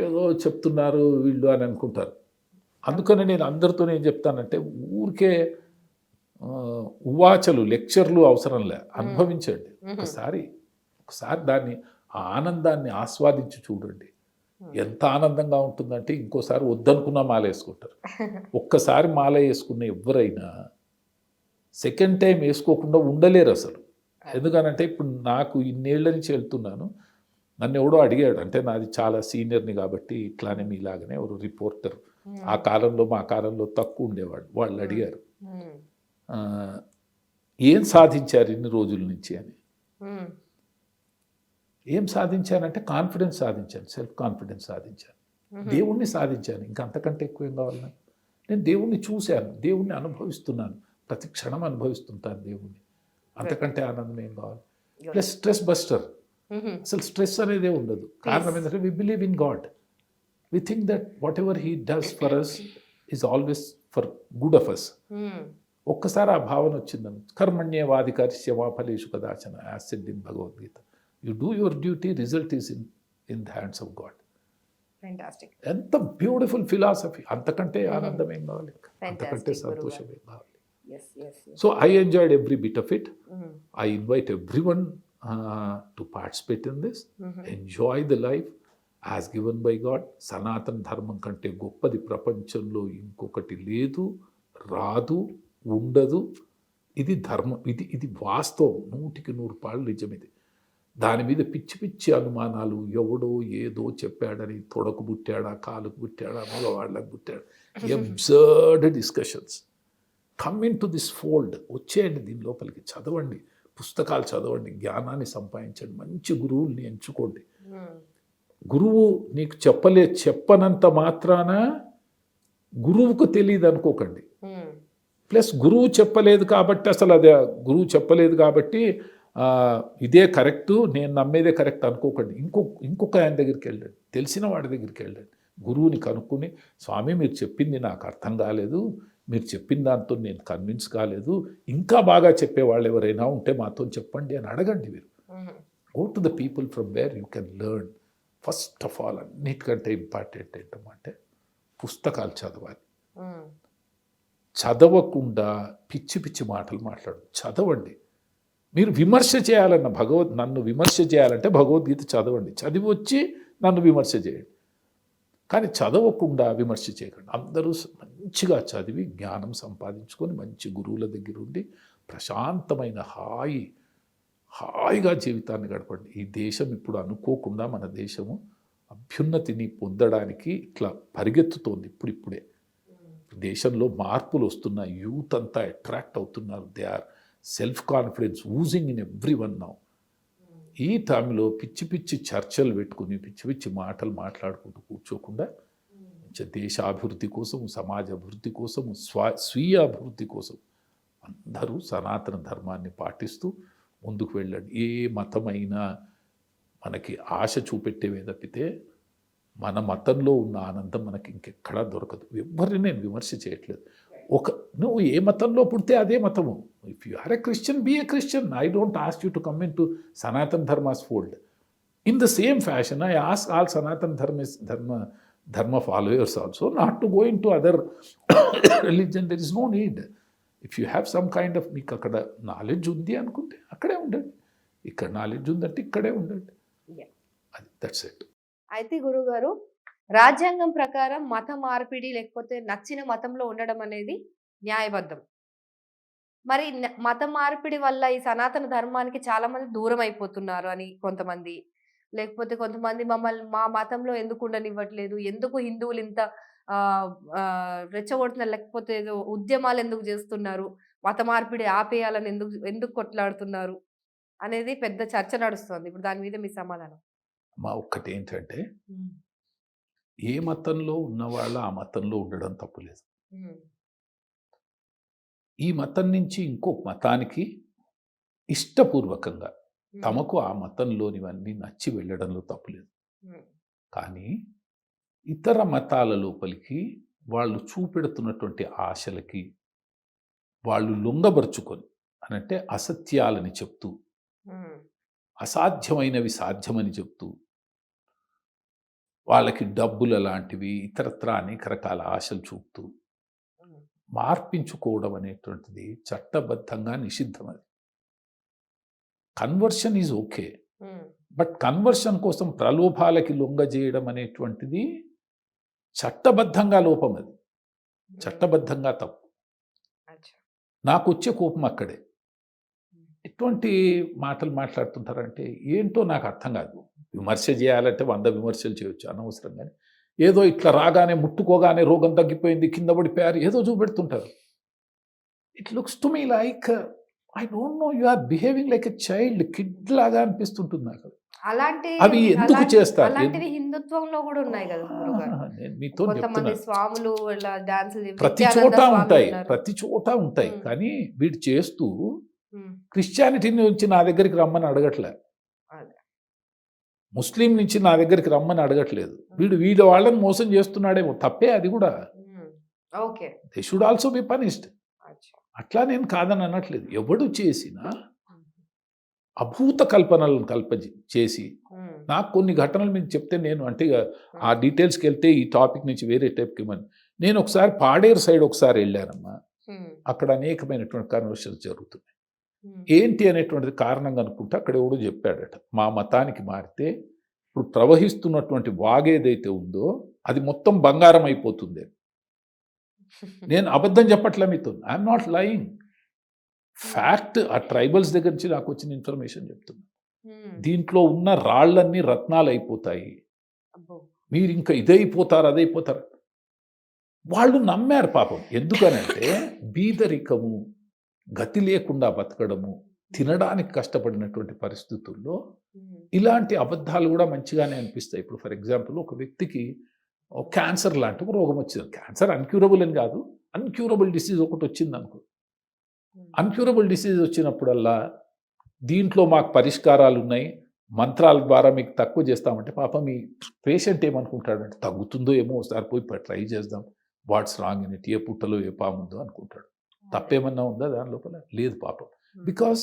ఏదో చెప్తున్నారు వీళ్ళు అని అనుకుంటారు. అందుకని నేను అందరితో ఏం చెప్తానంటే, ఊరికే ఉవాచలు లెక్చర్లు అవసరంలే, అనుభవించండి. ఒకసారి దాన్ని ఆ ఆనందాన్ని ఆస్వాదించి చూడండి. ఎంత ఆనందంగా ఉంటుందంటే ఇంకోసారి వద్దనుకున్నా మాల వేసుకుంటారు. ఒక్కసారి మాల వేసుకున్న ఎవరైనా సెకండ్ టైం వేసుకోకుండా ఉండలేరు అసలు. ఎందుకనంటే ఇప్పుడు నాకు ఇన్నేళ్ల నుంచి వెళ్తున్నాను, నన్ను ఎవడో అడిగాడు, అంటే నాది చాలా సీనియర్ని కాబట్టి ఇట్లానే మీలాగనే ఎవరు రిపోర్టర్, ఆ కాలంలో మా కాలంలో తక్కువ ఉండేవాడు, వాళ్ళు అడిగారు ఏం సాధించారు ఇన్ని రోజుల నుంచి అని. ఏం సాధించానంటే కాన్ఫిడెన్స్ సాధించాను, సెల్ఫ్ కాన్ఫిడెన్స్ సాధించాను, దేవుణ్ణి సాధించాను. ఇంకా అంతకంటే ఎక్కువ ఏం కావాలి నాకు? నేను దేవుణ్ణి చూశాను, దేవుణ్ణి అనుభవిస్తున్నాను, ప్రతి క్షణం అనుభవిస్తుంటాను దేవుణ్ణి. అంతకంటే ఆనందం ఏం కావాలి? Plus stress buster. అసలు స్ట్రెస్ అనేదే ఉండదు. కారణం ఏంటంటే we believe in God. We think that whatever he does for us is always for good of us. ఒక్కసారి ఆ భావన వచ్చిందని, కర్మణ్యేవాధికారిష్యమా ఫలేషు కదాచన, as said in Bhagavad Gita. You do your duty, result is in the hands of God. ఎంత బ్యూటిఫుల్ ఫిలాసఫీ. అంతకంటే ఆనందం ఏం కావాలి? అంతకంటే సంతోషం ఏం కావాలి? So I enjoyed every bit of it. I invite everyone to participate in this. Enjoy the life as given by God. సనాతన ధర్మం కంటే గొప్పది ప్రపంచంలో ఇంకొకటి లేదు, రాదు, ఉండదు. ఇది ధర్మం, ఇది వాస్తవం, 100% నిజం. ఇది దాని మీద పిచ్చి అనుమానాలు, ఎవడో ఏదో చెప్పాడని, తొడకు పుట్టాడా, కాలుకు పుట్టాడా, మగవాళ్ళకు పుట్టాడా, absurd discussions. Come into this fold, వచ్చేయండి దీని లోపలికి, చదవండి, పుస్తకాలు చదవండి, జ్ఞానాన్ని సంపాదించండి, మంచి గురువుల్ని ఎంచుకోండి. గురువు నీకు చెప్పనంత మాత్రాన గురువుకు తెలియదు అనుకోకండి. ప్లస్ గురువు చెప్పలేదు కాబట్టి, అసలు అదే గురువు చెప్పలేదు కాబట్టి ఇదే కరెక్టు, నేను నమ్మేదే కరెక్ట్ అనుకోకండి. ఇంకొక ఆయన దగ్గరికి వెళ్ళండి, తెలిసిన వాడి దగ్గరికి వెళ్ళండి, గురువుని కనుక్కుని, స్వామి మీరు చెప్పింది నాకు అర్థం కాలేదు, మీరు చెప్పిన దాంతో నేను కన్విన్స్ కాలేదు, ఇంకా బాగా చెప్పేవాళ్ళు ఎవరైనా ఉంటే మాతో చెప్పండి అని అడగండి. మీరు go to the people from where you can learn. First of all అన్నిటికంటే ఇంపార్టెంట్ ఏంటంటే పుస్తకాలు చదవాలి. చదవకుండా పిచ్చి మాటలు మాట్లాడు, చదవండి. మీరు విమర్శ చేయాలన్న నన్ను విమర్శ చేయాలంటే భగవద్గీత చదవండి, చదివి వచ్చి నన్ను విమర్శ చేయండి. కానీ చదవకుండా విమర్శ చేయకండి. అందరూ మంచిగా చదివి జ్ఞానం సంపాదించుకొని మంచి గురువుల దగ్గర ఉండి ప్రశాంతమైన హాయిగా జీవితాన్ని గడపండి. ఈ దేశం ఇప్పుడు అనుకోకుండా మన దేశము అభ్యున్నతిని పొందడానికి ఇట్లా పరిగెత్తుతోంది. ఇప్పుడే దేశంలో మార్పులు వస్తున్నాయి, యూత్ అంతా అట్రాక్ట్ అవుతున్నారు, they are self confidence oozing in every one now. ఈ టైంలో పిచ్చి పిచ్చి చర్చలు పెట్టుకుని పిచ్చి పిచ్చి మాటలు మాట్లాడుకుంటూ కూర్చోకుండా దేశ అభివృద్ధి కోసం, సమాజ అభివృద్ధి కోసం, స్వీయ అభివృద్ధి కోసం అందరూ సనాతన ధర్మాన్ని పాటిస్తూ ముందుకు వెళ్ళండి. ఏ మతమైనా మనకి ఆశ చూపెట్టేవే తప్పితే మన మతంలో ఉన్న ఆనందం మనకి ఇంకెక్కడా దొరకదు. ఎవరిని నేను విమర్శ చేయట్లేదు. నువ్వు ఏ మతంలో పుడితే అదే మతము. If you are a Christian, be a Christian. I don't ask you to come into Sanatan Dharma's fold. In the same fashion I ask all Sanatan Dharma followers also not to go into other religion. There is no need. If you have some kind of మీకు అక్కడ నాలెడ్జ్ ఉంది అనుకుంటే అక్కడే ఉండండి, ఇక్కడ నాలెడ్జ్ ఉందంటే ఇక్కడే ఉండండి. అది దట్స్ ఇట్. అయితే గురుగారు, రాజ్యాంగం ప్రకారం మత మార్పిడి లేకపోతే నచ్చిన మతంలో ఉండడం అనేది న్యాయబద్ధం. మరి మత మార్పిడి వల్ల ఈ సనాతన ధర్మానికి చాలా మంది దూరం అయిపోతున్నారు అని కొంతమంది, లేకపోతే కొంతమంది మా మతంలో ఎందుకు ఉండనివ్వట్లేదు, ఎందుకు హిందువులు ఇంత రెచ్చగొడుతున్నారు, లేకపోతే ఏదో ఉద్యమాలు ఎందుకు చేస్తున్నారు, మత మార్పిడి ఆపేయాలని ఎందుకు కొట్లాడుతున్నారు అనేది పెద్ద చర్చ నడుస్తుంది. ఇప్పుడు దాని మీద మీ సమాధానం? ఒక్కటి ఏంటంటే, ఏ మతంలో ఉన్నవాళ్ళు ఆ మతంలో ఉండడం తప్పులేదు. ఈ మతం నుంచి ఇంకో మతానికి ఇష్టపూర్వకంగా తమకు ఆ మతంలోనివన్నీ నచ్చి వెళ్ళడంలో తప్పులేదు. కానీ ఇతర మతాల లోపలికి వాళ్ళు చూపెడుతున్నటువంటి ఆశలకి వాళ్ళు లొంగబరుచుకొని, అనంటే అసత్యాలని చెప్తూ, అసాధ్యమైనవి సాధ్యమని చెప్తూ, వాళ్ళకి డబ్బుల లాంటివి ఇతరత్రా అనేక రకాల ఆశలు చూపుతూ మార్పించుకోవడం అనేటువంటిది చట్టబద్ధంగా నిషిద్ధం. అది conversion is okay, but conversion కోసం ప్రలోభాలకి లొంగజేయడం అనేటువంటిది చట్టబద్ధంగా లోపం. అది చట్టబద్ధంగా తప్పు. నాకు వచ్చే కోపం అక్కడే. ఎటువంటి మాటలు మాట్లాడుతుంటారంటే ఏంటో నాకు అర్థం కాదు. విమర్శ చేయాలంటే 100 విమర్శలు చేయొచ్చు అనవసరం, కానీ ఏదో ఇట్లా రాగానే ముట్టుకోగానే రోగం తగ్గిపోయింది, కింద పడిపోయారు, ఏదో చూపెడుతుంటారు. It looks to me like I don't know, you are behaving like a child, kid లాగా అనిపిస్తుంటుంది నాకు. అవి ఎందుకు చేస్తారు? అలాంటివి హిందుత్వంలో కూడా ఉన్నాయి కదా గురుగారు. నేను మీతో కొంతమంది స్వాములు ఇలా డాన్సులు ప్రతి చోట ఉంటాయి, ప్రతి చోట ఉంటాయి. కానీ వీడు చేస్తూ క్రిస్టియానిటీ నుంచి నా దగ్గరికి రమ్మని అడగట్లే, ముస్లిం నుంచి నా దగ్గరికి రమ్మని అడగట్లేదు. వీడు వాళ్ళని మోసం చేస్తున్నాడేమో, తప్పే అది కూడా. They should also be punished. అట్లా నేను కాదని అనట్లేదు. ఎవడు చేసినా అభూత కల్పనలను చేసి నాకు కొన్ని ఘటనలు మీకు చెప్తే నేను అంటే ఆ డీటెయిల్స్కి వెళ్తే ఈ టాపిక్ నుంచి వేరే టైప్కి నేను ఒకసారి పాడేరు సైడ్ ఒకసారి వెళ్ళానమ్మా. అక్కడ అనేకమైనటువంటి కన్వర్షన్స్ జరుగుతున్నాయి. ఏంటి అనేటువంటిది కారణం అనుకుంటే అక్కడ ఎవడో చెప్పాడట, మా మతానికి మారితే ఇప్పుడు ప్రవహిస్తున్నటువంటి వాగేదైతే ఉందో అది మొత్తం బంగారం అయిపోతుంది. నేను అబద్ధం చెప్పట్లే మీతో, ఐఎమ్ నాట్ లయింగ్. ఫ్యాక్ట్ ఆ ట్రైబల్స్ దగ్గర నుంచి నాకు వచ్చిన ఇన్ఫర్మేషన్ చెప్తున్నా. దీంట్లో ఉన్న రాళ్ళన్నీ రత్నాలు అయిపోతాయి, మీరు ఇంకా ఇదైపోతారు అదైపోతారు. వాళ్ళు నమ్మారు పాపం. ఎందుకనంటే బీదరికము, గతి లేకుండా బతకడము, తినడానికి కష్టపడినటువంటి పరిస్థితుల్లో ఇలాంటి అబద్ధాలు కూడా మంచిగానే అనిపిస్తాయి. ఇప్పుడు ఫర్ ఎగ్జాంపుల్ ఒక వ్యక్తికి క్యాన్సర్ లాంటి ఒక రోగం వచ్చింది. క్యాన్సర్ అన్క్యూరబుల్ అని కాదు, అన్క్యూరబుల్ డిసీజ్ ఒకటి వచ్చింది అనుకో. అన్క్యూరబుల్ డిసీజ్ వచ్చినప్పుడల్లా దీంట్లో మాకు పరిష్కారాలు ఉన్నాయి, మంత్రాల ద్వారా మీకు తక్కువ చేస్తామంటే పాపం ఈ పేషెంట్ ఏమనుకుంటాడంటే తగ్గుతుందో ఏమో, ఒకసారి పోయి ట్రై చేద్దాం, వాట్స్ రాంగ్ ఇన్ ఇట్, ఏ పుట్టలో ఏ పాముందో అనుకుంటాడు. తప్పేమన్నా ఉందా దాని లోపల? లేదు పాపం. బికాస్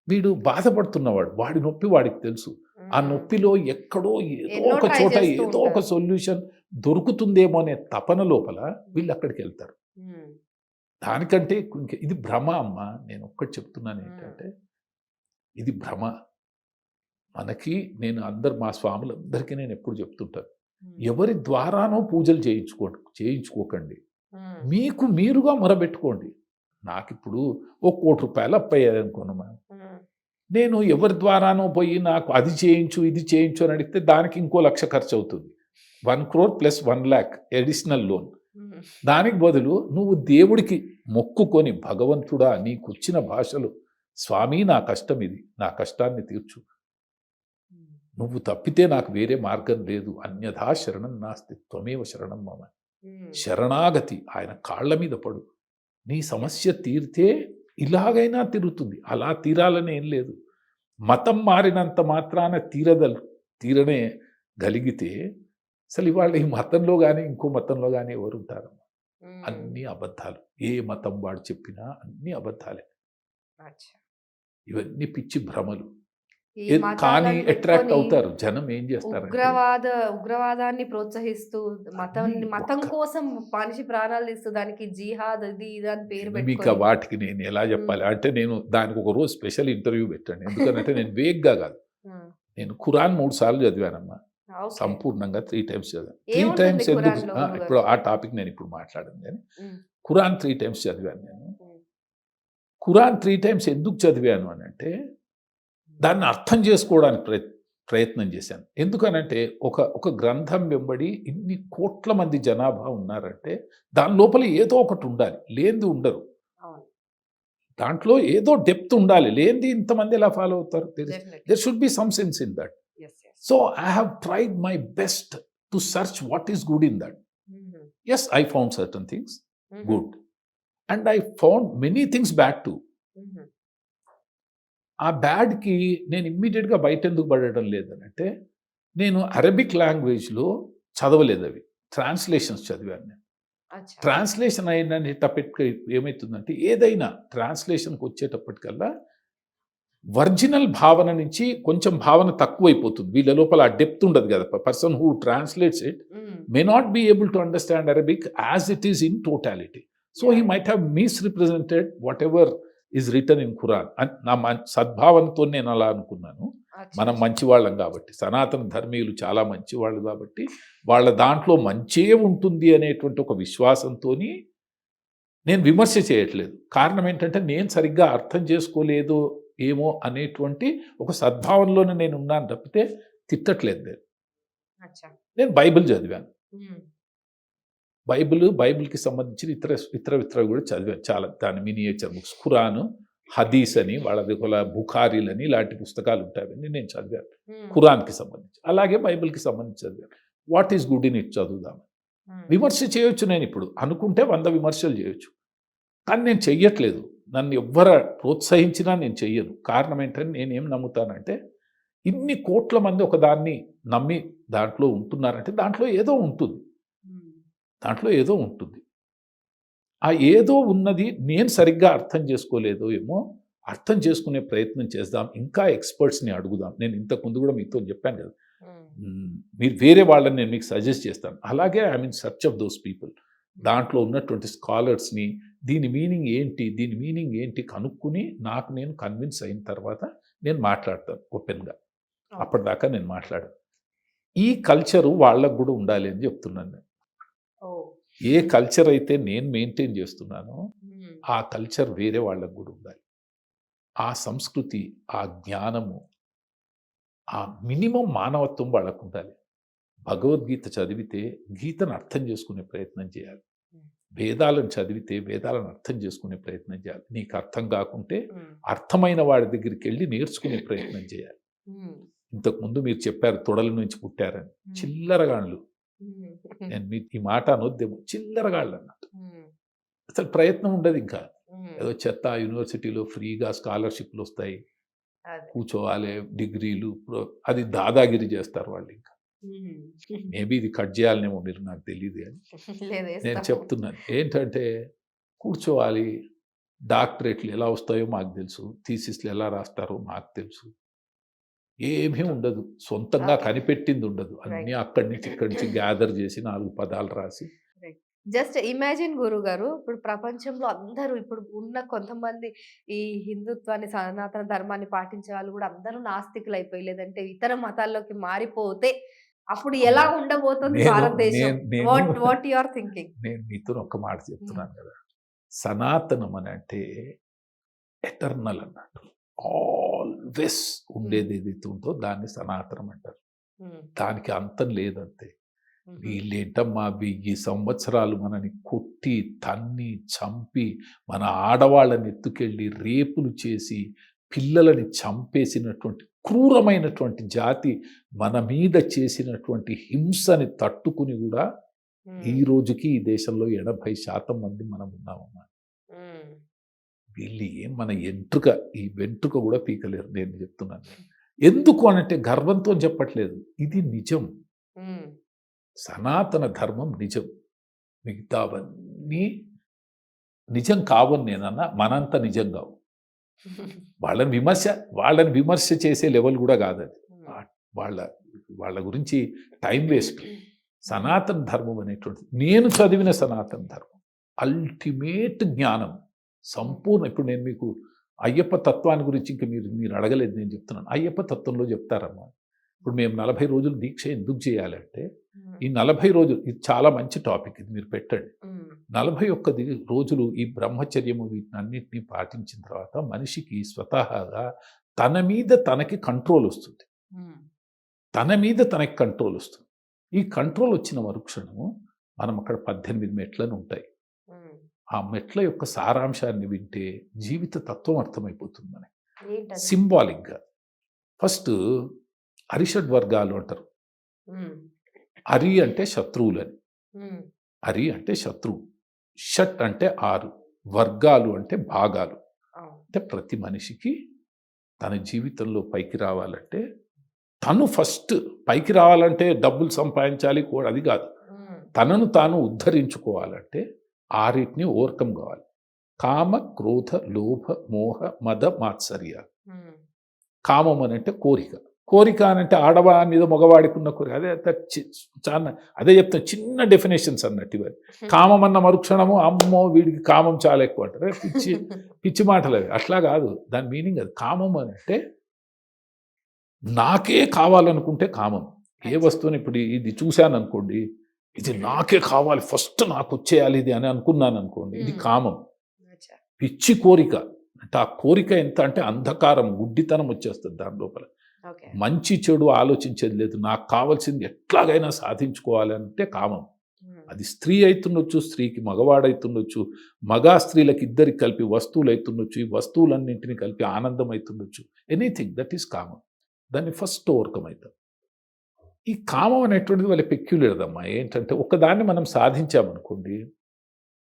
వీడు బాధపడుతున్నవాడు, వాడి నొప్పి వాడికి తెలుసు. ఆ నొప్పిలో ఎక్కడో ఏదో ఒక చోట ఏదో ఒక సొల్యూషన్ దొరుకుతుందేమో అనే తపన లోపల వీళ్ళు అక్కడికి వెళ్తారు. దానికంటే ఇది భ్రమ అమ్మ. నేను ఒక్కటి చెప్తున్నాను ఏంటంటే ఇది భ్రమ. మనకి మా స్వాములందరికీ నేను ఎప్పుడు చెప్తుంటాను, ఎవరి ద్వారానో పూజలు చేయించుకోకండి, మీకు మీరుగా మొరబెట్టుకోండి. నాకు ఇప్పుడు ₹1 కోటి అప్పయ్యాది అనుకోనమ్మా, నేను ఎవరి ద్వారానో పోయి నాకు అది చేయించు ఇది చేయించు అని అడిగితే దానికి ఇంకో 1,00,000 ఖర్చు అవుతుంది. 1 crore + 1 lakh అడిషనల్ లోన్. దానికి బదులు నువ్వు దేవుడికి మొక్కుకొని భగవంతుడా నీకొచ్చిన భాషలు స్వామి నా కష్టం ఇది, నా కష్టాన్ని తీర్చు, నువ్వు తప్పితే నాకు వేరే మార్గం లేదు, అన్యథా శరణం నాస్తి త్వమేవ శరణం మమ. శరణాగతి, ఆయన కాళ్ళ మీద పడు, నీ సమస్య తీరితే ఇలాగైనా తిరుగుతుంది, అలా తీరాలని ఏం లేదు. మతం మారినంత మాత్రాన తీరనే గలిగితే అసలు ఇవాళ ఈ మతంలో కానీ ఇంకో మతంలో కానీ ఎవరు ఉంటారు? అన్ని అబద్ధాలు. ఏ మతం వాడు చెప్పినా అన్ని అబద్ధాలే. ఇవన్నీ పిచ్చి భ్రమలు. కానీ అట్రాక్ట్ అవుతారు జనం. ఏం చేస్తారు? ఉగ్రవాదాన్ని ప్రోత్సహిస్తూ మతం కోసం మనిషి ప్రాణాలు తీస్తూ దానికి జిహాద్ అది ఇది అని పేరు మీకు వాటికి నేను ఎలా చెప్పాలి అంటే, నేను దానికి ఒక రోజు స్పెషల్ ఇంటర్వ్యూ పెట్టాను. ఎందుకంటే నేను వేగ్గా కాదు, నేను ఖురాన్ 3 సార్లు చదివానమ్మా, సంపూర్ణంగా 3 టైమ్స్ చదివాను. 3 టైమ్స్ ఎందుకు, ఇప్పుడు ఆ టాపిక్ నేను ఇప్పుడు మాట్లాడాను, కానీ ఖురాన్ 3 టైమ్స్ చదివాను నేను. ఖురాన్ 3 టైమ్స్ ఎందుకు చదివాను అని అంటే, దాన్ని అర్థం చేసుకోవడానికి ప్రయత్నం చేశాను. ఎందుకనంటే ఒక గ్రంథం వెంబడి ఇన్ని కోట్ల మంది జనాభా ఉన్నారంటే దాని లోపల ఏదో ఒకటి ఉండాలి, లేనిది ఉండరు. దాంట్లో ఏదో డెప్త్ ఉండాలి, లేనిది ఇంతమంది ఎలా ఫాలో అవుతారు? There should be some sense in that. So I have tried my best to search what is good in that. Yes, I found certain things good and I found many things bad too. ఆ బ్యాడ్కి నేను ఇమ్మీడియట్గా బయట ఎందుకు పడటం లేదనంటే, నేను అరబిక్ లాంగ్వేజ్లో చదవలేదు, అవి ట్రాన్స్లేషన్స్ చదివాను నేను. ట్రాన్స్లేషన్ అయినప్పటికీ ఏమవుతుందంటే, ఏదైనా ట్రాన్స్లేషన్కి వచ్చేటప్పటికల్లా ఒరిజినల్ భావన నుంచి కొంచెం భావన తక్కువైపోతుంది. వీళ్ళ లోపల ఆ డెప్త్ ఉండదు కదా. Person who translates it may not be able to understand Arabic as it is in totality. So he might have misrepresented whatever is written in Quran. నా సద్భావనతో నేను అలా అనుకున్నాను. మనం మంచివాళ్ళం కాబట్టి, సనాతన ధర్మీయులు చాలా మంచివాళ్ళు కాబట్టి, వాళ్ళ దాంట్లో మంచే ఉంటుంది అనేటువంటి ఒక విశ్వాసంతో నేను విమర్శ చేయట్లేదు. కారణం ఏంటంటే, నేను సరిగ్గా అర్థం చేసుకోలేదు ఏమో అనేటువంటి ఒక సద్భావనలోనే నేను ఉన్నాను తప్పితే తిట్టట్లేదు. నేను బైబిల్ చదివాను, బైబిల్కి సంబంధించిన ఇతర కూడా చదివాను చాలా. దాని మినియేచర్ బుక్స్, ఖురాను, హదీస్ అని, వాళ్ళది బుఖారీలు అని ఇలాంటి పుస్తకాలు ఉంటాయని నేను చదివాను ఖురాన్కి సంబంధించి. అలాగే బైబిల్కి సంబంధించి చదివాను. What is good in it చదువుదాం. విమర్శ చేయొచ్చు, నేను ఇప్పుడు అనుకుంటే 100 విమర్శలు చేయొచ్చు, కానీ నేను చెయ్యట్లేదు. నన్ను ఎవ్వరు ప్రోత్సహించినా నేను చెయ్యను. కారణం ఏంటంటే, నేనేం నమ్ముతానంటే, ఇన్ని కోట్ల మంది ఒక దాన్ని నమ్మి దాంట్లో ఉంటున్నారంటే దాంట్లో ఏదో ఉంటుంది, దాంట్లో ఏదో ఉంటుంది. ఆ ఏదో ఉన్నది నేను సరిగ్గా అర్థం చేసుకోలేదో ఏమో, అర్థం చేసుకునే ప్రయత్నం చేద్దాం, ఇంకా ఎక్స్పర్ట్స్ని అడుగుదాం. నేను ఇంతకుముందు కూడా మీతో చెప్పాను కదా, మీరు వేరే వాళ్ళని నేను మీకు సజెస్ట్ చేస్తాను. అలాగే I mean search of those people, దాంట్లో ఉన్నటువంటి స్కాలర్స్ని, దీని మీనింగ్ ఏంటి కనుక్కుని నాకు నేను కన్విన్స్ అయిన తర్వాత నేను మాట్లాడతాను ఓపెన్గా. అప్పటిదాకా నేను మాట్లాడాను. ఈ కల్చరు వాళ్ళకు కూడా ఉండాలి అని చెప్తున్నాను నేను. ఏ కల్చర్ అయితే నేను మెయింటైన్ చేస్తున్నానో ఆ కల్చర్ వేరే వాళ్ళకు కూడా ఉండాలి. ఆ సంస్కృతి, ఆ జ్ఞానము, ఆ మినిమం మానవత్వం వాళ్ళకు ఉండాలి. భగవద్గీత చదివితే గీతను అర్థం చేసుకునే ప్రయత్నం చేయాలి. వేదాలను చదివితే వేదాలను అర్థం చేసుకునే ప్రయత్నం చేయాలి. నీకు అర్థం కాకుంటే అర్థమైన వాడి దగ్గరికి వెళ్ళి నేర్చుకునే ప్రయత్నం చేయాలి. ఇంతకుముందు మీరు చెప్పారు తొడల నుంచి పుట్టారని. చిల్లరగాళ్ళు, నేను ఈ మాట అనొద్దేమో, చిల్లరగాళ్ళు అన్నట్టు. అసలు ప్రయత్నం ఉండదు. ఇంకా ఏదో చెత్త, యూనివర్సిటీలో ఫ్రీగా స్కాలర్షిప్లు వస్తాయి, కూర్చోవాలి, డిగ్రీలు, అది దాదాగిరి చేస్తారు వాళ్ళు. ఇంకా మేబీ ఇది కట్ చేయాలనేమో, మీరు నాకు తెలియదు అని నేను చెప్తున్నాను. ఏంటంటే, కూర్చోవాలి, డాక్టరేట్లు ఎలా వస్తాయో మాకు తెలుసు, థీసిస్లు ఎలా రాస్తారో మాకు తెలుసు. ఏమీ ఉండదు, సొంతంగా కనిపెట్టింది ఉండదు. అన్నీ అక్కడి నుంచి ఇక్కడి నుంచి గ్యాదర్ చేసి 4 పదాలు రాసి. జస్ట్ ఇమాజిన్ గురువు గారు, ఇప్పుడు ప్రపంచంలో అందరూ, ఇప్పుడు ఉన్న కొంతమంది ఈ హిందుత్వాన్ని, సనాతన ధర్మాన్ని పాటించే వాళ్ళు కూడా అందరూ నాస్తికులు అయిపోయి, లేదంటే ఇతర మతాల్లోకి మారిపోతే అప్పుడు ఎలా ఉండబోతుంది భారతదేశం? What you are thinking? నేను మీతో ఒక మాట చెప్తున్నాను కదా, సనాతనం అని అంటే ఎటర్నల్ అన్నట్టు, ఆల్వేస్ ఉండేది ఏదైతే ఉందో దాన్ని సనాతనం అంటారు. దానికి అంతం లేదంతే. వీళ్ళేంటమ్మా 1000 సంవత్సరాలు మనని కొట్టి తన్ని చంపి మన ఆడవాళ్ళని ఎత్తుకెళ్ళి రేపులు చేసి పిల్లలని చంపేసినటువంటి క్రూరమైనటువంటి జాతి మన మీద చేసినటువంటి హింసని తట్టుకుని కూడా ఈ రోజుకి ఈ దేశంలో 80% మంది మనం ఉన్నామమ్మా. వీళ్ళు ఏం మన ఈ వెంట్రుక కూడా పీకలేరు. నేను చెప్తున్నాను ఎందుకు అనంటే గర్వంతో చెప్పట్లేదు, ఇది నిజం. సనాతన ధర్మం నిజం, మిగతావన్నీ నిజం కావని నేనన్నా, మనంత నిజం కావు. వాళ్ళని విమర్శ చేసే లెవెల్ కూడా కాదు అది. వాళ్ళ గురించి టైం వేస్ట్. సనాతన ధర్మం అనేటువంటి నేను చదివిన సనాతన ధర్మం అల్టిమేట్ జ్ఞానం సంపూర్ణ. ఇప్పుడు నేను మీకు అయ్యప్ప తత్వాన్ని గురించి ఇంకా మీరు అడగలేదు, నేను చెప్తున్నాను. అయ్యప్ప తత్వంలో చెప్తారమ్మా, ఇప్పుడు మేము 40 రోజులు దీక్ష ఎందుకు చేయాలంటే, ఈ 40 రోజులు ఇది చాలా మంచి టాపిక్, ఇది మీరు పెట్టండి. 41 రోజులు ఈ బ్రహ్మచర్యము వీటినన్నింటినీ పాటించిన తర్వాత మనిషికి స్వతహాగా తన మీద తనకి కంట్రోల్ వస్తుంది. ఈ కంట్రోల్ వచ్చిన మరుక్షణము మనం అక్కడ 18 మెట్లను ఉంటాయి. ఆ మెట్ల యొక్క సారాంశాన్ని వింటే జీవిత తత్వం అర్థమైపోతుంది మనకి సింబాలిక్గా. ఫస్ట్ అరిషడ్ వర్గాలు అంటారు. అరి అంటే శత్రువులని, అరి అంటే శత్రువు, షట్ అంటే 6, వర్గాలు అంటే భాగాలు. అంటే ప్రతి మనిషికి తన జీవితంలో పైకి రావాలంటే, తను ఫస్ట్ పైకి రావాలంటే డబ్బులు సంపాదించాలి కూడా, అది కాదు. తనను తాను ఉద్ధరించుకోవాలంటే 6 ఓవర్కమ్ కావాలి. కామ, క్రోధ, లోభ, మోహ, మద, మాత్సర్య. కామం అని అంటే కోరిక అని అంటే ఆడవాడి మీద మగవాడికి ఉన్న కోరిక. అదే చెప్తాను, చిన్న డెఫినేషన్స్ అన్నట్టు ఇవన్నీ. కామం అన్న మరుక్షణము అమ్మో వీడికి కామం చాలా ఎక్కువ అంటారు, పిచ్చి మాటలు అవి. అట్లా కాదు దాని మీనింగ్. అది కామం అని అంటే నాకే కావాలనుకుంటే కామం. ఏ వస్తువుని ఇప్పుడు ఇది చూశాను అనుకోండి, ఇది నాకే కావాలి, ఫస్ట్ నాకు వచ్చేయాలి ఇది అని అనుకున్నాను అనుకోండి, ఇది కామం. పిచ్చి కోరిక అంటే ఆ కోరిక ఎంత అంటే అంధకారం, గుడ్డితనం వచ్చేస్తుంది దాని లోపల. మంచి చెడు ఆలోచించేది లేదు, నాకు కావాల్సింది ఎట్లాగైనా సాధించుకోవాలి అంటే కామం. అది స్త్రీ అవుతుండొచ్చు, స్త్రీకి మగవాడైతుండొచ్చు, మగా స్త్రీలకు ఇద్దరికి కలిపి వస్తువులు అవుతుండొచ్చు, ఈ వస్తువులన్నింటినీ కలిపి ఆనందం అవుతుండొచ్చు. ఎనీథింగ్ దట్ ఈస్ కామం. దాన్ని ఫస్ట్ ఓవర్కమ్ అవుతాం. ఈ కామం అనేటువంటిది వాళ్ళ పెక్యులర్ అమ్మా. ఏంటంటే ఒకదాన్ని మనం సాధించామనుకోండి,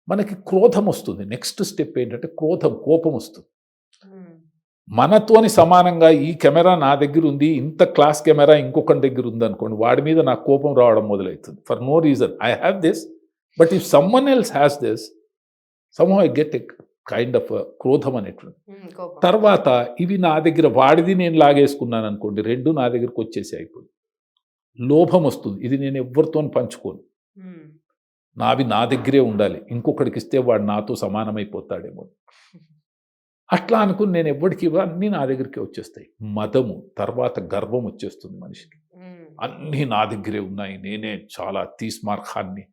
మనకి క్రోధం వస్తుంది. నెక్స్ట్ స్టెప్ ఏంటంటే కోపం వస్తుంది. మనతోని సమానంగా ఈ కెమెరా నా దగ్గర ఉంది, ఇంత క్లాస్ కెమెరా ఇంకొకరి దగ్గర ఉంది అనుకోండి, వాడి మీద నాకు కోపం రావడం మొదలవుతుంది. For no reason I have this, but if someone else has this, somehow I get a kind of క్రోధం అనేటువంటి. తర్వాత ఇవి నా దగ్గర, వాడిది నేను లాగేసుకున్నాను అనుకోండి, 2 నా దగ్గరకు వచ్చేసాయి. ఇప్పుడు లోభం వస్తుంది, ఇది నేను ఎవరితో పంచుకోను, నావి నా దగ్గరే ఉండాలి, ఇంకొకడికి ఇస్తే వాడు నాతో సమానమైపోతాడేమో. అట్లా అనుకుని నేను ఎవరికి అన్నీ నా దగ్గరికి వచ్చేస్తాయి. మదము, తర్వాత గర్వం వచ్చేస్తుంది మనిషికి. అన్నీ నా దగ్గరే ఉన్నాయి, నేనే చాలా తీస్మార్ఖాన్ని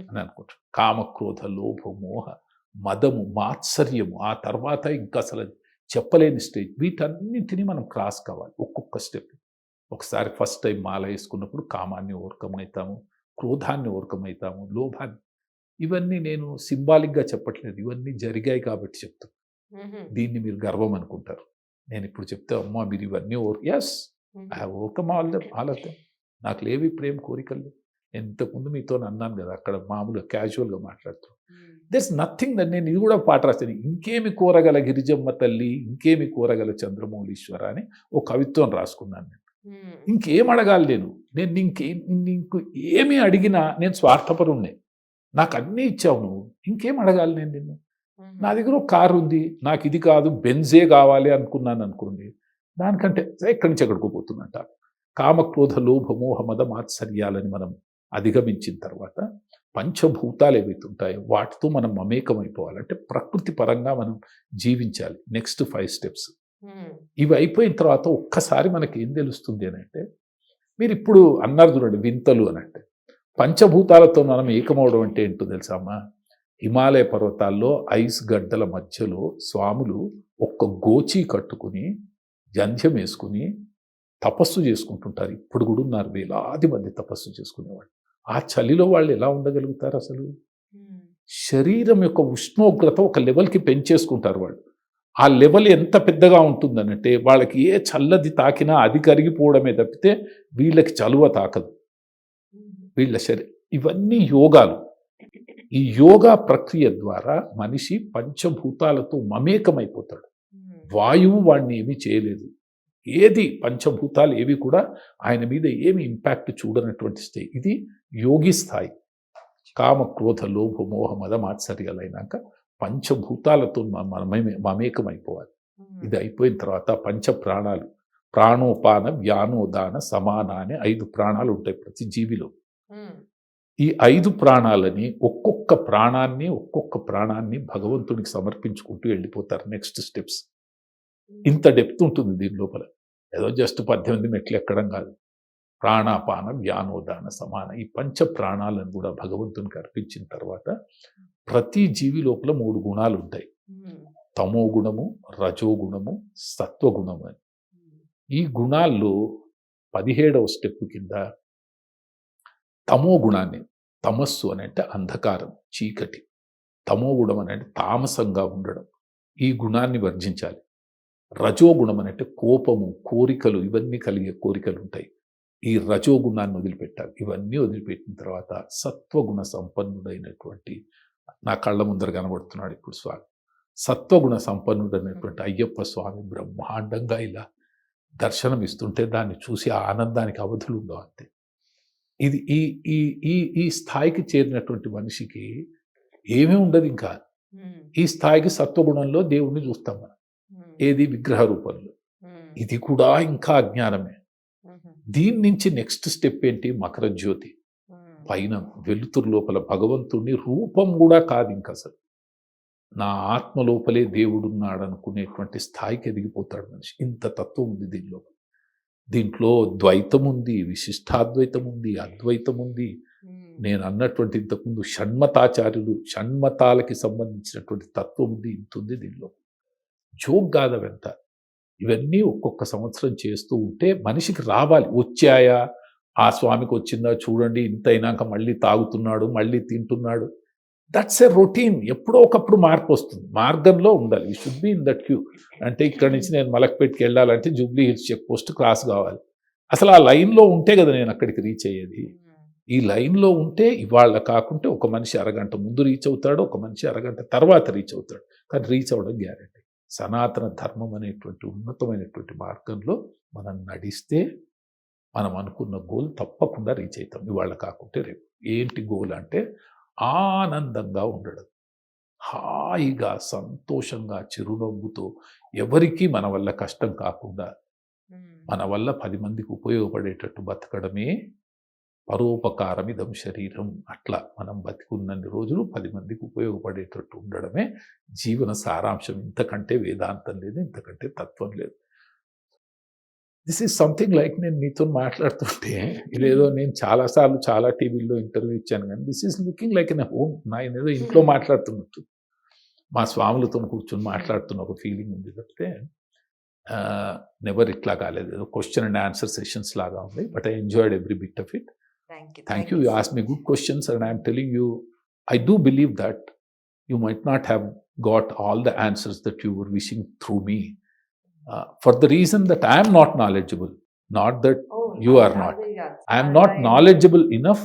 అని అనుకుంటాను. కామక్రోధ, లోభ, మోహ, మదము, మాత్సర్యము, ఆ తర్వాత ఇంకా అసలు చెప్పలేని స్టేజ్. వీటన్నింటినీ మనం క్రాస్ కావాలి ఒక్కొక్క స్టెప్. ఒకసారి ఫస్ట్ టైం మాల వేసుకున్నప్పుడు కామాన్ని ఓవర్కమ్ అవుతాము, క్రోధాన్ని ఓవర్కమ్ అవుతాము, లోభాన్ని. ఇవన్నీ నేను సింబాలిక్గా చెప్పట్లేదు, ఇవన్నీ జరిగాయి కాబట్టి చెప్తాను. దీన్ని మీరు గర్వం అనుకుంటారు. నేను ఇప్పుడు చెప్తే అమ్మా మీరు ఇవన్నీ yes I have overcome all of them. నాకు లేవు ఇప్పుడేం కోరికలు. ఇంతకుముందు మీతో అన్నాను కదా, అక్కడ మామూలుగా క్యాజువల్గా మాట్లాడుతాను. There's nothing that. నేను ఇది కూడా పాట రాస్తాను, ఇంకేమి కోరగల గిరిజమ్మ తల్లి, ఇంకేమి కోరగల చంద్రమౌళీశ్వర అని ఓ కవిత్వం రాసుకున్నాను. నేను ఇంకేం అడగాలి, నేను నీకు ఏమి అడిగినా నేను స్వార్థపరుణ్ణే. నాకు అన్నీ ఇచ్చావు నువ్వు, ఇంకేం అడగాలి నేను నిన్ను? నా దగ్గర ఒక కారు ఉంది, నాకు ఇది కాదు బెంజే కావాలి అనుకున్నాను అనుకోండి, దానికంటే ఎక్కడి నుంచి ఎక్కడికి పోతున్నట్ట. కామక్రోధ లోభ మోహ మద మాత్సర్యాలని మనం అధిగమించిన తర్వాత పంచభూతాలు ఏవైతే ఉంటాయో వాటితో మనం మమేకమైపోవాలంటే ప్రకృతి పరంగా మనం జీవించాలి. నెక్స్ట్ 5 స్టెప్స్ ఇవి అయిపోయిన తర్వాత ఒక్కసారి మనకి ఏం తెలుస్తుంది అని అంటే, మీరు ఇప్పుడు అన్నారు చూడండి వింతలు అని అంటే, పంచభూతాలతో మనం ఏకమవడం అంటే ఏంటో తెలుసామా? హిమాలయ పర్వతాల్లో ఐస్ గడ్డల మధ్యలో స్వాములు ఒక్క గోచి కట్టుకుని జంధ్యం వేసుకుని తపస్సు చేసుకుంటుంటారు. ఇప్పుడు కూడా ఉన్నారు వేలాది మంది తపస్సు చేసుకునేవాళ్ళు. ఆ చలిలో వాళ్ళు ఎలా ఉండగలుగుతారు అసలు? శరీరం యొక్క ఉష్ణోగ్రత ఒక లెవెల్కి పెంచేసుకుంటారు వాళ్ళు. ఆ లెవెల్ ఎంత పెద్దగా ఉంటుందనంటే వాళ్ళకి ఏ చల్లది తాకినా అది కరిగిపోవడమే తప్పితే వీళ్ళకి చలువ తాకదు. వీళ్ళ ఇవన్నీ యోగాలు. ఈ యోగా ప్రక్రియ ద్వారా మనిషి పంచభూతాలతో మమేకమైపోతాడు. వాయువు వాడిని ఏమీ చేయలేదు. ఏది పంచభూతాలు ఏవి కూడా ఆయన మీద ఏమి ఇంపాక్ట్ చూడనటువంటి స్థాయి. ఇది యోగి స్థాయి. కామ క్రోధ లోభ మోహ మద మాత్సర్యాలైనాక పంచభూతాలతో మమేకమైపోవాలి. ఇది అయిపోయిన తర్వాత పంచ ప్రాణాలు, ప్రాణోపాన వ్యానోదాన సమాన అనే 5 ప్రాణాలు ఉంటాయి ప్రతి జీవిలో. ఈ 5 ప్రాణాలని ఒక్కొక్క ప్రాణాన్ని భగవంతునికి సమర్పించుకుంటూ వెళ్ళిపోతారు. నెక్స్ట్ స్టెప్స్ ఇంత డెప్త్ ఉంటుంది దీని లోపల. ఏదో జస్ట్ 18 మెట్లు ఎక్కడం కాదు. ప్రాణాపాన వ్యానోదాన సమాన ఈ పంచ ప్రాణాలను కూడా భగవంతునికి అర్పించిన తర్వాత ప్రతి జీవి లోపల 3 గుణాలు ఉంటాయి. తమో గుణము, రజోగుణము, సత్వగుణము అని. ఈ గుణాల్లో 17వ స్టెప్ కింద తమో గుణాన్ని, తమస్సు అని అంటే అంధకారం, చీకటి, తమో గుణం అని అంటే తామసంగా ఉండడం, ఈ గుణాన్ని వర్జించాలి. రజోగుణం అని అంటే కోపము, కోరికలు, ఇవన్నీ కలిగే కోరికలు ఉంటాయి. ఈ రజోగుణాన్ని వదిలిపెట్టాలి. ఇవన్నీ వదిలిపెట్టిన తర్వాత సత్వగుణ సంపన్నుడైనటువంటి, నా కళ్ళ ముందర కనబడుతున్నాడు ఇప్పుడు స్వామి, సత్వగుణ సంపన్నుడైనటువంటి అయ్యప్ప స్వామి బ్రహ్మాండంగా ఇలా దర్శనం ఇస్తుంటే దాన్ని చూసి ఆ ఆనందానికి అవధులు ఉండవు అంతే. ఇది ఈ ఈ ఈ ఈ స్థాయికి చేరినటువంటి మనిషికి ఏమీ ఉండదు ఇంకా. ఈ స్థాయికి సత్వగుణంలో దేవుణ్ణి చూస్తాం మనం. ఏది? విగ్రహ రూపంలో. ఇది కూడా ఇంకా అజ్ఞానమే. దీని నుంచి నెక్స్ట్ స్టెప్ ఏంటి? మకర జ్యోతి. పైన వెలుతురు లోపల భగవంతుడిని రూపం కూడా కాదు ఇంక అసలు. నా ఆత్మ లోపలే దేవుడున్నాడు అనుకునేటువంటి స్థాయికి ఎదిగిపోతాడు మనిషి. ఇంత తత్వం ఉంది దీనిలో. దీంట్లో ద్వైతం ఉంది, విశిష్టాద్వైతం ఉంది, అద్వైతం ఉంది. నేను అన్నటువంటి ఇంతకుముందు షణ్మతాచార్యులు, షణ్మతాలకి సంబంధించినటువంటి తత్వం ఉంది, ఇంత ఉంది దీనిలో. జోక్ కాదవంత. ఇవన్నీ ఒక్కొక్క సంవత్సరం చేస్తూ ఉంటే మనిషికి రావాలి. వచ్చాయా? ఆ స్వామికి వచ్చిందా చూడండి, ఇంత అయినాక మళ్ళీ తాగుతున్నాడు, మళ్ళీ తింటున్నాడు. That's a routine. ఎప్పుడో ఒకప్పుడు మార్పు వస్తుంది. మార్గంలో ఉండాలి. You should be in that queue. అంటే ఇక్కడి నుంచి నేను మలక్పేట్కి వెళ్ళాలంటే Jubilee Hills check post cross కావాలి. అసలు ఆ లైన్లో ఉంటే కదా నేను అక్కడికి రీచ్ అయ్యేది. ఈ లైన్లో ఉంటే ఇవాళ కాకుంటే ఒక మనిషి అరగంట ముందు రీచ్ అవుతాడు, ఒక మనిషి అరగంట తర్వాత రీచ్ అవుతాడు. కానీ రీచ్ అవ్వడం గ్యారెంటీ. సనాతన ధర్మం అనేటువంటి ఉన్నతమైనటువంటి మార్గంలో మనం నడిస్తే మనం అనుకున్న గోల్ తప్పకుండా రీచ్ అవుతాం. ఇవాళ కాకుంటే రేపు. ఏంటి గోల్ అంటే ఆనందంగా ఉండడం, హాయిగా సంతోషంగా చిరునవ్వుతో, ఎవరికీ మన వల్ల కష్టం కాకుండా మన వల్ల 10 మందికి ఉపయోగపడేటట్టు బతకడమే పరోపకారమిదం శరీరం. అట్లా మనం బతికున్నన్ని రోజులు 10 మందికి ఉపయోగపడేటట్టు ఉండడమే జీవన సారాంశం. ఇంతకంటే వేదాంతం లేదు, ఇంతకంటే తత్వం లేదు. దిస్ ఈజ్ సంథింగ్ లైక్ నేను నీతో మాట్లాడుతుంటే ఇదేదో నేను చాలాసార్లు చాలా టీవీల్లో ఇంటర్వ్యూ ఇచ్చాను, కానీ this is looking like in home. నేనేదో ఇంట్లో మాట్లాడుతున్నట్టు, మా స్వాములతో కూర్చొని మాట్లాడుతున్న ఒక ఫీలింగ్ ఉంది తప్పితే నెవర్ ఇట్లా కాలేదు. ఏదో క్వశ్చన్ అండ్ ఆన్సర్ సెషన్స్ లాగా ఉంది. But I enjoyed every bit of it. Thank you. You asked me good questions, and I am telling you, I do believe that you might not have got all the answers that you were wishing through me. For the reason that I am not knowledgeable, not that you are not. I am not knowledgeable enough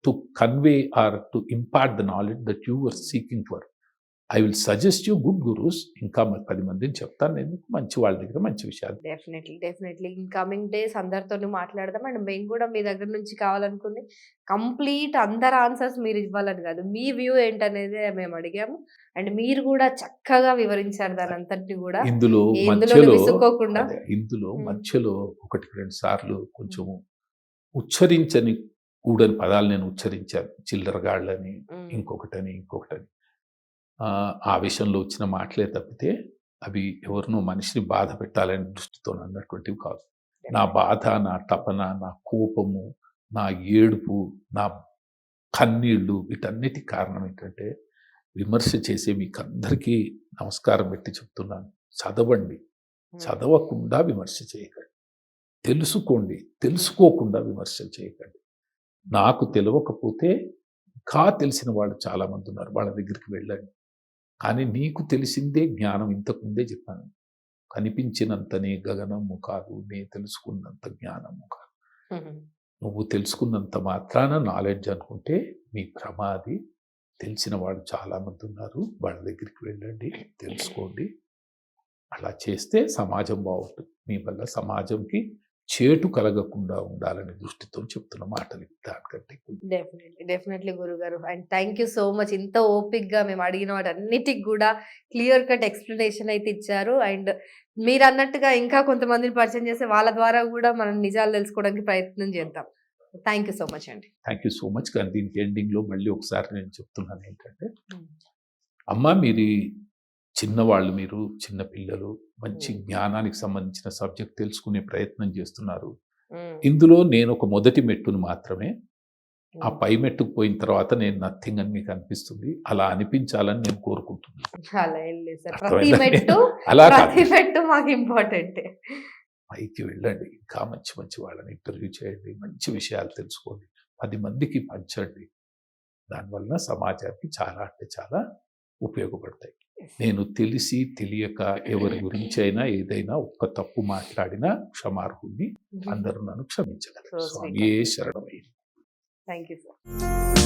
to convey or to impart the knowledge that you were seeking for. I will suggest you good gurus. ఇంకా 10 మందిని చెప్తాను నేను, మంచి వాళ్ళ దగ్గర మంచి విషయాలు. డెఫినెట్లీ ఇన్ కమింగ్ డేస్ అందరితో మాట్లాడదాం. అండ్ మేము కూడా మీ దగ్గర నుంచి కావాలనుకుంది కంప్లీట్ అందరు ఆన్సర్స్ మీరు ఇవ్వాలని కాదు, మీ వ్యూ ఏంటనేది మేము అడిగాము. అండ్ మీరు కూడా చక్కగా వివరించారు దాని అంతటి కూడా. ఇందులో విసుకోకుండా మధ్యలో 1-2 సార్లు కొంచెం ఉచ్చరించని కూడని పదాలు నేను ఉచ్చరించాను. చిల్లరగాళ్ళని, ఇంకొకటని. ఆ విషయంలో వచ్చిన మాటలే తప్పితే అవి ఎవరినో మనిషిని బాధ పెట్టాలని దృష్టితో అన్నటువంటివి కాదు. నా బాధ, నా తపన, నా కోపము, నా ఏడుపు, నా కన్నీళ్ళు, వీటన్నిటికి కారణం ఏంటంటే విమర్శ చేసే మీకందరికీ నమస్కారం పెట్టి చెప్తున్నాను. చదవండి, చదవకుండా విమర్శ చేయకండి. తెలుసుకోండి, తెలుసుకోకుండా విమర్శ చేయకండి. నాకు తెలియకపోతే ఇంకా తెలిసిన వాళ్ళు చాలామంది ఉన్నారు, వాళ్ళ దగ్గరికి వెళ్ళండి. కానీ నీకు తెలిసిందే జ్ఞానం, ఇంతకుముందే చెప్పాను. కనిపించినంతనే గగనము కాదు, నే తెలుసుకున్నంత జ్ఞానము కాదు. నువ్వు తెలుసుకున్నంత మాత్రాన నాలెడ్జ్ అనుకుంటే మీ ప్రమాది. తెలిసిన వాళ్ళు చాలామంది ఉన్నారు, వాళ్ళ దగ్గరికి వెళ్ళండి, తెలుసుకోండి. అలా చేస్తే సమాజం బాగుంటుంది. మీ వల్ల సమాజంకి చేటు కలగకుండా ఉండాలనే దృష్టితో చెప్తున్న మాటలు, దానికంటే డెఫినెట్లీ గురుగారు. And thank you so much. ఇంత ఓపిక్గా మేము అడిగిన వాటి అన్నిటికి కూడా క్లియర్ కట్ ఎక్స్ప్లెనేషన్ అయితే ఇచ్చారు. అండ్ మీరు అన్నట్టుగా ఇంకా కొంతమందిని పరిచయం చేస్తే వాళ్ళ ద్వారా కూడా మనం నిజాలు తెలుసుకోవడానికి ప్రయత్నం చేద్దాం. థ్యాంక్ యూ సో మచ్ అండి. Thank you so much. కానీ దీనికి ఎండింగ్లో మళ్ళీ ఒకసారి నేను చెప్తున్నాను ఏంటంటే, అమ్మ మీరు చిన్నవాళ్ళు, మీరు చిన్నపిల్లలు, మంచి జ్ఞానానికి సంబంధించిన సబ్జెక్ట్ తెలుసుకునే ప్రయత్నం చేస్తున్నారు. ఇందులో నేను ఒక మొదటి మెట్టును మాత్రమే. ఆ పై మెట్టుకు పోయిన తర్వాత నేను నథింగ్ అని మీకు అనిపిస్తుంది. అలా అనిపించాలని నేను కోరుకుంటున్నాను. అలా ఏం లేదు సార్. ప్రతి మెట్టు అలా కాదు, ప్రతి మెట్టు మాకు ఇంపార్టెంట్. పైకి వెళ్ళండి, ఇంకా మంచి మంచి వాళ్ళని ఇంటర్వ్యూ చేయండి, మంచి విషయాలు తెలుసుకోండి, 10 మందికి పంచండి. దానివల్ల సమాజానికి చాలా అంటే చాలా ఉపయోగపడతాయి. నేను తెలిసి తెలియక ఎవరి గురించి అయినా ఏదైనా ఒక్క తప్పు మాట్లాడినా క్షమార్హుణ్ణి. అందరూ నన్ను క్షమించగలరు. స్వామియే శరణమయ్య. Thank you sir.